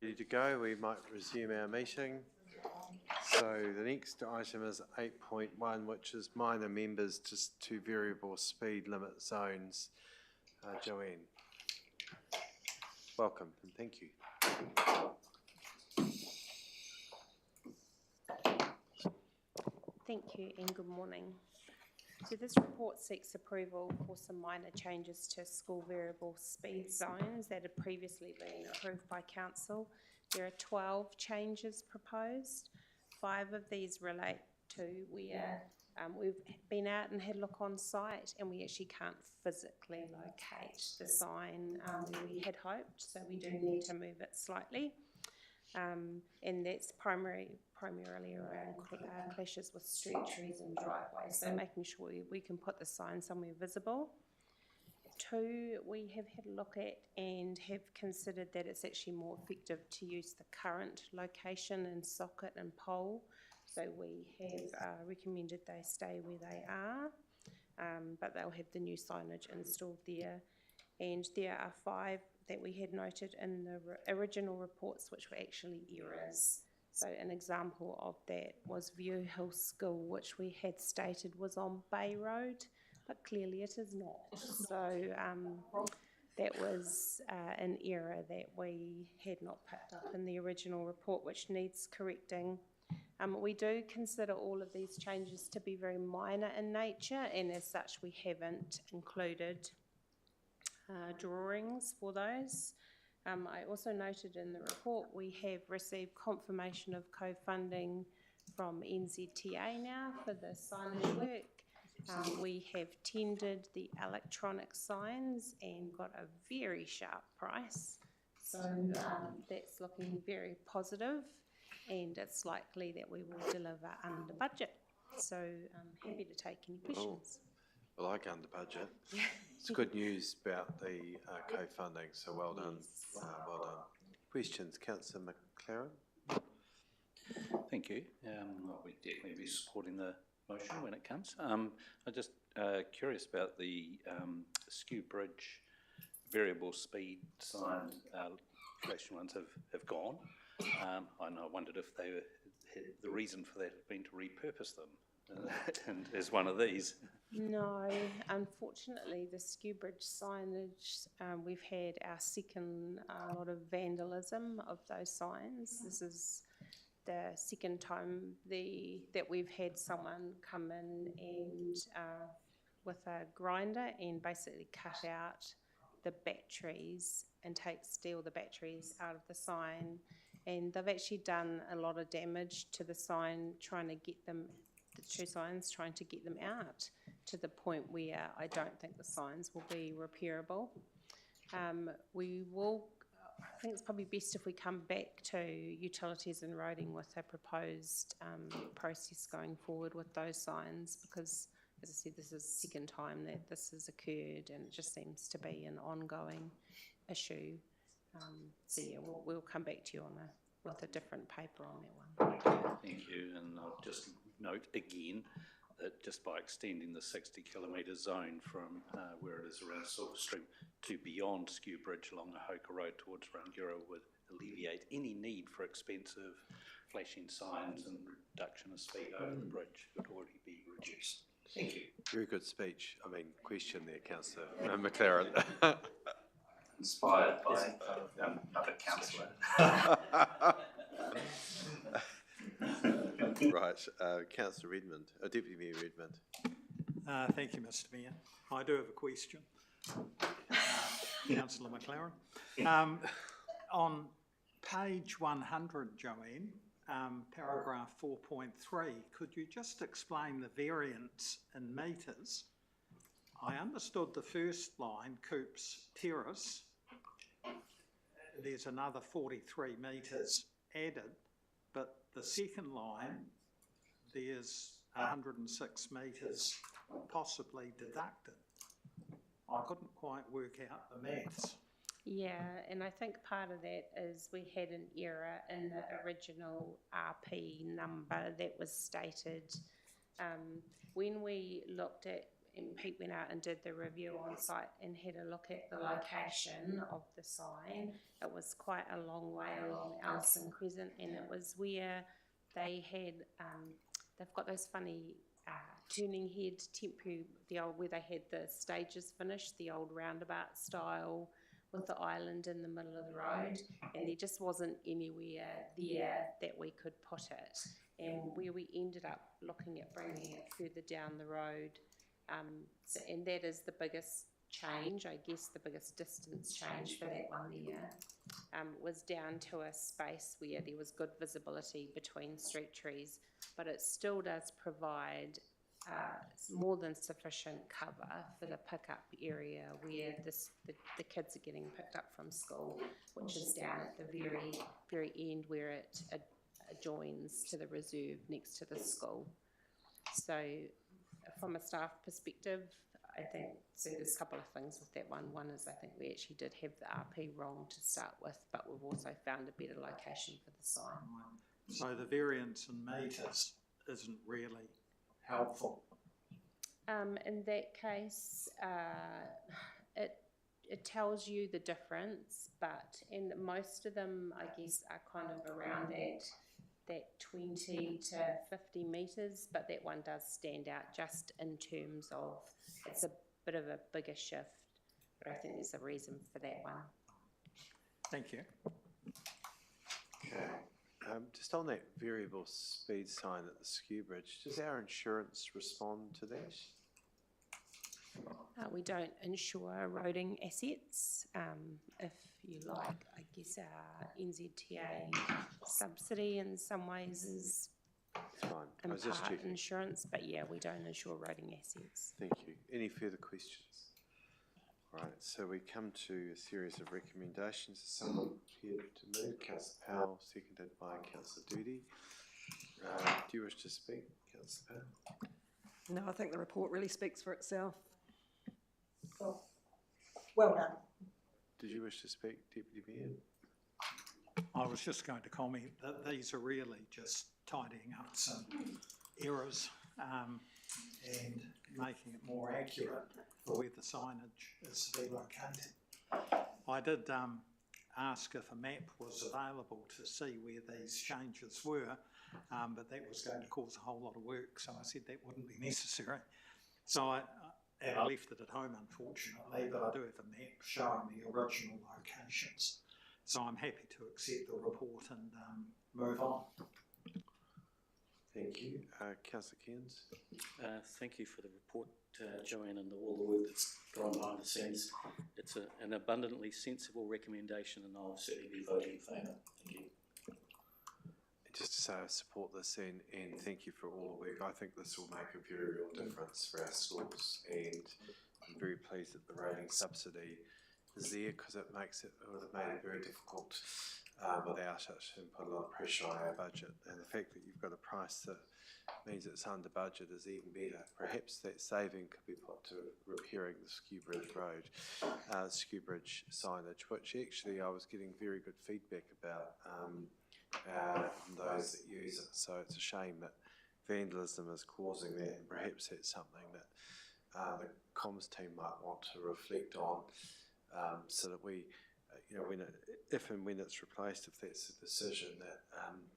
Ready to go, we might resume our meeting. So the next item is 8.1, which is minor members to variable speed limit zones. Joanne. Welcome and thank you. Thank you and good morning. So this report seeks approval for some minor changes to school variable speed zones that had previously been approved by council. There are 12 changes proposed. 5 of these relate to where we've been out and had a look on site and we actually can't physically locate the sign where we had hoped, so we do need to move it slightly. And that's primarily around clashes with street trees and driveways, so making sure we can put the sign somewhere visible. 2, we have had a look at and have considered that it's actually more effective to use the current location and socket and pole, so we have recommended they stay where they are, but they'll have the new signage installed there. And there are 5 that we had noted in the original reports which were actually errors. So an example of that was View Hill School, which we had stated was on Bay Road, but clearly it is not. So that was an error that we had not picked up in the original report, which needs correcting. We do consider all of these changes to be very minor in nature, and as such we haven't included drawings for those. I also noted in the report we have received confirmation of co-funding from NZTA now for the signage work. We have tendered the electronic signs and got a very sharp price, so that's looking very positive, and it's likely that we will deliver under budget. So I'm happy to take any questions. I like under budget. It's good news about the co-funding, so well done. Well done. Questions, Councillor McLaren? Thank you. I'll definitely be supporting the motion when it comes. I'm just curious about the Skew Bridge variable speed sign. Flashing ones have gone. I wondered if they the reason for that had been to repurpose them and as one of these. No, unfortunately the Skew Bridge signage, we've had our second lot of vandalism of those signs. This is the second time that we've had someone come in and with a grinder and basically cut out the batteries and steal the batteries out of the sign, and they've actually done a lot of damage to the sign trying to get them, the 2 signs, trying to get them out, to the point where I don't think the signs will be repairable. We will, I think it's probably best if we come back to utilities and roading with a proposed process going forward with those signs, because as I said, this is the second time that this has occurred and it just seems to be an ongoing issue. So yeah, we'll come back to you with a different paper on that one. Thank you, and I'll just note again that just by extending the 60 kilometre zone from where it is around Silver Stream to beyond Skew Bridge along the Hoka Road towards Rangiora would alleviate any need for expensive flashing signs, and reduction of speed over the bridge would already be reduced. Thank you. Very good speech. Question there, Councillor McLaren. Inspired by another councillor. Right, Councillor Redmond, Deputy Mayor Redmond. Thank you, Mr Mayor. I do have a question. Councillor McLaren. On page 100, Joanne, paragraph 4.3, could you just explain the variance in metres? I understood the first line, Coops Terrace, there's another 43 metres added, but the second line, there's 106 metres possibly deducted. I couldn't quite work out the maths. Yeah, and I think part of that is we had an error in the original RP number that was stated. When we looked at and Pete went out and did the review on site and had a look at the location of the sign. It was quite a long way along Ellison Crescent, and it was where they had, they've got those funny turning head temporary, where they had the stages finished, the old roundabout style with the island in the middle of the road, and there just wasn't anywhere there that we could put it. And where we ended up looking at bringing it further down the road, and that is the biggest change, I guess the biggest distance change for that one there, was down to a space where there was good visibility between street trees, but it still does provide more than sufficient cover for the pickup area where the kids are getting picked up from school, which is down at the very end where it adjoins to the reserve next to the school. So from a staff perspective, I think there's a couple of things with that one. One is I think we actually did have the RP wrong to start with, but we've also found a better location for the sign. So the variance in metres isn't really helpful. In that case, it tells you the difference, but in most of them, I guess, are kind of around that 20 to 50 metres, but that one does stand out just in terms of it's a bit of a bigger shift, but I think there's a reason for that one. Thank you. Okay. Just on that variable speed sign at the ski bridge, does our insurance respond to that? We don't insure roading assets. If you like, I guess our NZTA subsidy in some ways is in part insurance, but yeah, we don't insure roading assets. Thank you. Any further questions? All right, so we come to a series of recommendations. Is someone prepared to move? Councillor Powell, seconded by Councillor Doody. Do you wish to speak, Councillor Powell? No, I think the report really speaks for itself. Well done. Did you wish to speak, Deputy Mayor? I was just going to comment that these are really just tidying up some errors and making it more accurate for where the signage is to be located. I did ask if a map was available to see where these changes were, but that was going to cause a whole lot of work, so I said that wouldn't be necessary. So I left it at home, unfortunately, but I do have a map showing the original locations. So I'm happy to accept the report and move on. Thank you. Councillor Cairns. Thank you for the report, Joanne, and all the work that's gone behind the scenes. It's an abundantly sensible recommendation, and I'll certainly be voting in favour. Thank you. Just to say I support this and thank you for all the work. I think this will make a very real difference for our schools, and I'm very pleased that the rating subsidy is there because it makes it, would have made it very difficult without it and put a lot of pressure on our budget. And the fact that you've got a price that means it's under budget is even better. Perhaps that saving could be put to repairing the Skew Bridge Road, Skew Bridge signage, which actually I was getting very good feedback about from those that use it. So it's a shame that vandalism is causing that, and perhaps that's something that the comms team might want to reflect on, so that we, if and when it's replaced, if that's the decision, that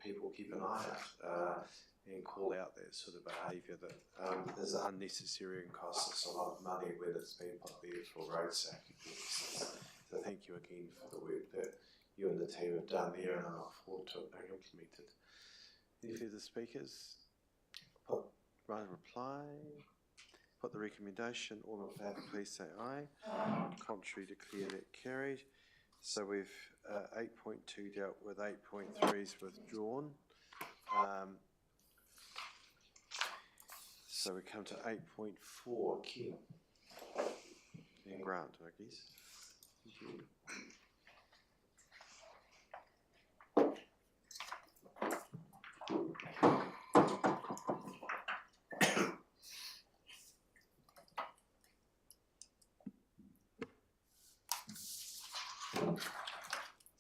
people keep an eye out and call out that sort of behaviour that is unnecessary and costs us a lot of money when it's been put there for road safety purposes. So thank you again for the work that you and the team have done there, and I look forward to it being implemented. Any further speakers? Write a reply. Put the recommendation. All in favour, please say aye. Contrary, declare that carried. So we've 8.2 dealt with, 8.3 is withdrawn. So we come to 8.4, Kim. And Grant, I guess. Thank you.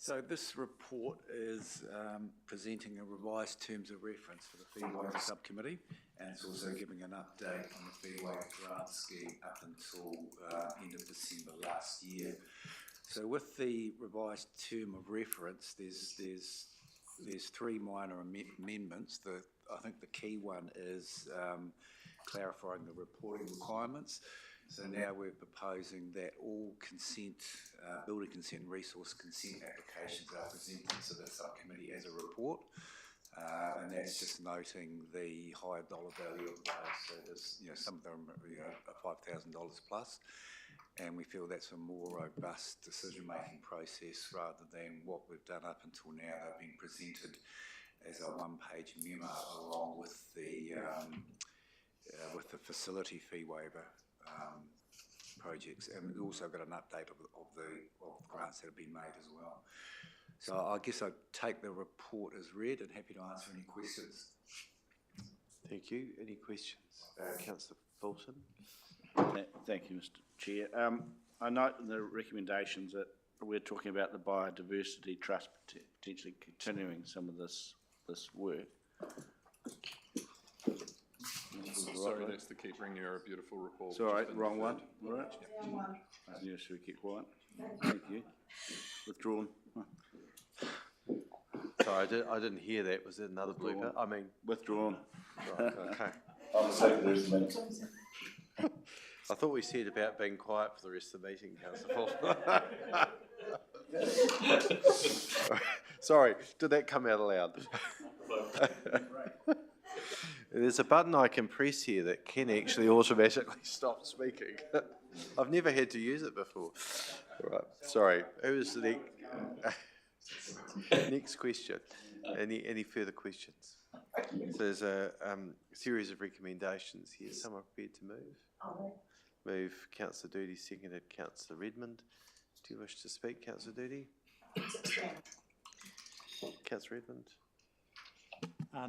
So this report is presenting a revised terms of reference for the fee waiver subcommittee, and it's also giving an update on the fee waiver grant scheme up until end of December last year. So with the revised term of reference, there's three minor amendments. I think the key one is clarifying the reporting requirements. So now we're proposing that all consent, building consent and resource consent applications are presented to the subcommittee as a report. And that's just noting the high dollar value of those. So there's, some of them are $5,000 plus. And we feel that's a more robust decision-making process rather than what we've done up until now. They've been presented as a one-page memo along with the facility fee waiver projects, and we've also got an update of the grants that have been made as well. So I guess I'd take the report as read and happy to answer any questions. Thank you. Any questions? Councillor Fulton. Thank you, Mr. Chair. I note in the recommendations that we're talking about the Biodiversity Trust potentially continuing some of this work. Sorry, that's the keep bringing you a beautiful report. It's all right, wrong one. All right. Yeah, should we keep quiet? Thank you. Withdrawn. Sorry, I didn't hear that. Was it another blooper? I mean, withdrawn. Right, okay. I'll take the rest of the minutes. I thought we said about being quiet for the rest of the meeting, Councillor Fulton. Sorry, did that come out aloud? There's a button I can press here that can actually automatically stop speaking. I've never had to use it before. All right, sorry. Who's the next question? Any further questions? So there's a series of recommendations here. Someone prepared to move? Move Councillor Doody, seconded Councillor Redmond. Do you wish to speak, Councillor Doody? Councillor Redmond.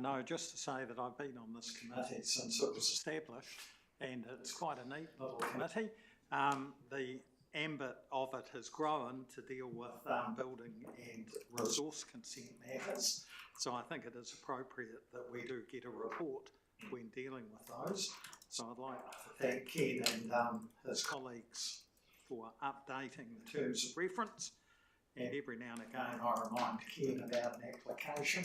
No, just to say that I've been on this committee since it was established, and it's quite a neat little committee. The ambit of it has grown to deal with building and resource consent matters, so I think it is appropriate that we do get a report when dealing with those. So I'd like to thank Ken and his colleagues for updating the terms of reference. And every now and again I remind Ken about an application.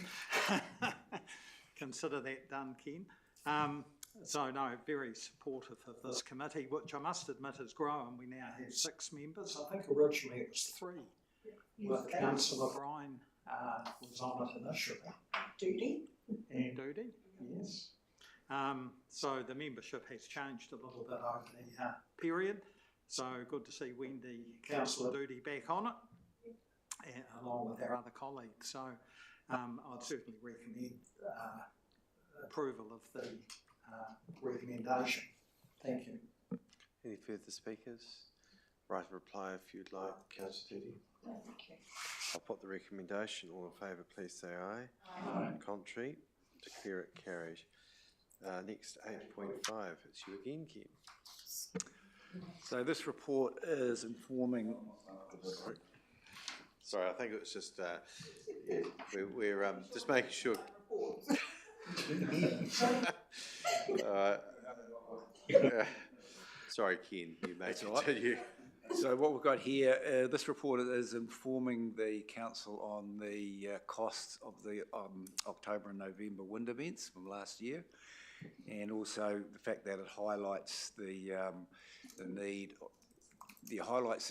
Consider that done, Ken. So no, very supportive of this committee, which I must admit has grown. We now have 6 members. I think originally it was 3. With Councillor Bryan was on it initially. Doody. And Doody, yes. So the membership has changed a little bit over the period. So good to see Wendy, Councillor Doody back on it, along with our other colleagues. So I'd certainly recommend approval of the recommendation. Thank you. Any further speakers? Right of reply if you'd like, Councillor Doody. Thank you. I'll put the recommendation. All in favour, please say aye. Aye. Contrary, declare it carried. Next, 8.5. It's you again, Ken. So this report is informing. Sorry, I think it was just we're just making sure. Sorry, Ken, you may continue. So what we've got here, this report is informing the council on the costs of the October and November wind events from last year, and also the fact that it highlights the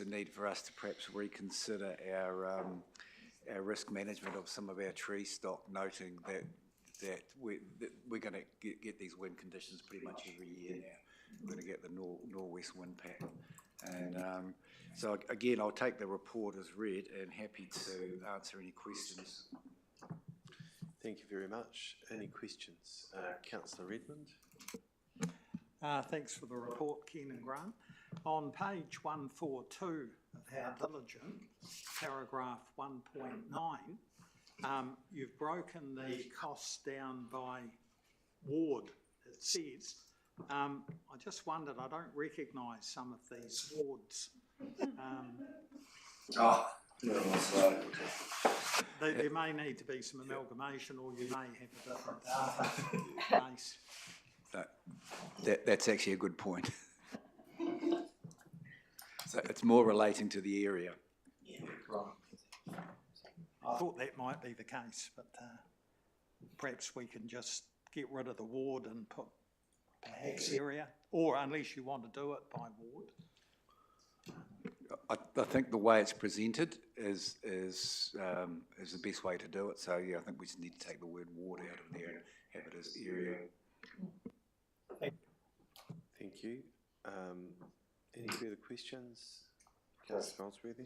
need for us to perhaps reconsider our risk management of some of our tree stock, noting that we're going to get these wind conditions pretty much every year now. We're going to get the northwest wind pattern. And so again, I'll take the report as read and happy to answer any questions. Thank you very much. Any questions? Councillor Redmond. Thanks for the report, Ken and Grant. On page 142 of How Diligent, paragraph 1.9, you've broken the costs down by ward, it says. I just wondered, I don't recognise some of these wards. There may need to be some amalgamation, or you may have a different base. That's actually a good point. So it's more relating to the area. I thought that might be the case, but perhaps we can just get rid of the ward and put perhaps area, or unless you want to do it by ward. I think the way it's presented is the best way to do it. So yeah, I think we just need to take the word ward out of there and have it as area. Thank you. Any further questions? Councillor Goldsworthy?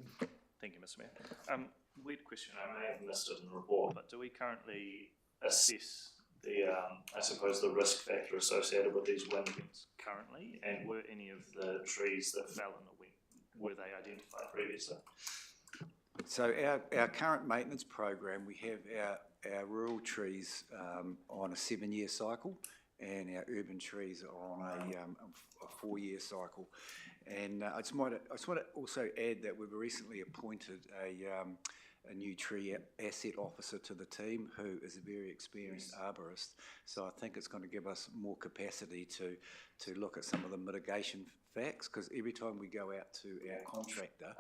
Thank you, Mr Mayor. Weird question, I may have missed it in the report, but do we currently assess the, I suppose, the risk factor associated with these wind events currently? And were any of the trees that fell in the wind, were they identified previously? So our current maintenance program, we have our rural trees on a 7-year cycle, and our urban trees are on a 4-year cycle. And I just want to also add that we've recently appointed a new tree asset officer to the team, who is a very experienced arborist. So I think it's going to give us more capacity to look at some of the mitigation facts, because every time we go out to our contractor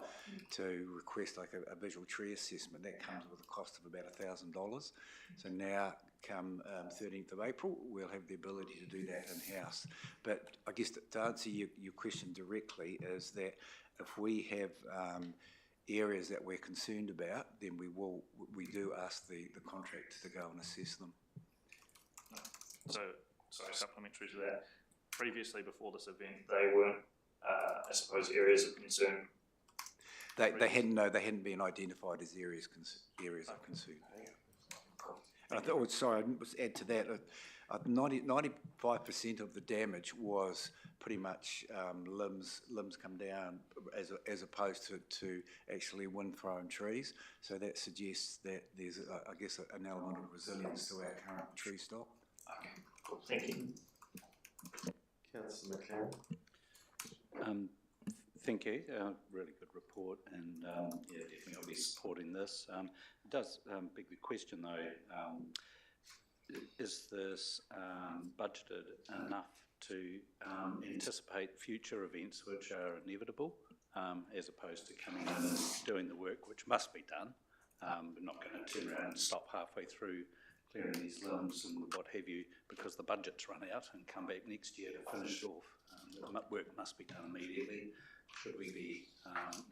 to request like a visual tree assessment, that comes with a cost of about $1,000. So now, come 13th of April, we'll have the ability to do that in-house. But I guess to answer your question directly is that if we have areas that we're concerned about, then we do ask the contractor to go and assess them. So, sorry, supplementary to that, previously before this event, they weren't, I suppose, areas of concern? They hadn't been identified as areas of concern. I thought, sorry, I must add to that, 95% of the damage was pretty much limbs come down as opposed to actually wind-thrown trees. So that suggests that there's, I guess, an element of resilience to our current tree stock. Okay, cool, thank you. Councillor McLaren? Thank you. Really good report, and yeah, definitely I'll be supporting this. It does beg the question though, is this budgeted enough to anticipate future events which are inevitable, as opposed to coming in and doing the work which must be done? We're not going to turn around and stop halfway through clearing these limbs and what have you, because the budget's run out, and come back next year to finish it off. The work must be done immediately. Should we be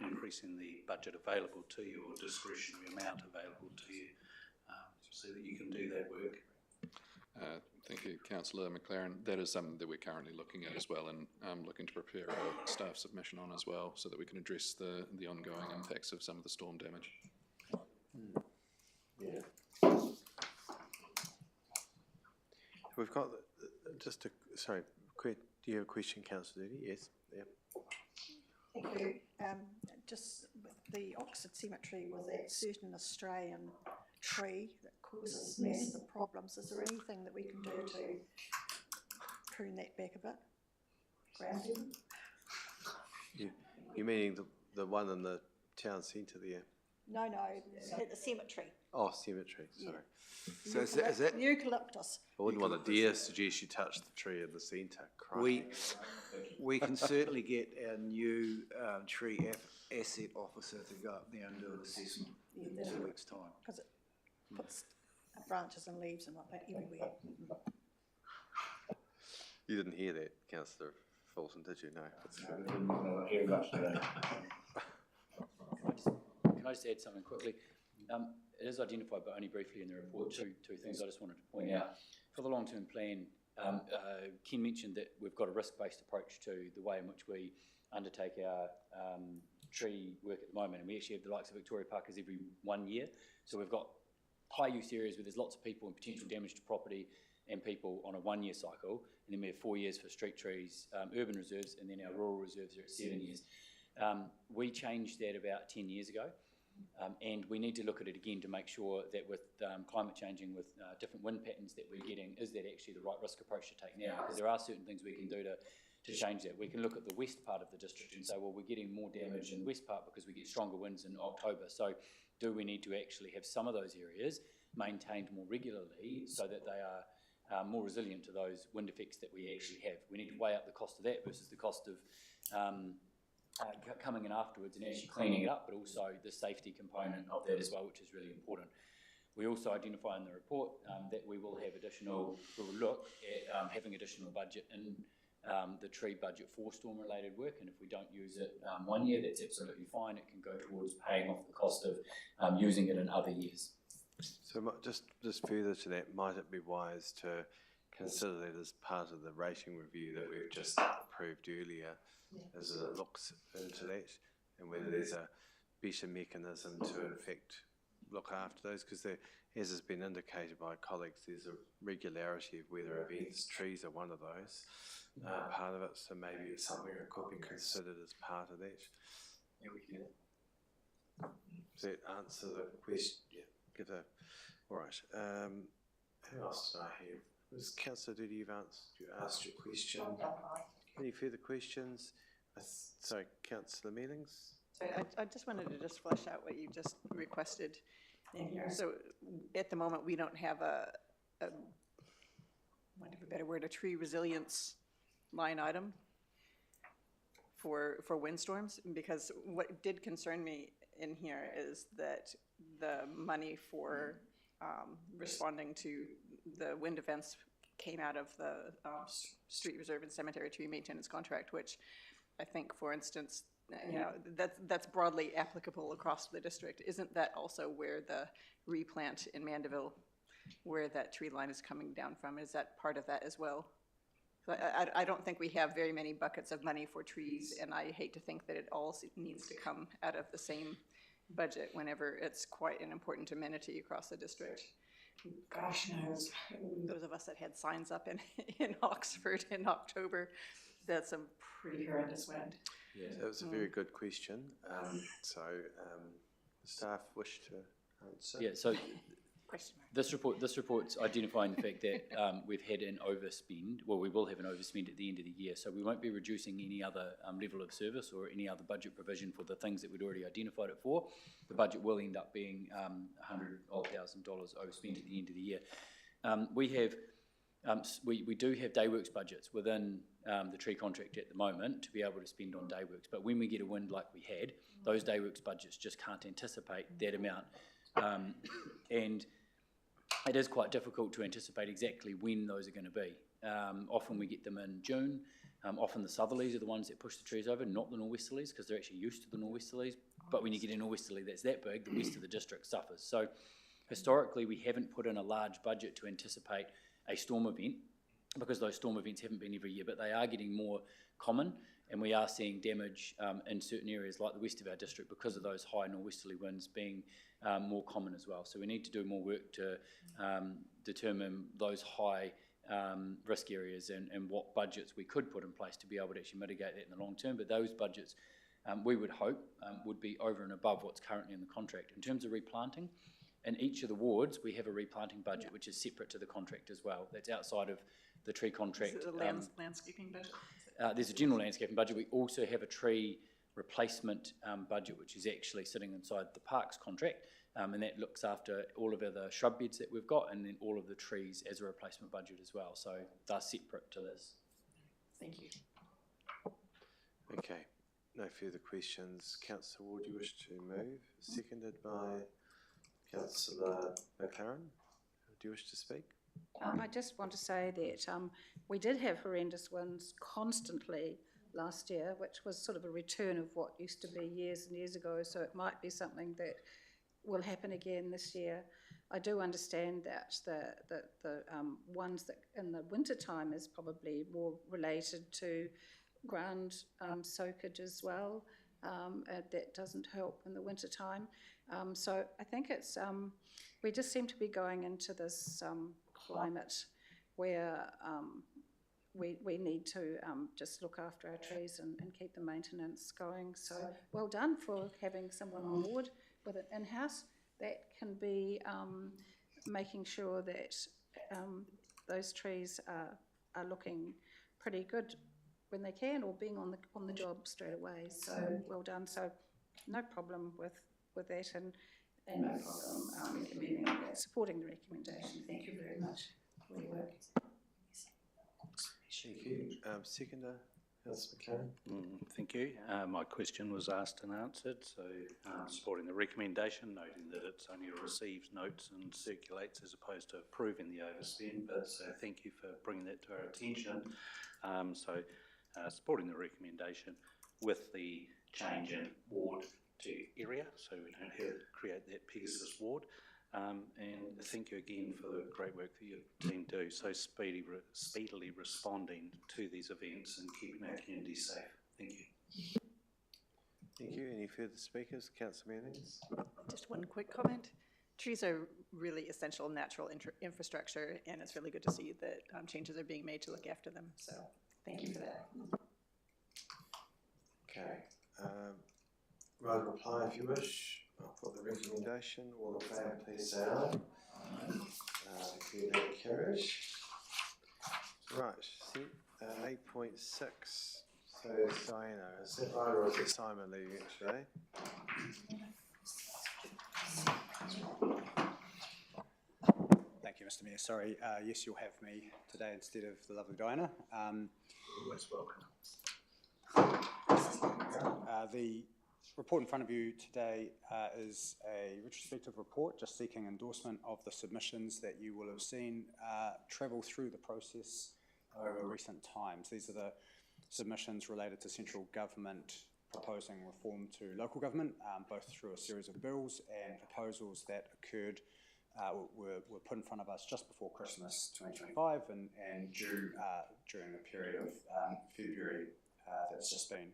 increasing the budget available to you, or discretionary amount available to you, so that you can do that work? Thank you, Councillor McLaren. That is something that we're currently looking at as well, and looking to prepare a staff submission on as well, so that we can address the ongoing impacts of some of the storm damage. Yeah. We've got sorry, do you have a question, Councillor Doody? Yes. Yep. Thank you. Just with the Oxford Cemetery, with that certain Australian tree that causes massive problems, is there anything that we can do to prune that back a bit? Ground You meaning the one in the town centre there? No, at the cemetery. Oh, cemetery, sorry. Yeah. So is that eucalyptus? I wouldn't want to dare suggest you touch the tree in the centre. We can certainly get our new tree asset officer to go up there and do an assessment in 2 weeks' time. Because it puts branches and leaves and like that everywhere. You didn't hear that, Councillor Fulton, did you? No. Can I just add something quickly? It is identified, but only briefly in the report, two things I just wanted to point out. For the long-term plan, Ken mentioned that we've got a risk-based approach to the way in which we undertake our tree work at the moment, and we actually have the likes of Victoria Parkers every 1 year. So we've got high-use areas where there's lots of people and potential damage to property and people on a 1-year cycle, and then we have 4 years for street trees, urban reserves, and then our rural reserves are at 7 years. We changed that about 10 years ago. And we need to look at it again to make sure that with climate changing, with different wind patterns that we're getting, is that actually the right risk approach to take now? Because there are certain things we can do change that. We can look at the west part of the district and say, well, we're getting more damage in the west part because we get stronger winds in October. So do we need to actually have some of those areas maintained more regularly so that they are more resilient to those wind effects that we actually have? We need to weigh up the cost of that versus the cost of coming in afterwards and actually cleaning it up, but also the safety component of that as well, which is really important. We also identify in the report that we will look at having additional budget in the tree budget for storm-related work, and if we don't use it 1 year, that's absolutely fine. It can go towards paying off the cost of using it in other years. So just further to that, might it be wise to consider that as part of the rating review that we've just approved earlier, as it looks into that, and whether there's a better mechanism to in fact look after those, because as has been indicated by colleagues, there's a regularity of weather events. Trees are one of those, part of it, so maybe it's something that could be considered as part of that. Yeah, we can do that. Does that answer the question? Yeah. All right. Who else did I have? Councillor Doody, you asked your question. Any further questions? Sorry, Councillor Mealings? I just wanted to just flesh out what you just requested in here. So at the moment, we don't have a want of a better word, a tree resilience line item for windstorms, because what did concern me in here is that the money for responding to the wind events came out of the street reserve and cemetery tree maintenance contract, which I think, for instance, you know, that's broadly applicable across the district. Isn't that also where the replant in Mandeville, where that tree line is coming down from? Is that part of that as well? So I don't think we have very many buckets of money for trees, and I hate to think that it all needs to come out of the same budget whenever it's quite an important amenity across the district. Gosh knows, those of us that had signs up in Oxford in October, that's some pretty horrendous wind. Yeah, that was a very good question. So, the staff wish to answer? Yeah, so this report's identifying the fact that we've had an overspend. Well, we will have an overspend at the end of the year, so we won't be reducing any other level of service or any other budget provision for the things that we'd already identified it for. The budget will end up being $100,000 overspent at the end of the year. We do have day works budgets within the tree contract at the moment to be able to spend on day works, but when we get a wind like we had, those day works budgets just can't anticipate that amount. And it is quite difficult to anticipate exactly when those are going to be. Often we get them in June. Often the southerlies are the ones that push the trees over, not the norwesterlies, because they're actually used to the norwesterlies. But when you get a norwesterly that's that big, the rest of the district suffers. So historically, we haven't put in a large budget to anticipate a storm event, because those storm events haven't been every year, but they are getting more common, and we are seeing damage in certain areas like the west of our district because of those high norwesterly winds being more common as well. So we need to do more work to determine those high risk areas and what budgets we could put in place to be able to actually mitigate that in the long term. But those budgets, we would hope, would be over and above what's currently in the contract. In terms of replanting, in each of the wards, we have a replanting budget, which is separate to the contract as well. That's outside of the tree contract. Is it a landscaping budget? There's a general landscaping budget. We also have a tree replacement budget, which is actually sitting inside the parks contract, and that looks after all of the shrub beds that we've got, and then all of the trees as a replacement budget as well. So they're separate to this. Thank you. Okay, no further questions. Councillor Ward, you wish to move? Seconded by Councillor McLaren. Do you wish to speak? I just want to say that we did have horrendous winds constantly last year, which was sort of a return of what used to be years and years ago, so it might be something that will happen again this year. I do understand that the ones that in the winter time is probably more related to ground soakage as well. That doesn't help in the winter time. So I think it's we just seem to be going into this climate where we need to just look after our trees and keep the maintenance going. So well done for having someone on board with it in-house that can be making sure that those trees are looking pretty good when they can, or being on the job straight away. So well done. So no problem with that, and no problem recommending that, supporting the recommendation. Thank you very much for your work. Thank you. Seconder, Councillor McCann. Thank you. My question was asked and answered, so supporting the recommendation, noting that it's only receives notes and circulates as opposed to approving the overspend, but so thank you for bringing that to our attention. Supporting the recommendation with the change in ward to area, so we don't have to create that Pegasus ward. And thank you again for the great work that your team do, so speedily responding to these events and keeping our community safe. Thank you. Thank you. Any further speakers? Councillor Mannings. Just one quick comment. Trees are really essential natural infrastructure, and it's really good to see that changes are being made to look after them. So thank you for that. Okay. Right, reply if you wish. I'll put the recommendation. All in favour, please say aye. Declare that carried. Right, 8.6. So Diana, is that right, or is it Simon leaving it today? Thank you, Mr. Mayor. Sorry, yes, you'll have me today instead of the lovely Diana. Always welcome. The report in front of you today is a retrospective report just seeking endorsement of the submissions that you will have seen travel through the process over recent times. These are the submissions related to central government proposing reform to local government, both through a series of bills and proposals that occurred, were put in front of us just before Christmas 2025 and due during the period of February that's just been.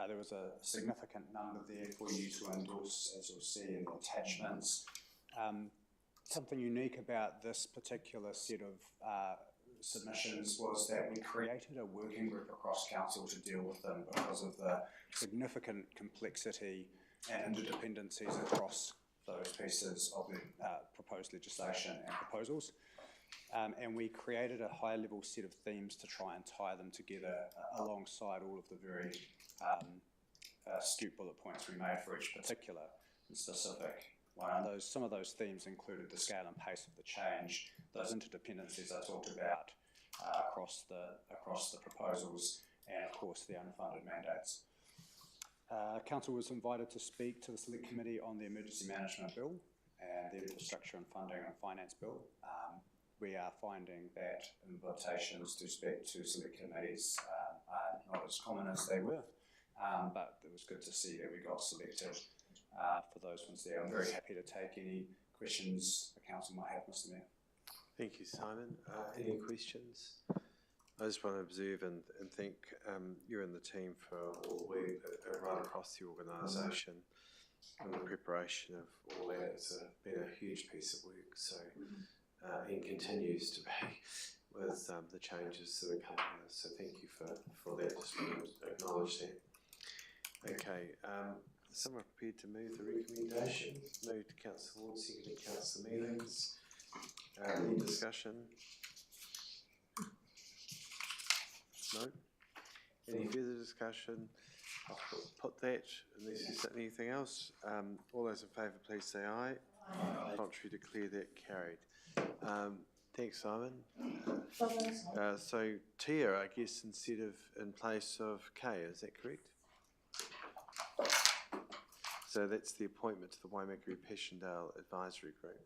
There was a significant number there for you to endorse, as you'll see in the attachments. Something unique about this particular set of submissions was that we created a working group across council to deal with them because of the significant complexity and interdependencies across those pieces of the proposed legislation and proposals. And we created a high-level set of themes to try and tie them together alongside all of the very astute bullet points we made for each particular and specific one. Some of those themes included the scale and pace of the change, those interdependencies I talked about across the proposals, and of course the unfunded mandates. Council was invited to speak to the Select Committee on the Emergency Management Bill and the Infrastructure and Funding and Finance Bill. We are finding that invitations to speak to Select Committees are not as common as they were, but it was good to see that we got selected for those ones there. I'm very happy to take any questions the Council might have, Mr. Mayor. Thank you, Simon. Any questions? I just want to observe and thank you and the team for all the work right across the organisation and the preparation of all that. It's been a huge piece of work, so and continues to be with the changes that are coming. So thank you for that. Just want to acknowledge that. Okay, someone prepared to move the recommendation? Moved to Councillor Ward, seconded Councillor Mealings. Any discussion? No? Any further discussion? I'll put that, unless there's anything else. All those in favour, please say aye. Aye. Contrary, declare that carried. Thanks, Simon. So Tia, I guess, instead of in place of Kay, is that correct? So that's the appointment to the Waimakariri Passchendaele Advisory Group.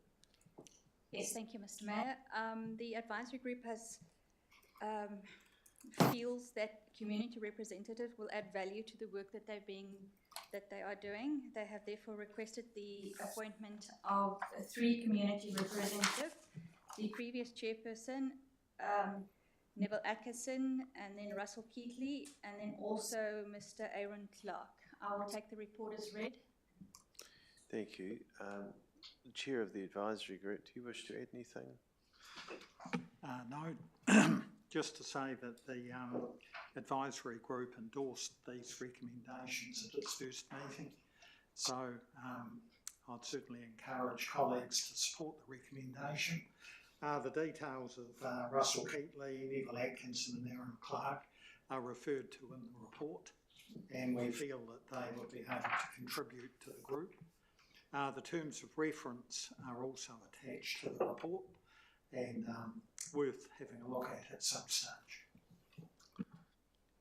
Yes, thank you, Mr. Mayor. The advisory group has feels that community representative will add value to the work that they are doing. They have therefore requested the appointment of 3 community representatives. The previous chairperson, Neville Atkinson, and then Russell Keatley, and then also Mr. Aaron Clark. I will take the report as read. Thank you. The Chair of the Advisory Group, do you wish to add anything? No, just to say that the advisory group endorsed these recommendations at its first meeting. So I'd certainly encourage colleagues to support the recommendation. The details of Russell Keatley, Neville Atkinson and Aaron Clark are referred to in the report, and we feel that they would be able to contribute to the group. The terms of reference are also attached to the report and worth having a look at some stage.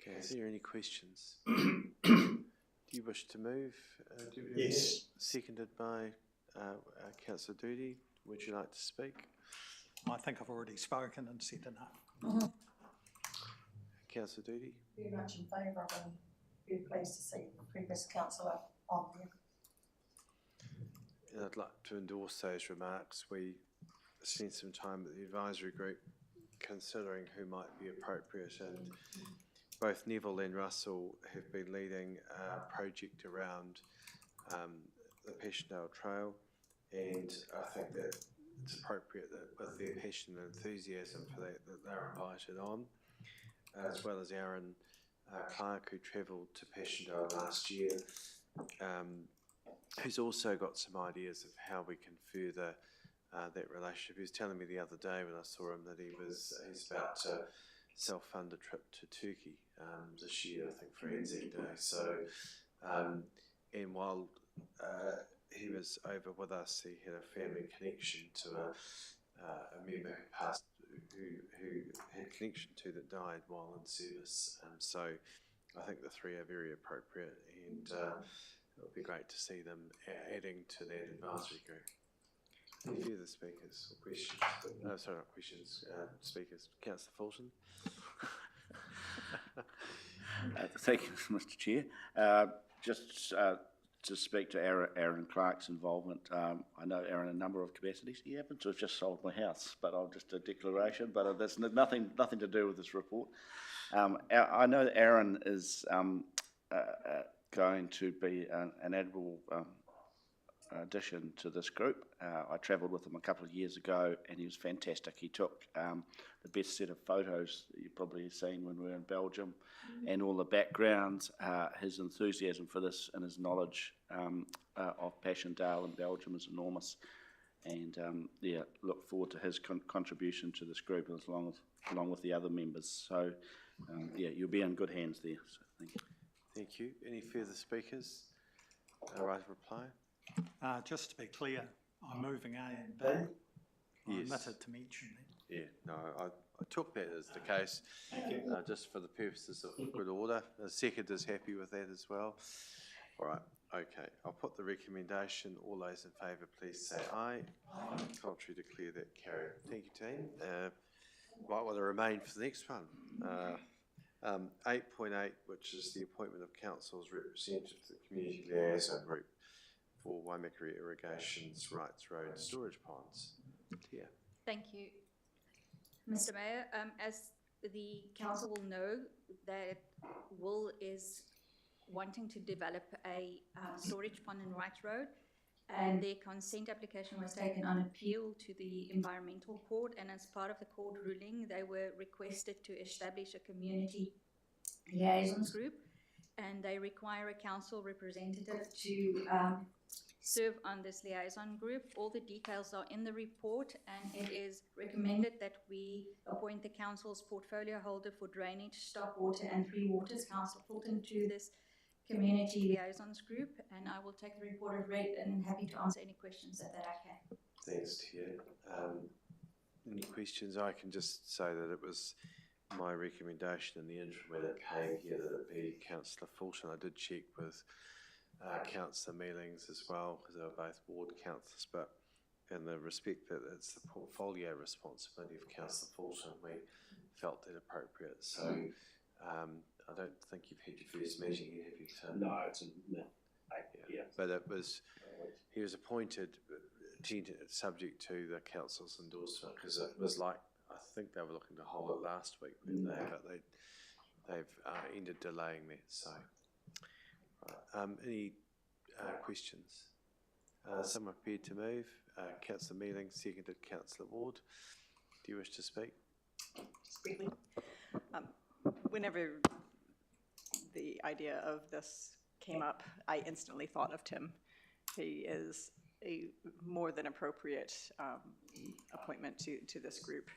Okay, is there any questions? Do you wish to move? Yes. Seconded by Councillor Doody. Would you like to speak? I think I've already spoken and said enough. Councillor Doody? Very much in favour of and very pleased to see the previous councillor on there. And I'd like to endorse those remarks. We spent some time at the advisory group considering who might be appropriate, and both Neville and Russell have been leading a project around the Passchendaele Trail, and I think that it's appropriate that with their passion and enthusiasm for that they're invited on, as well as Aaron Clark, who travelled to Passchendaele last year, who's also got some ideas of how we can further that relationship. He was telling me the other day when I saw him that he's about to self-fund a trip to Turkey this year, I think, for Anzac Day. So, and while he was over with us, he had a family connection to a member who passed, who had connection to that died while in service. So I think the three are very appropriate, and it would be great to see them adding to that advisory group. Any further speakers or questions? Sorry, not questions, speakers. Councillor Fulton. Thank you, Mr. Chair. Just to speak to Aaron Clark's involvement, I know Aaron in a number of capacities. He happens to have just sold my house, but I'll just a declaration, but that's nothing to do with this report. I know that Aaron is going to be an admirable addition to this group. I travelled with him a couple of years ago and he was fantastic. He took the best set of photos that you've probably seen when we were in Belgium, and all the backgrounds, his enthusiasm for this and his knowledge of Passchendaele in Belgium is enormous, and yeah, look forward to his contribution to this group along with the other members. So yeah, you'll be in good hands there, so thank you. Thank you. Any further speakers? Right of reply? Just to be clear, I'm moving A and B. I Yes. omitted to mention that. Yeah, no, I took that as the case, just for the purposes of good order. The second is happy with that as well. All right, okay. I'll put the recommendation. All those in favour, please say aye. Contrary, declare that carried. Thank you, team. Might want to remain for the next one. 8.8, which is the appointment of council's representative to the community liaison group for Waimakariri Irrigation's Rights Road storage ponds. Tia. Thank you, Mr. Mayor. As the council will know, that Will is wanting to develop a storage pond in Rights Road, and their consent application was taken on appeal to the environmental court, and as part of the court ruling they were requested to establish a community liaisons group, and they require a council representative to serve on this liaison group. All the details are in the report, and it is recommended that we appoint the council's portfolio holder for drainage, stock water and three waters, Councillor Fulton, to this community liaisons group, and I will take the report as read and happy to answer any questions that I can. Thanks, Tia. Any questions? I can just say that it was my recommendation in the interim when it came here that it be Councillor Fulton. I did check with Councillor Mealings as well, because they were both ward councillors, but in the respect that it's the portfolio responsibility of Councillor Fulton, we felt that appropriate. So I don't think you've had your first meeting yet, have you, Tim? No, it's in yeah. But it was, he was appointed subject to the council's endorsement, because it was like, I think they were looking to hold it last week, weren't they? But they've ended delaying that. So, any questions? Someone prepared to move? Councillor Mealing, seconded Councillor Ward. Do you wish to speak? Briefly. Whenever the idea of this came up, I instantly thought of Tim. He is a more than appropriate appointment to this group.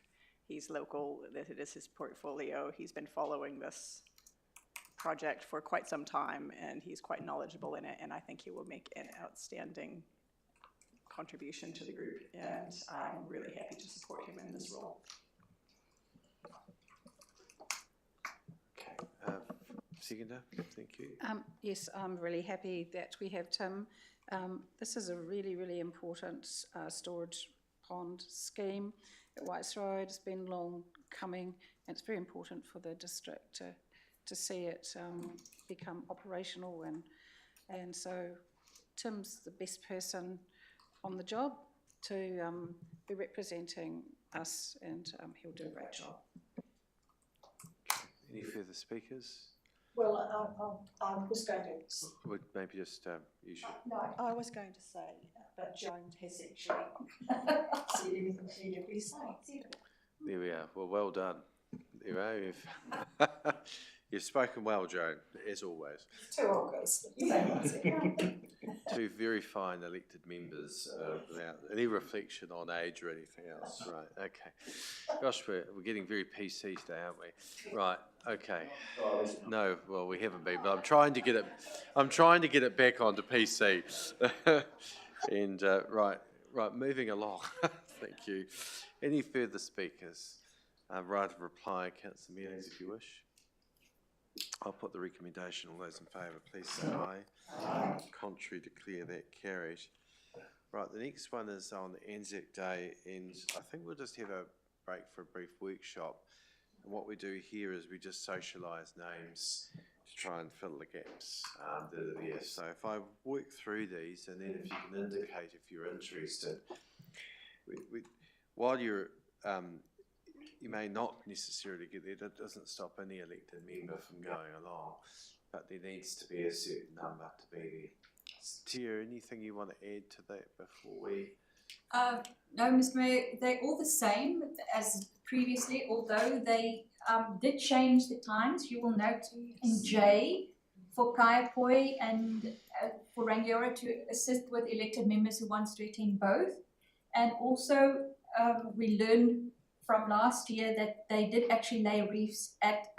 He's local, that it is his portfolio. He's been following this project for quite some time, and he's quite knowledgeable in it, and I think he will make an outstanding contribution to the group, and I'm really happy to support him in this role. Seconder, thank you. Yes, I'm really happy that we have Tim. This is a really, really important storage pond scheme at Whites Road. It's been long coming, and it's very important for the district to see it become operational, and so Tim's the best person on the job to be representing us, and he'll do a great job. Any further speakers? Well, I was going to... Would maybe just, you should... No, I was going to say, but Joan has actually said everything she needed to say. There we are. Well done. There we are. You've spoken well, Joan, as always. 2 August. Two very fine elected members without any reflection on age or anything else. Right, okay. Gosh, we're getting very PC today, aren't we? Right, okay. No, well, we haven't been, but I'm trying to get it back onto PC. And right, moving along. Thank you. Any further speakers? Right of reply, Councillor Mealings, if you wish. I'll put the recommendation. All those in favour, please say aye. Aye. Contrary, declare that carried. Right, the next one is on Anzac Day, and I think we'll just have a break for a brief workshop. And what we do here is we just socialise names to try and fill the gaps that are there. So if I work through these, and then if you can indicate if you're interested, while you're you may not necessarily get there. That doesn't stop any elected member from going along, but there needs to be a certain number to be there. Tia, anything you want to add to that before we? No, Mr. Mayor, they're all the same as previously, although they did change the times. You will note in J for Kaiapoi and for Rangiora to assist with elected members who wants to attend both. And also we learned from last year that they did actually lay reefs at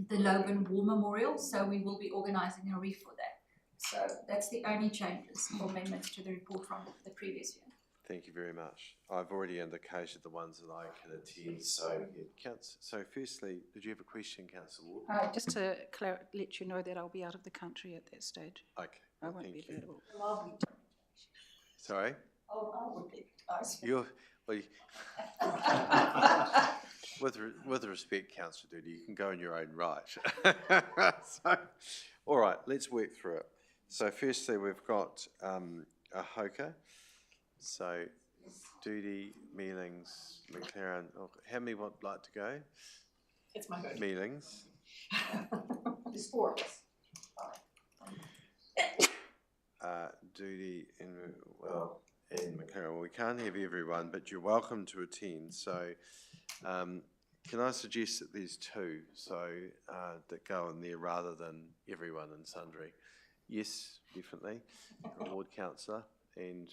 the Logan War Memorial, so we will be organising a reef for that. So that's the only changes or amendments to the report from the previous year. Thank you very much. I've already indicated the ones that I can attend. So, yeah, so firstly, did you have a question, Councillor Ward? Just to let you know that I'll be out of the country at that stage. Okay. I won't be available. Sorry? I would be. You're, well, with respect, Councillor Doody, you can go in your own right. So, all right, let's work through it. So firstly, we've got a hoka. So Doody, Mealings, McLaren. Oh, how many would like to go? It's my hoka. Mealings. There's 4 of us. Doody and McLaren. Well, we can't have everyone, but you're welcome to attend. So can I suggest that there's 2 that go in there rather than everyone and sundry? Yes, definitely. Ward councillor and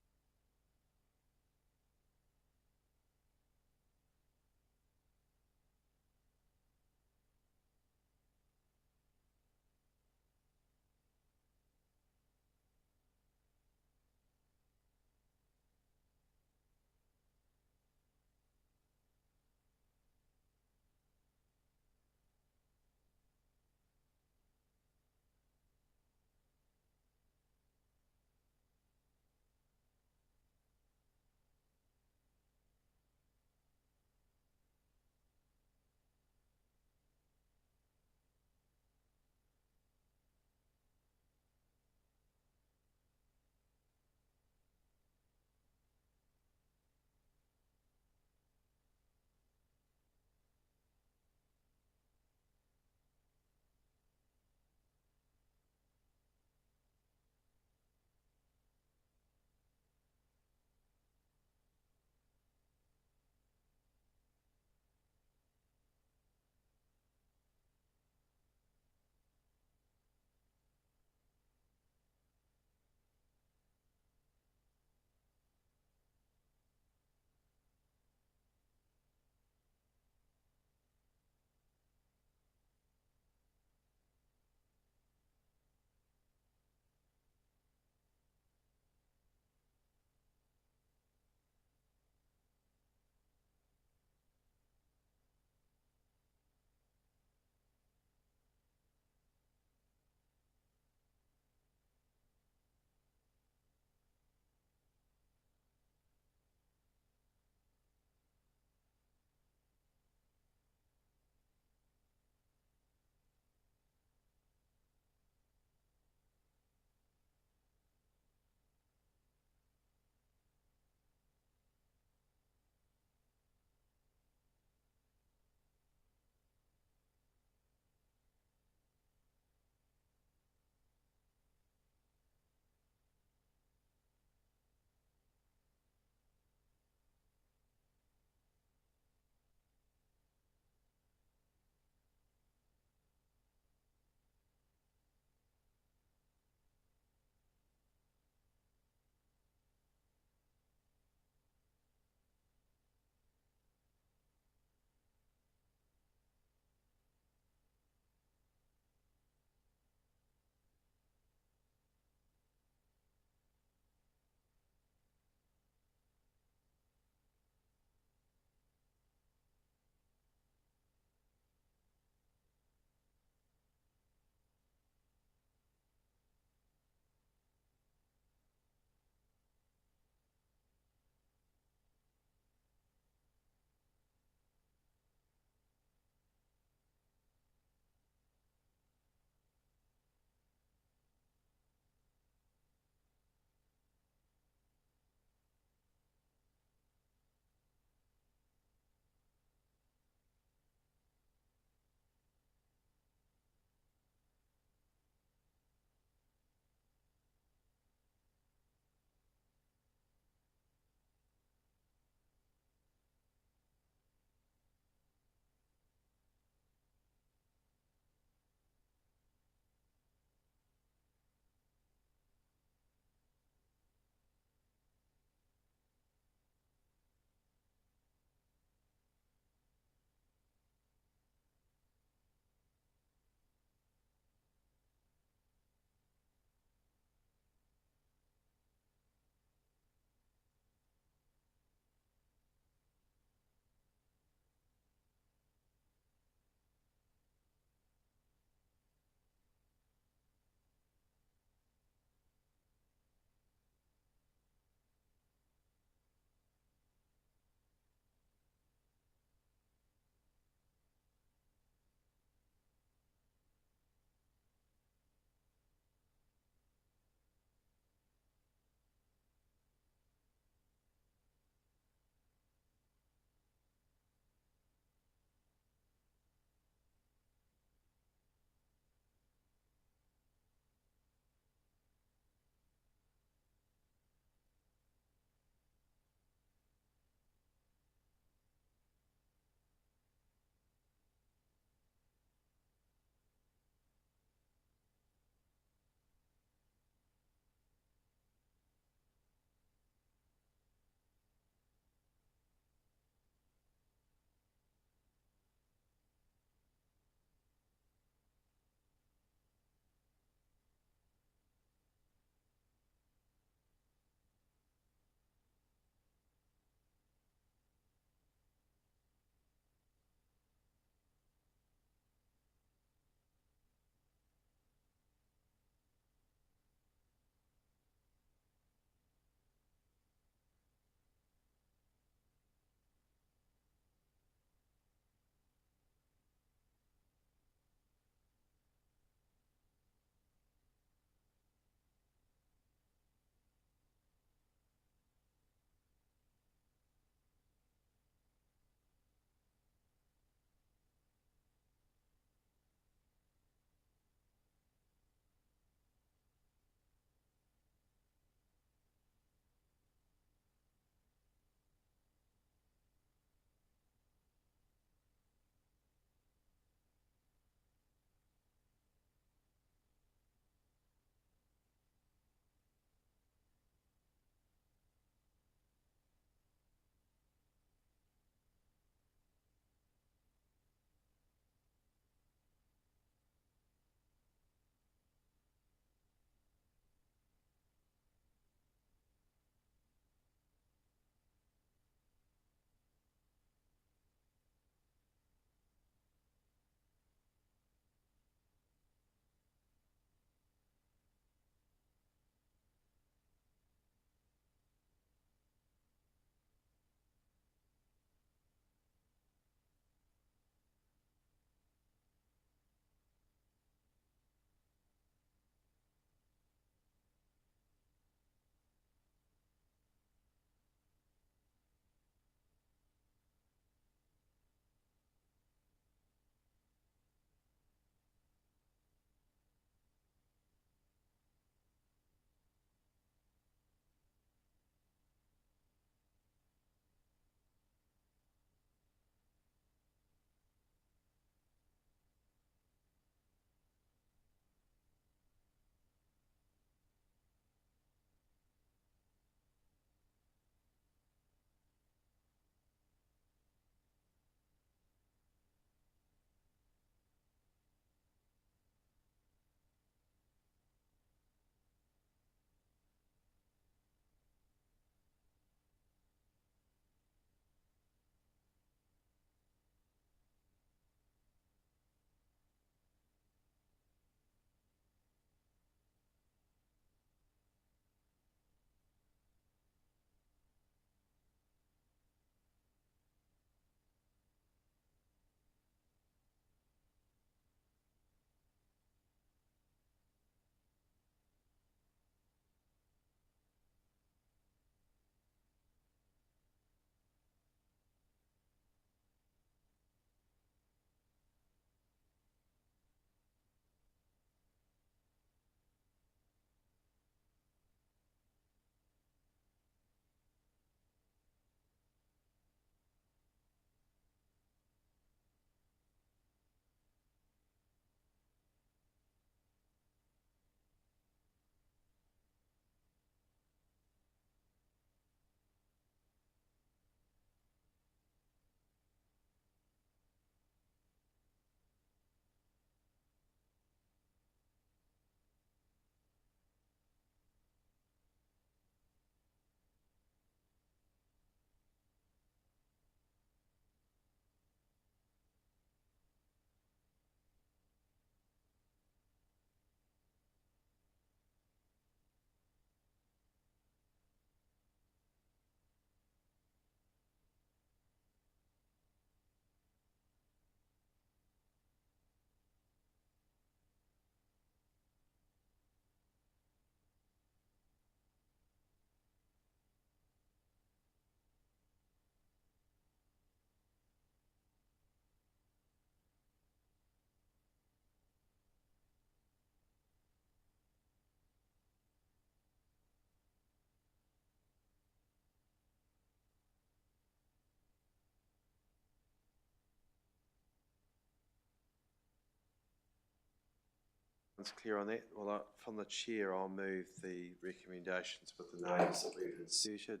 It's clear on that. Well, from the chair, I'll move the recommendations with the names that we've inserted.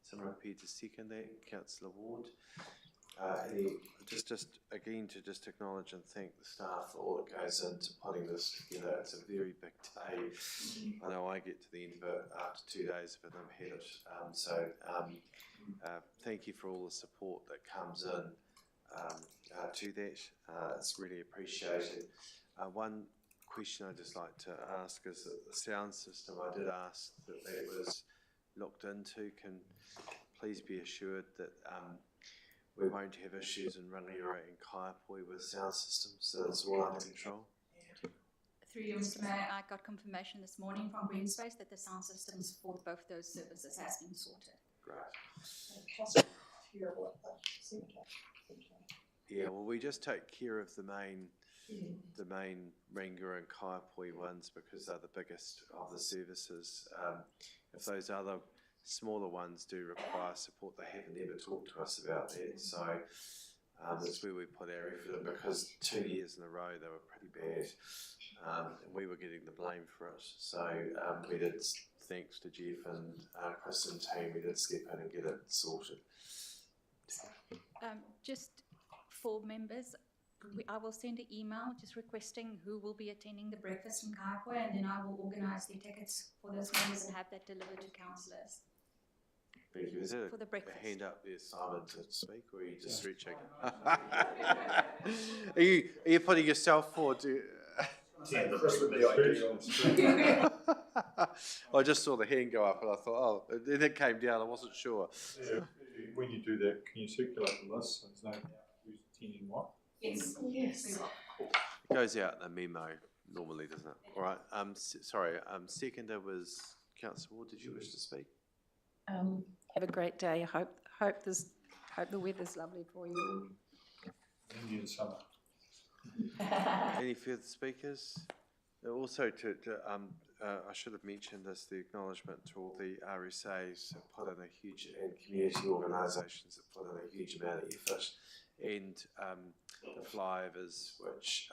Someone prepared to second that, Councillor Ward. Just again to just acknowledge and thank the staff for all that goes into putting this together. It's a very big day. I know I get to the end of it after 2 days of it, I'm ahead of it. Thank you for all the support that comes in to that. It's really appreciated. One question I'd just like to ask is that the sound system, I did ask that that was looked into. Can please be assured that we won't have issues in Rangiora and Kaiapoi with sound systems, so it's all under control. Through you, Mr. Mayor, I got confirmation this morning from Green Space that the sound systems for both those services has been sorted. Great. Yeah, well, we just take care of the main Rangiora and Kaiapoi ones because they're the biggest of the services. If those other smaller ones do require support, they haven't ever talked to us about that. So that's where we put our effort in, because 2 years in a row they were pretty bad, and we were getting the blame for it. So we did, thanks to Jeff and Chris and team, we did step in and get it sorted. Just for members, I will send an email just requesting who will be attending the breakfast in Kaiapoi, and then I will organise the tickets for those members and have that delivered to councillors. Thank you. Is there For the breakfast. a hand up there, Simon, to speak, or are you just stretching? Are you putting yourself forward to... I just saw the hand go up and I thought, oh, then it came down, I wasn't sure. Yeah, when you do that, can you circulate the list so there's no who's attending what? Yes. Yes. It goes out in a memo normally, doesn't it? All right. Seconder was Councillor Ward. Did you wish to speak? Have a great day. I hope the weather's lovely for you. Indian summer. Any further speakers? Also, I should have mentioned this, the acknowledgement to all the RSAs that put in a huge, and community organisations that put in a huge amount of effort, and the flyovers, which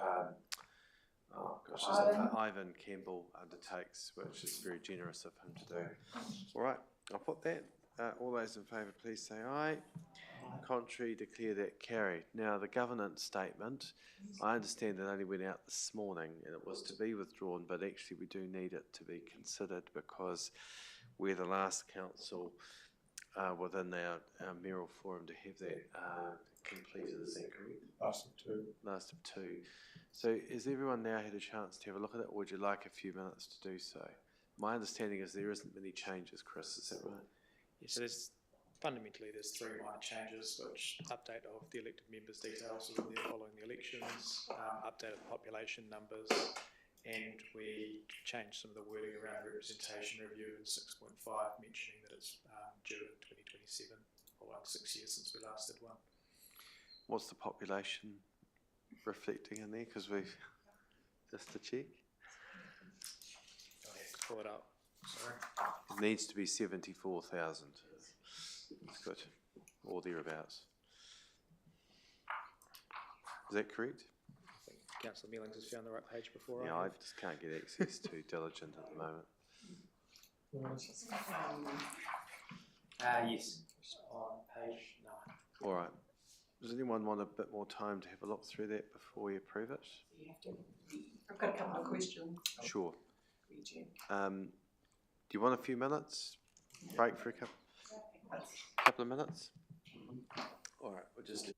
Ivan Campbell undertakes, which is very generous of him to do. All right, I'll put that. All those in favour, please say aye. Contrary, declare that carried. Now, the governance statement, I understand it only went out this morning and it was to be withdrawn, but actually we do need it to be considered because we're the last council within our mayoral forum to have that completed. Is that correct? Last of two. Last of two. So has everyone now had a chance to have a look at it, or would you like a few minutes to do so? My understanding is there isn't many changes, Chris, is that right? Yeah, so fundamentally there's three minor changes, which update of the elected members' details following the elections, update of the population numbers, and we changed some of the wording around representation review in 6.5, mentioning that it's due in 2027, following 6 years since we last did one. What's the population reflecting in there? Because we've just to check. I have to pull it up. Sorry. It needs to be 74,000. That's good, or thereabouts. Is that correct? I think Councillor Mealings has found the right page before. Yeah, I just can't get access to Diligent at the moment. Yes, on page 9. All right. Does anyone want a bit more time to have a look through that before we approve it? I've got a couple of questions. Sure. Do you want a few minutes? Break for a couple of minutes? All right, we'll just...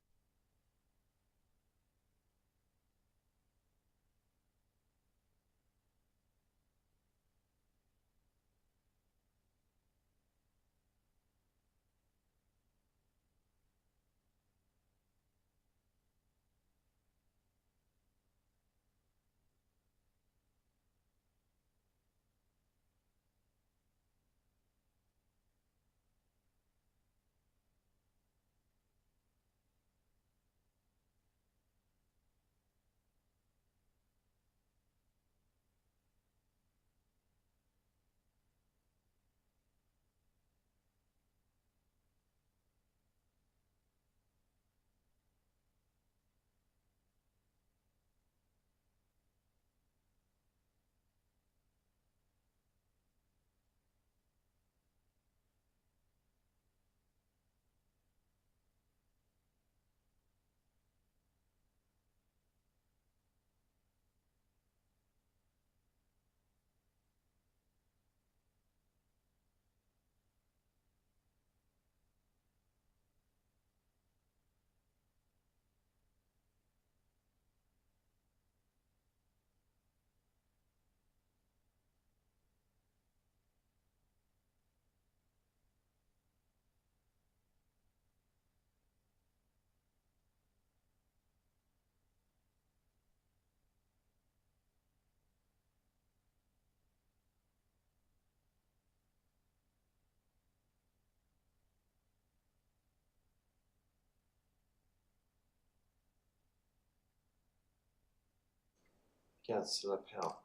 Councillor Powell.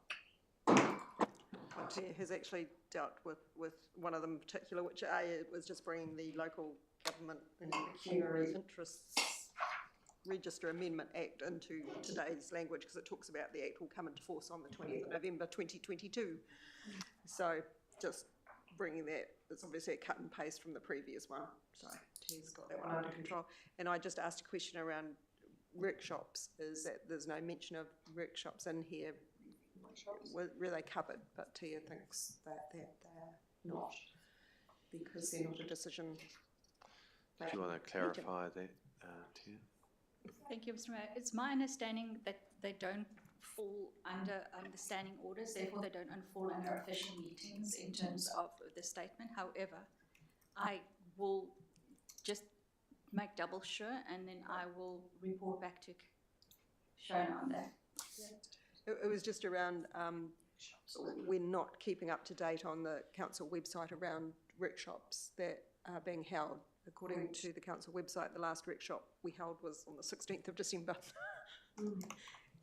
Chair has actually dealt with one of them in particular, which was just bringing the Local Government and Pecuniary Interests Register Amendment Act into today's language, because it talks about the Act will come into force on the 20th of November 2022. So just bringing that, it's obviously a cut and paste from the previous one, so he's got that one under control. And I just asked a question around workshops, is that there's no mention of workshops in here. Were they covered? But Tia thinks that they're not, because they're not a decision. Do you want to clarify that, Tia? Thank you, Mr. Mayor. It's my understanding that they don't fall under the standing orders, therefore they don't fall under official meetings in terms of the statement. However, I will just make double sure, and then I will report back to Shona on that. It was just around, we're not keeping up to date on the council website around workshops that are being held. According to the council website, the last workshop we held was on the 16th of December.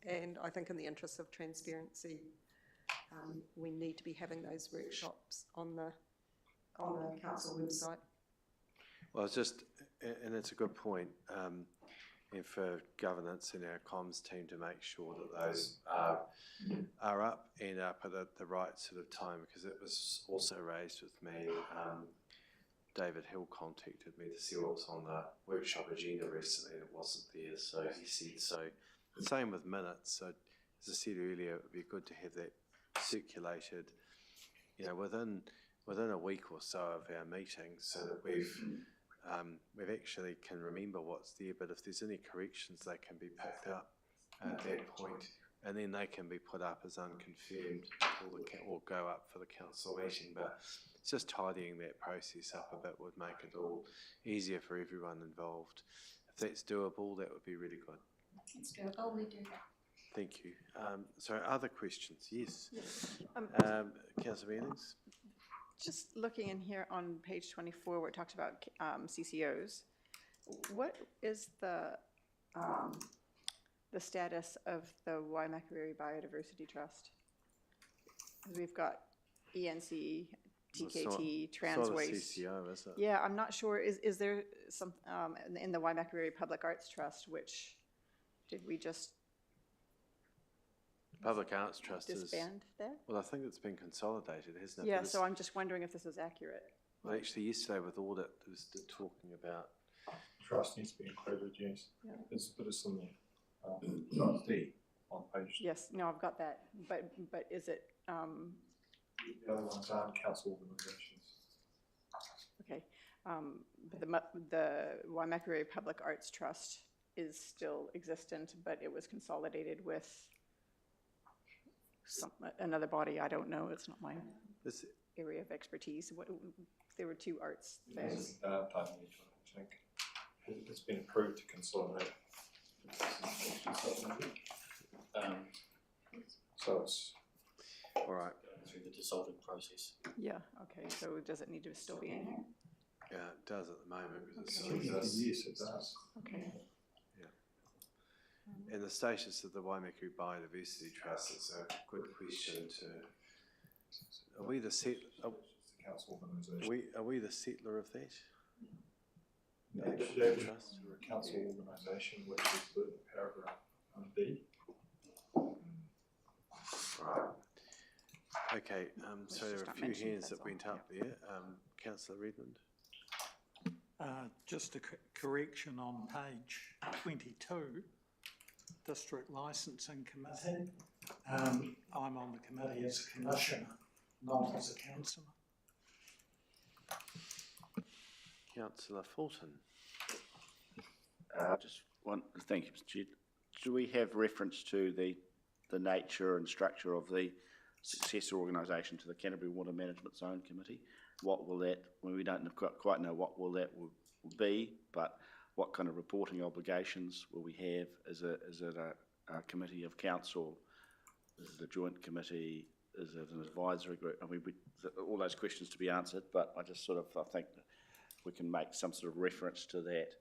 And I think in the interest of transparency, we need to be having those workshops on the council website. Well, it's just, and it's a good point, and for governance and our comms team to make sure that those are up and up at the right sort of time, because it was also raised with me. David Hill contacted me to see what was on the workshop agenda recently, and it wasn't there, so he said so. The same with minutes. So, as I said earlier, it would be good to have that circulated, you know, within a week or so of our meeting, so that we've actually can remember what's there. But if there's any corrections, they can be picked up at that point, and then they can be put up as unconfirmed or go up for the council meeting. But it's just tidying that process up a bit would make it all easier for everyone involved. If that's doable, that would be really good. It's doable, we do that. Thank you. So other questions? Yes. Councillor Bennings? Just looking in here on page 24 where it talks about CCOs, what is the status of the Waimakariri Biodiversity Trust? We've got ENC, TKT, Transwaste. CCO, is it? Yeah, I'm not sure. Is there some in the Waimakariri Public Arts Trust, which did we just Public Arts Trust disband that? Well, I think it's been consolidated, hasn't it? Yeah, so I'm just wondering if this is accurate. Well, actually, yesterday with audit, there was talking about Trust needs to be included, yes. Yeah. But it's in there. Trustee on page. Yes, no, I've got that, but is it, The other ones aren't council organisations. okay, but the Waimakariri Public Arts Trust is still existent, but it was consolidated with another body. I don't know, it's not my area of expertise. There were two arts things. I think it's been approved to consolidate. So it's all right. Through the dissolving process. Yeah, okay, so does it need to still be in here? Yeah, it does at the moment. Yes, it does. Okay. And the status of the Waimakariri Biodiversity Trust is a good question to. Are we the council organisation? Are we the settler of that? No, trust. We're a council organisation, which is the paragraph B. Right. Okay. So there are a few hands that went up there. Councillor Redmond. Just a correction on page 22. District Licensing Committee. I'm on the committee as a commissioner, not as a councillor. Councillor Fulton. Thank you, Mr. Chair. Do we have reference to the nature and structure of the successor organisation to the Canterbury Water Management Zone Committee? What will that, when we don't quite know what will that will be, but what kind of reporting obligations will we have? Is it a committee of council? Is it a joint committee? Is it an advisory group? I mean, all those questions to be answered, but I think we can make some sort of reference to that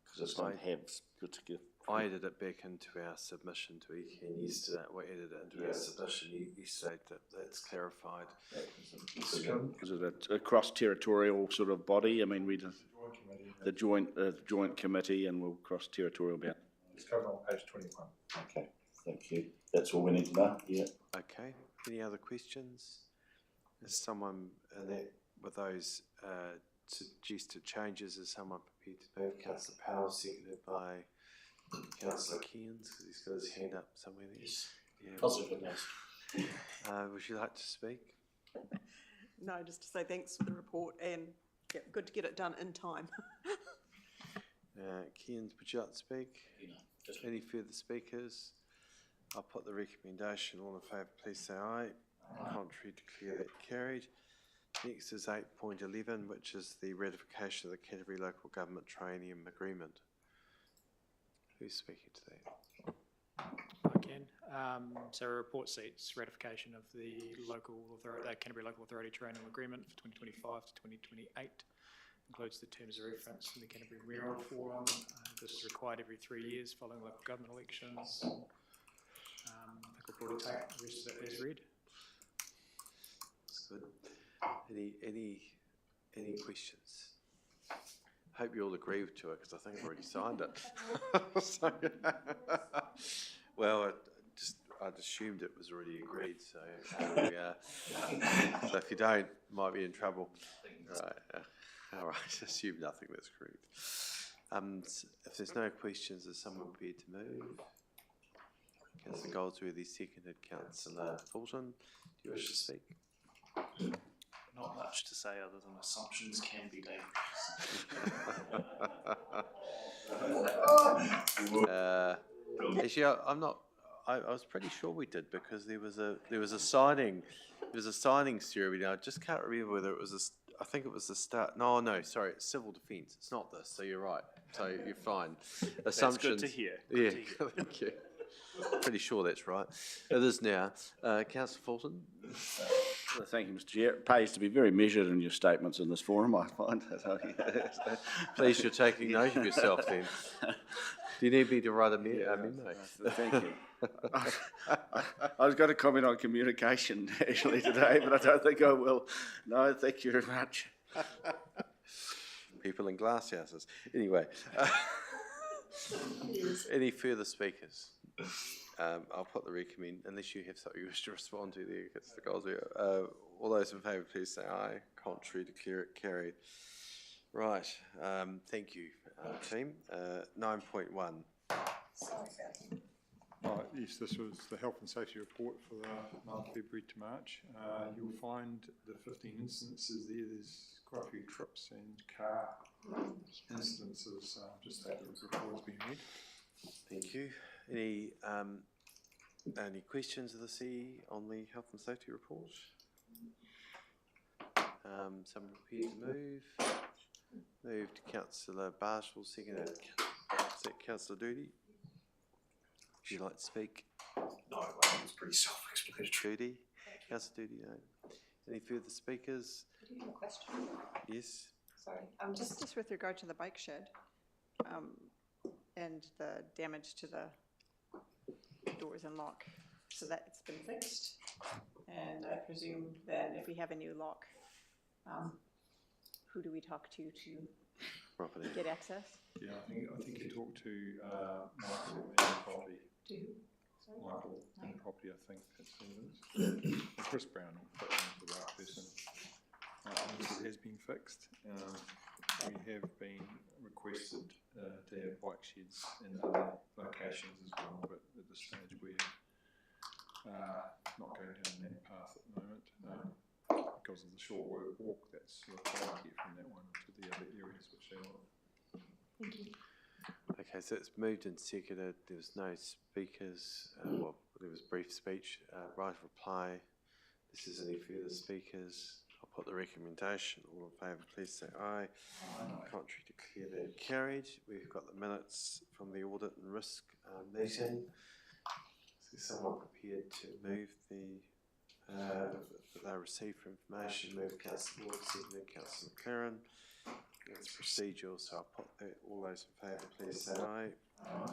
because it's going to have particular. I added it back into our submission to ECAN yesterday. We added it into our submission yesterday. That's clarified. Is it a cross-territorial sort of body? I mean, we did the joint committee, and we'll cross-territorial about. It's covered on page 21. Okay, thank you. That's all we need to know. Yeah. Okay. Any other questions? Is someone with those suggested changes? Is someone prepared to move? Councillor Powell, seconded by Councillor Kearns, because he's got his hand up somewhere there. Yes. Yeah. Positive, yes. Would you like to speak? No, just to say thanks for the report and good to get it done in time. Kearns, would you like to speak? Any further speakers? I'll put the recommendation. All in favour, please say aye. Contrary, declare that carried. Next is 8.11, which is the ratification of the Canterbury Local Government Training Agreement. Who's speaking to that? I can. So report seeks ratification of the Canterbury Local Authority Training Agreement for 2025 to 2028. Includes the terms of reference from the Canterbury Mayoral Forum. This is required every 3 years following local government elections. I think I'll probably take the rest of it as read. That's good. Any questions? Hope you all agree to it, because I think I've already signed it. So, well, I'd assumed it was already agreed, so so if you don't, you might be in trouble. Right. All right, assume nothing, that's agreed. If there's no questions, is someone prepared to move? Councillor Goldsworthy, seconded. Councillor Fulton, do you wish to speak? Not much to say other than assumptions can be dangerous. Actually, I'm not. I was pretty sure we did, because there was a signing ceremony. I just can't remember whether it was I think it was the start. No, sorry, it's civil defence. It's not this. So you're right. So you're fine. Assumptions. That's good to hear. Yeah, thank you. Pretty sure that's right. It is now. Councillor Fulton. Thank you, Mr. Chair. It pays to be very measured in your statements in this forum, I find. Please, you're taking note of yourself then. Do you need me to write a memo? Thank you. I was going to comment on communication actually today, but I don't think I will. No, thank you very much. People in glass houses. Anyway, any further speakers? I'll put the recommend, unless you have something you wish to respond to there. It's the goals there. All those in favour, please say aye. Contrary, declare it carried. Right. Thank you, team. 9.1. Yes, this was the health and safety report for the month February to March. You'll find the 15 instances there. There's quite a few trips and car incidences. Just that the report has been read. Thank you. Any questions of the CE on the health and safety report? Someone prepared to move? Moved. Councillor Barshall, seconded. Councillor Doody. Would you like to speak? No, it's pretty self-explanatory. Doody? Councillor Doody, no. Any further speakers? Do you have a question? Yes. Sorry, just with regard to the bike shed, and the damage to the doors and lock, so that's been fixed. And I presume that if we have a new lock, who do we talk to get access? Yeah, I think you talked to Michael and property. Michael and property, I think that's who it is. And Chris Brown will put in the right person. It has been fixed. We have been requested to have bike sheds in other locations as well, but at this stage we're not going down that path at the moment because of the short walk that's required to get from that one to the other areas which they want. Thank you. Okay, so it's moved and seconded. There was no speakers. Well, there was brief speech. Right of reply. This is any further speakers. I'll put the recommendation. All in favour, please say aye. Contrary, declare that carried. We've got the minutes from the audit and risk meeting. Is someone prepared to move that they received for information? Move Councillor Ward, seconded Councillor McLaren. It's procedural, so I'll put that. All those in favour, please say aye.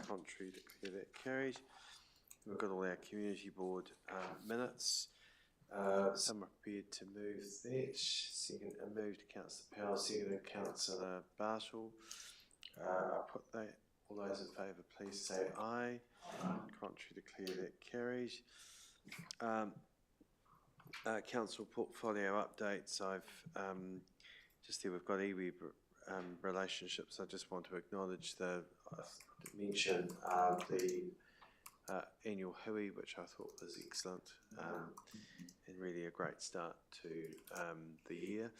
Contrary, declare that carried. We've got all our community board minutes. Some are prepared to move that. Second, moved Councillor Powell, seconded Councillor Bartle. I'll put that. All those in favour, please say aye. Contrary, declare that carried. Council portfolio updates. I've just there. We've got iwi relationships. I just want to acknowledge mention the annual hui, which I thought was excellent and really a great start to the year.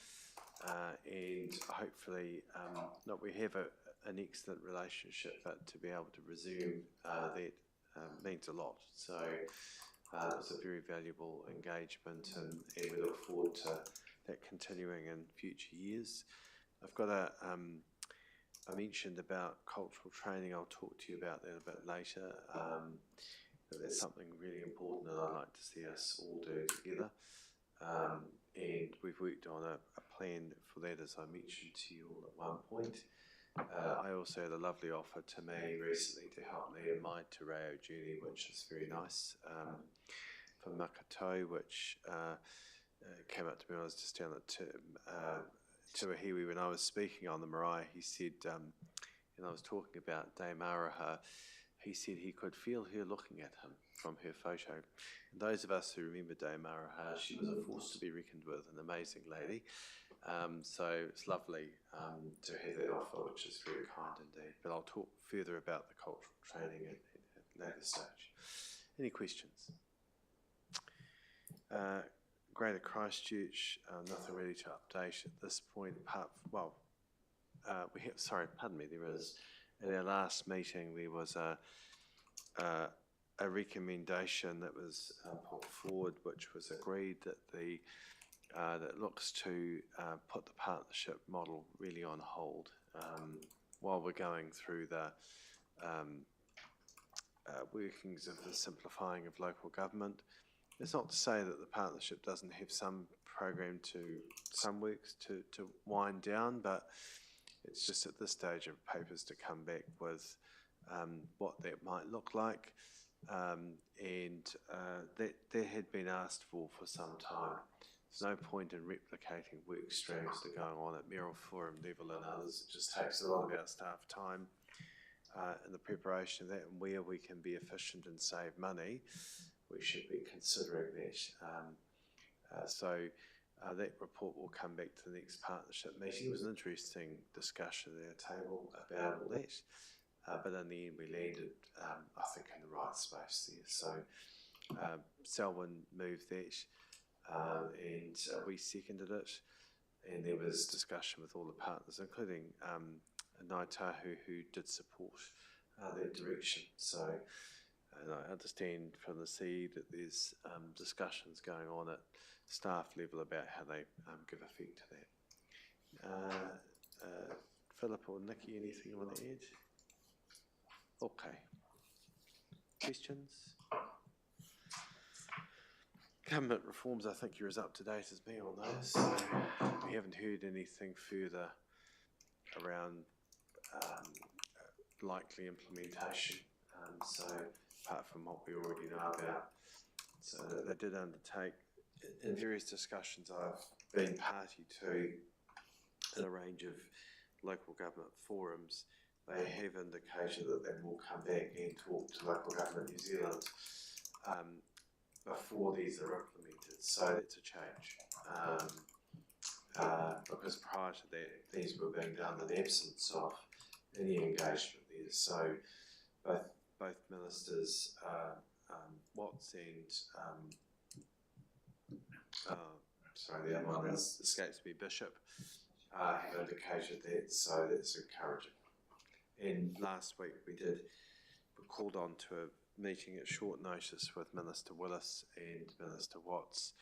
And hopefully, we have an excellent relationship, but to be able to resume that means a lot. So it's a very valuable engagement, and we look forward to that continuing in future years. I've got I mentioned about cultural training. I'll talk to you about that a bit later. But that's something really important that I'd like to see us all do together. And we've worked on a plan for that, as I mentioned to you all at one point. I also had a lovely offer to me recently to help me in my Te Reo journey, which is very nice, for Makato, which came up to me when I was just down at Tuahiwi when I was speaking on the marae. He said, and I was talking about Dame Araha, he said he could feel her looking at him from her photo. And those of us who remember Dame Araha, she was a force to be reckoned with, an amazing lady. So it's lovely to have that offer, which is very kind indeed. But I'll talk further about the cultural training at a later stage. Any questions? Greater Christchurch, nothing really to update at this point. There is, at our last meeting, there was a recommendation that was put forward, which was agreed that that looks to put the partnership model really on hold while we're going through the workings of the simplifying of local government. It's not to say that the partnership doesn't have some works to wind down, but it's just at this stage of papers to come back with what that might look like, and that had been asked for some time. There's no point in replicating work streams that are going on at Mayoral Forum level and others. It just takes a lot of our staff time in the preparation of that, and where we can be efficient and save money, we should be considering that. So that report will come back to the next partnership meeting. It was an interesting discussion at our table about all that, but in the end we landed, I think, in the right space there. So Selwyn moved that, and we seconded it, and there was discussion with all the partners, including Ngāi Tahu, who did support that direction. So, and I understand from the CE that there's discussions going on at staff level about how they give effect to that. Philip or Nikki, anything you want to add? Okay. Questions? Government reforms, I think you're as up to date as me on those. So we haven't heard anything further around likely implementation. So apart from what we already know about. So they did undertake, in various discussions I've been party to in a range of local government forums, they have indicated that they will come back and talk to Local Government New Zealand before these are implemented. So that's a change. Because prior to that, these were being done in the absence of any engagement there. So both ministers, Watts and the other one escapes me, Bishop, have indicated that, so that's encouraging. And last week we called on to a meeting at short notice with Minister Willis and Minister Watts,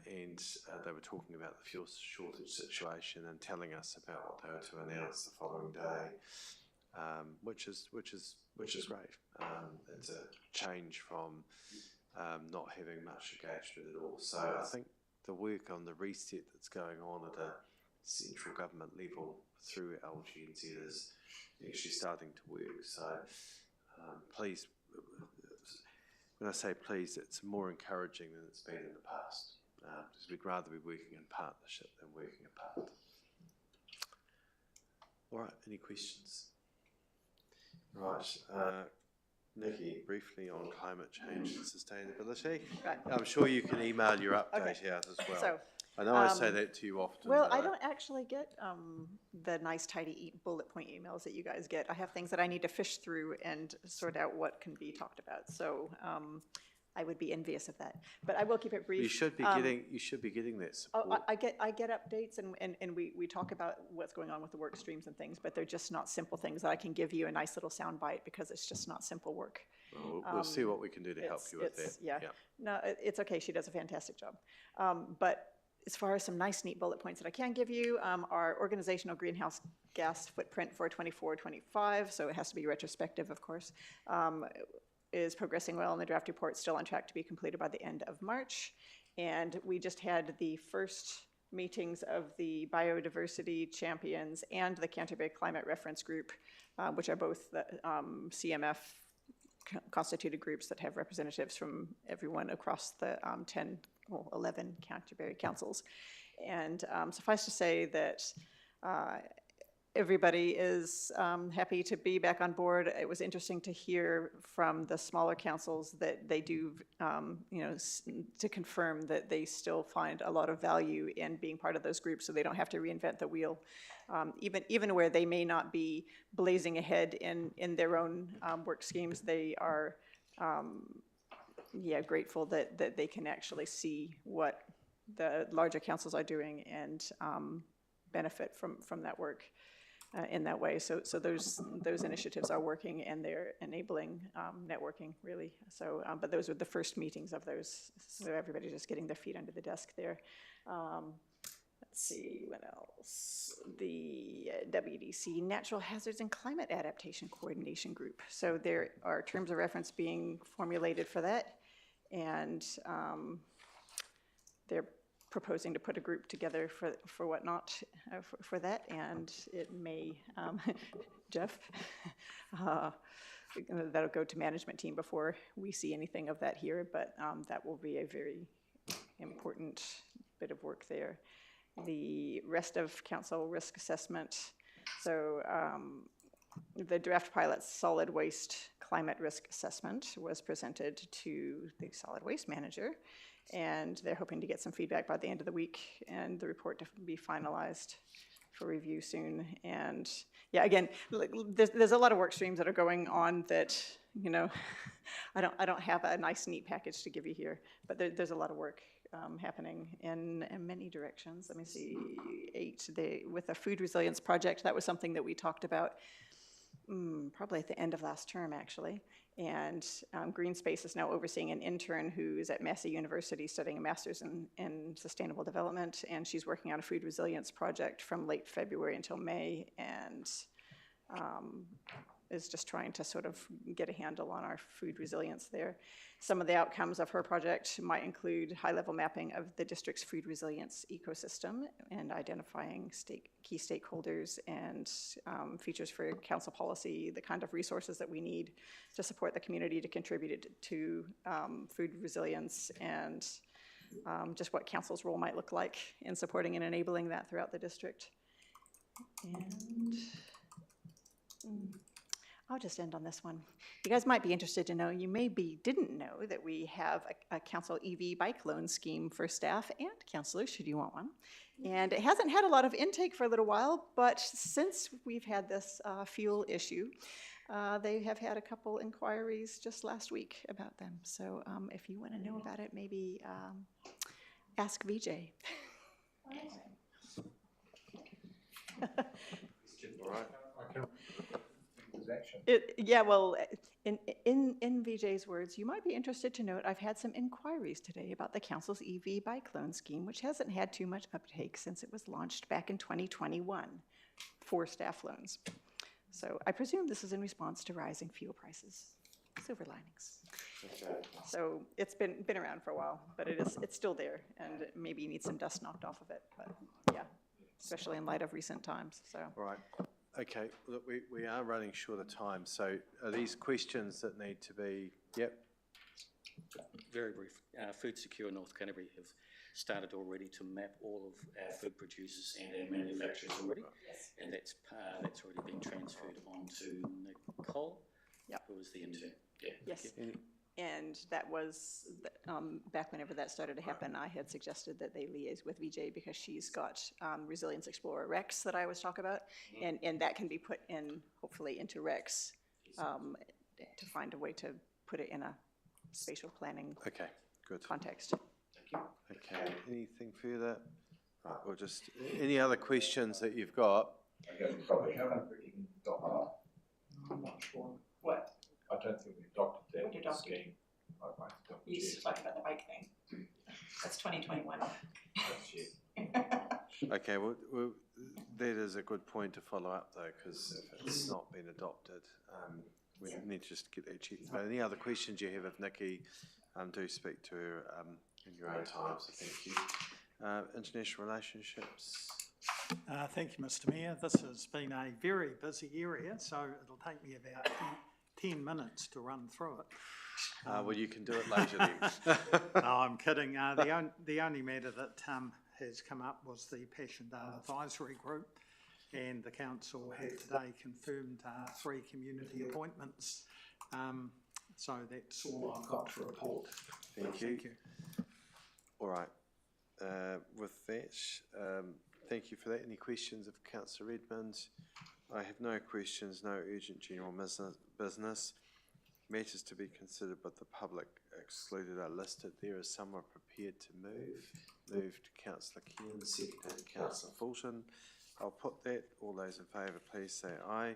and they were talking about the fuel shortage situation and telling us about what they were to announce the following day, which is great. It's a change from not having much engagement at all. So I think the work on the reset that's going on at a central government level through LGNZ is actually starting to work. So please, when I say please, it's more encouraging than it's been in the past, because we'd rather be working in partnership than working apart. All right, any questions? Right, Nikki, briefly on climate change and sustainability. Right. I'm sure you can email your update Okay. out as well. So, I know I say that to you often. Well, but I don't actually get the nice, tidy bullet point emails that you guys get. I have things that I need to fish through and sort out what can be talked about. So I would be envious of that. But I will keep it brief. You should be getting that support. Oh, I get updates and we talk about what's going on with the work streams and things, but they're just not simple things that I can give you a nice little sound bite because it's just not simple work. Well, we'll see what we can do to help you with that. Yeah. No, it's okay. She does a fantastic job. But as far as some nice, neat bullet points that I can give you, our organizational greenhouse gas footprint for 24-25, so it has to be retrospective, of course, is progressing well, and the draft report still on track to be completed by the end of March. And we just had the first meetings of the biodiversity champions and the Canterbury Climate Reference Group, which are both the CMF constituted groups that have representatives from everyone across the 11 Canterbury councils. And suffice to say that everybody is happy to be back on board. It was interesting to hear from the smaller councils that they do, to confirm that they still find a lot of value in being part of those groups, so they don't have to reinvent the wheel. Even where they may not be blazing ahead in their own work schemes, they are grateful that they can actually see what the larger councils are doing and benefit from that work in that way. So those initiatives are working and they're enabling networking, really. So, but those were the first meetings of those. So everybody's just getting their feet under the desk there. Let's see, what else? The WDC, Natural Hazards and Climate Adaptation Coordination Group. So there are terms of reference being formulated for that. And they're proposing to put a group together for whatnot for that, and it may, Jeff, that'll go to management team before we see anything of that here, but that will be a very important bit of work there. The rest of council risk assessment, so the draft pilot solid waste climate risk assessment was presented to the solid waste manager, and they're hoping to get some feedback by the end of the week and the report to be finalized for review soon. And yeah, again, there's a lot of work streams that are going on that, I don't have a nice, neat package to give you here, but there's a lot of work happening in many directions. Let me see, with the food resilience project, that was something that we talked about probably at the end of last term, actually. And Green Space is now overseeing an intern who's at Massey University studying a master's in sustainable development, and she's working on a food resilience project from late February until May, and is just trying to sort of get a handle on our food resilience there. Some of the outcomes of her project might include high-level mapping of the district's food resilience ecosystem and identifying key stakeholders and features for council policy, the kind of resources that we need to support the community to contribute to food resilience, and just what council's role might look like in supporting and enabling that throughout the district. And I'll just end on this one. You guys might be interested to know, you maybe didn't know that we have a council EV bike loan scheme for staff and councilors, should you want one. And it hasn't had a lot of intake for a little while, but since we've had this fuel issue, they have had a couple inquiries just last week about them. So if you want to know about it, maybe ask VJ. All right. Yeah, well, in VJ's words, you might be interested to note I've had some inquiries today about the council's EV bike loan scheme, which hasn't had too much uptake since it was launched back in 2021 for staff loans. So I presume this is in response to rising fuel prices. Silver linings. Okay. So it's been around for a while, but it's still there, and it maybe needs some dust knocked off of it. But yeah. especially in light of recent times, so. All right. Okay, look, we are running short of time, so are these questions that need to be, yep, Very brief. Food Secure North Canterbury have started already to map all of our food producers and our manufacturers already. Yes. And that's already been transferred on to Nicole, Yep. who was the intern. Yeah. Yes. thank you. And that was, back whenever that started to happen, I had suggested that they liaise with VJ because she's got Resilience Explorer Rex that I always talk about. And that can be put in, hopefully, into Rex to find a way to put it in a spatial planning okay, good. context. Okay, anything further? Right, we'll just, any other questions that you've got? I guess we probably haven't really got much one. What? I don't think we've adopted that What adopted? scheme. I might double You used to check. talk about the bike thing. That's 2021. Okay, well, that is a good point to follow up though, because if it's not been adopted, we need to just get that checked. But any other questions you have of Nikki, do speak to her in your own time, so thank you. International relationships. Thank you, Mr Mayor. This has been a very busy area, so it'll take me about 10 minutes to run through it. Well, you can do it later then. No, I'm kidding. The only matter that has come up was the Passion Dale Advisory Group, and the council had today confirmed 3 community appointments. So that's all I've got to report. Thank you. All right. With that, thank you for that. Any questions of Councillor Redmond? I have no questions, no urgent general business. Matters to be considered but the public excluded are listed there. Is someone prepared to move? Moved Councillor Keane, seconded Councillor Fulton. I'll put that. All those in favour, please say aye.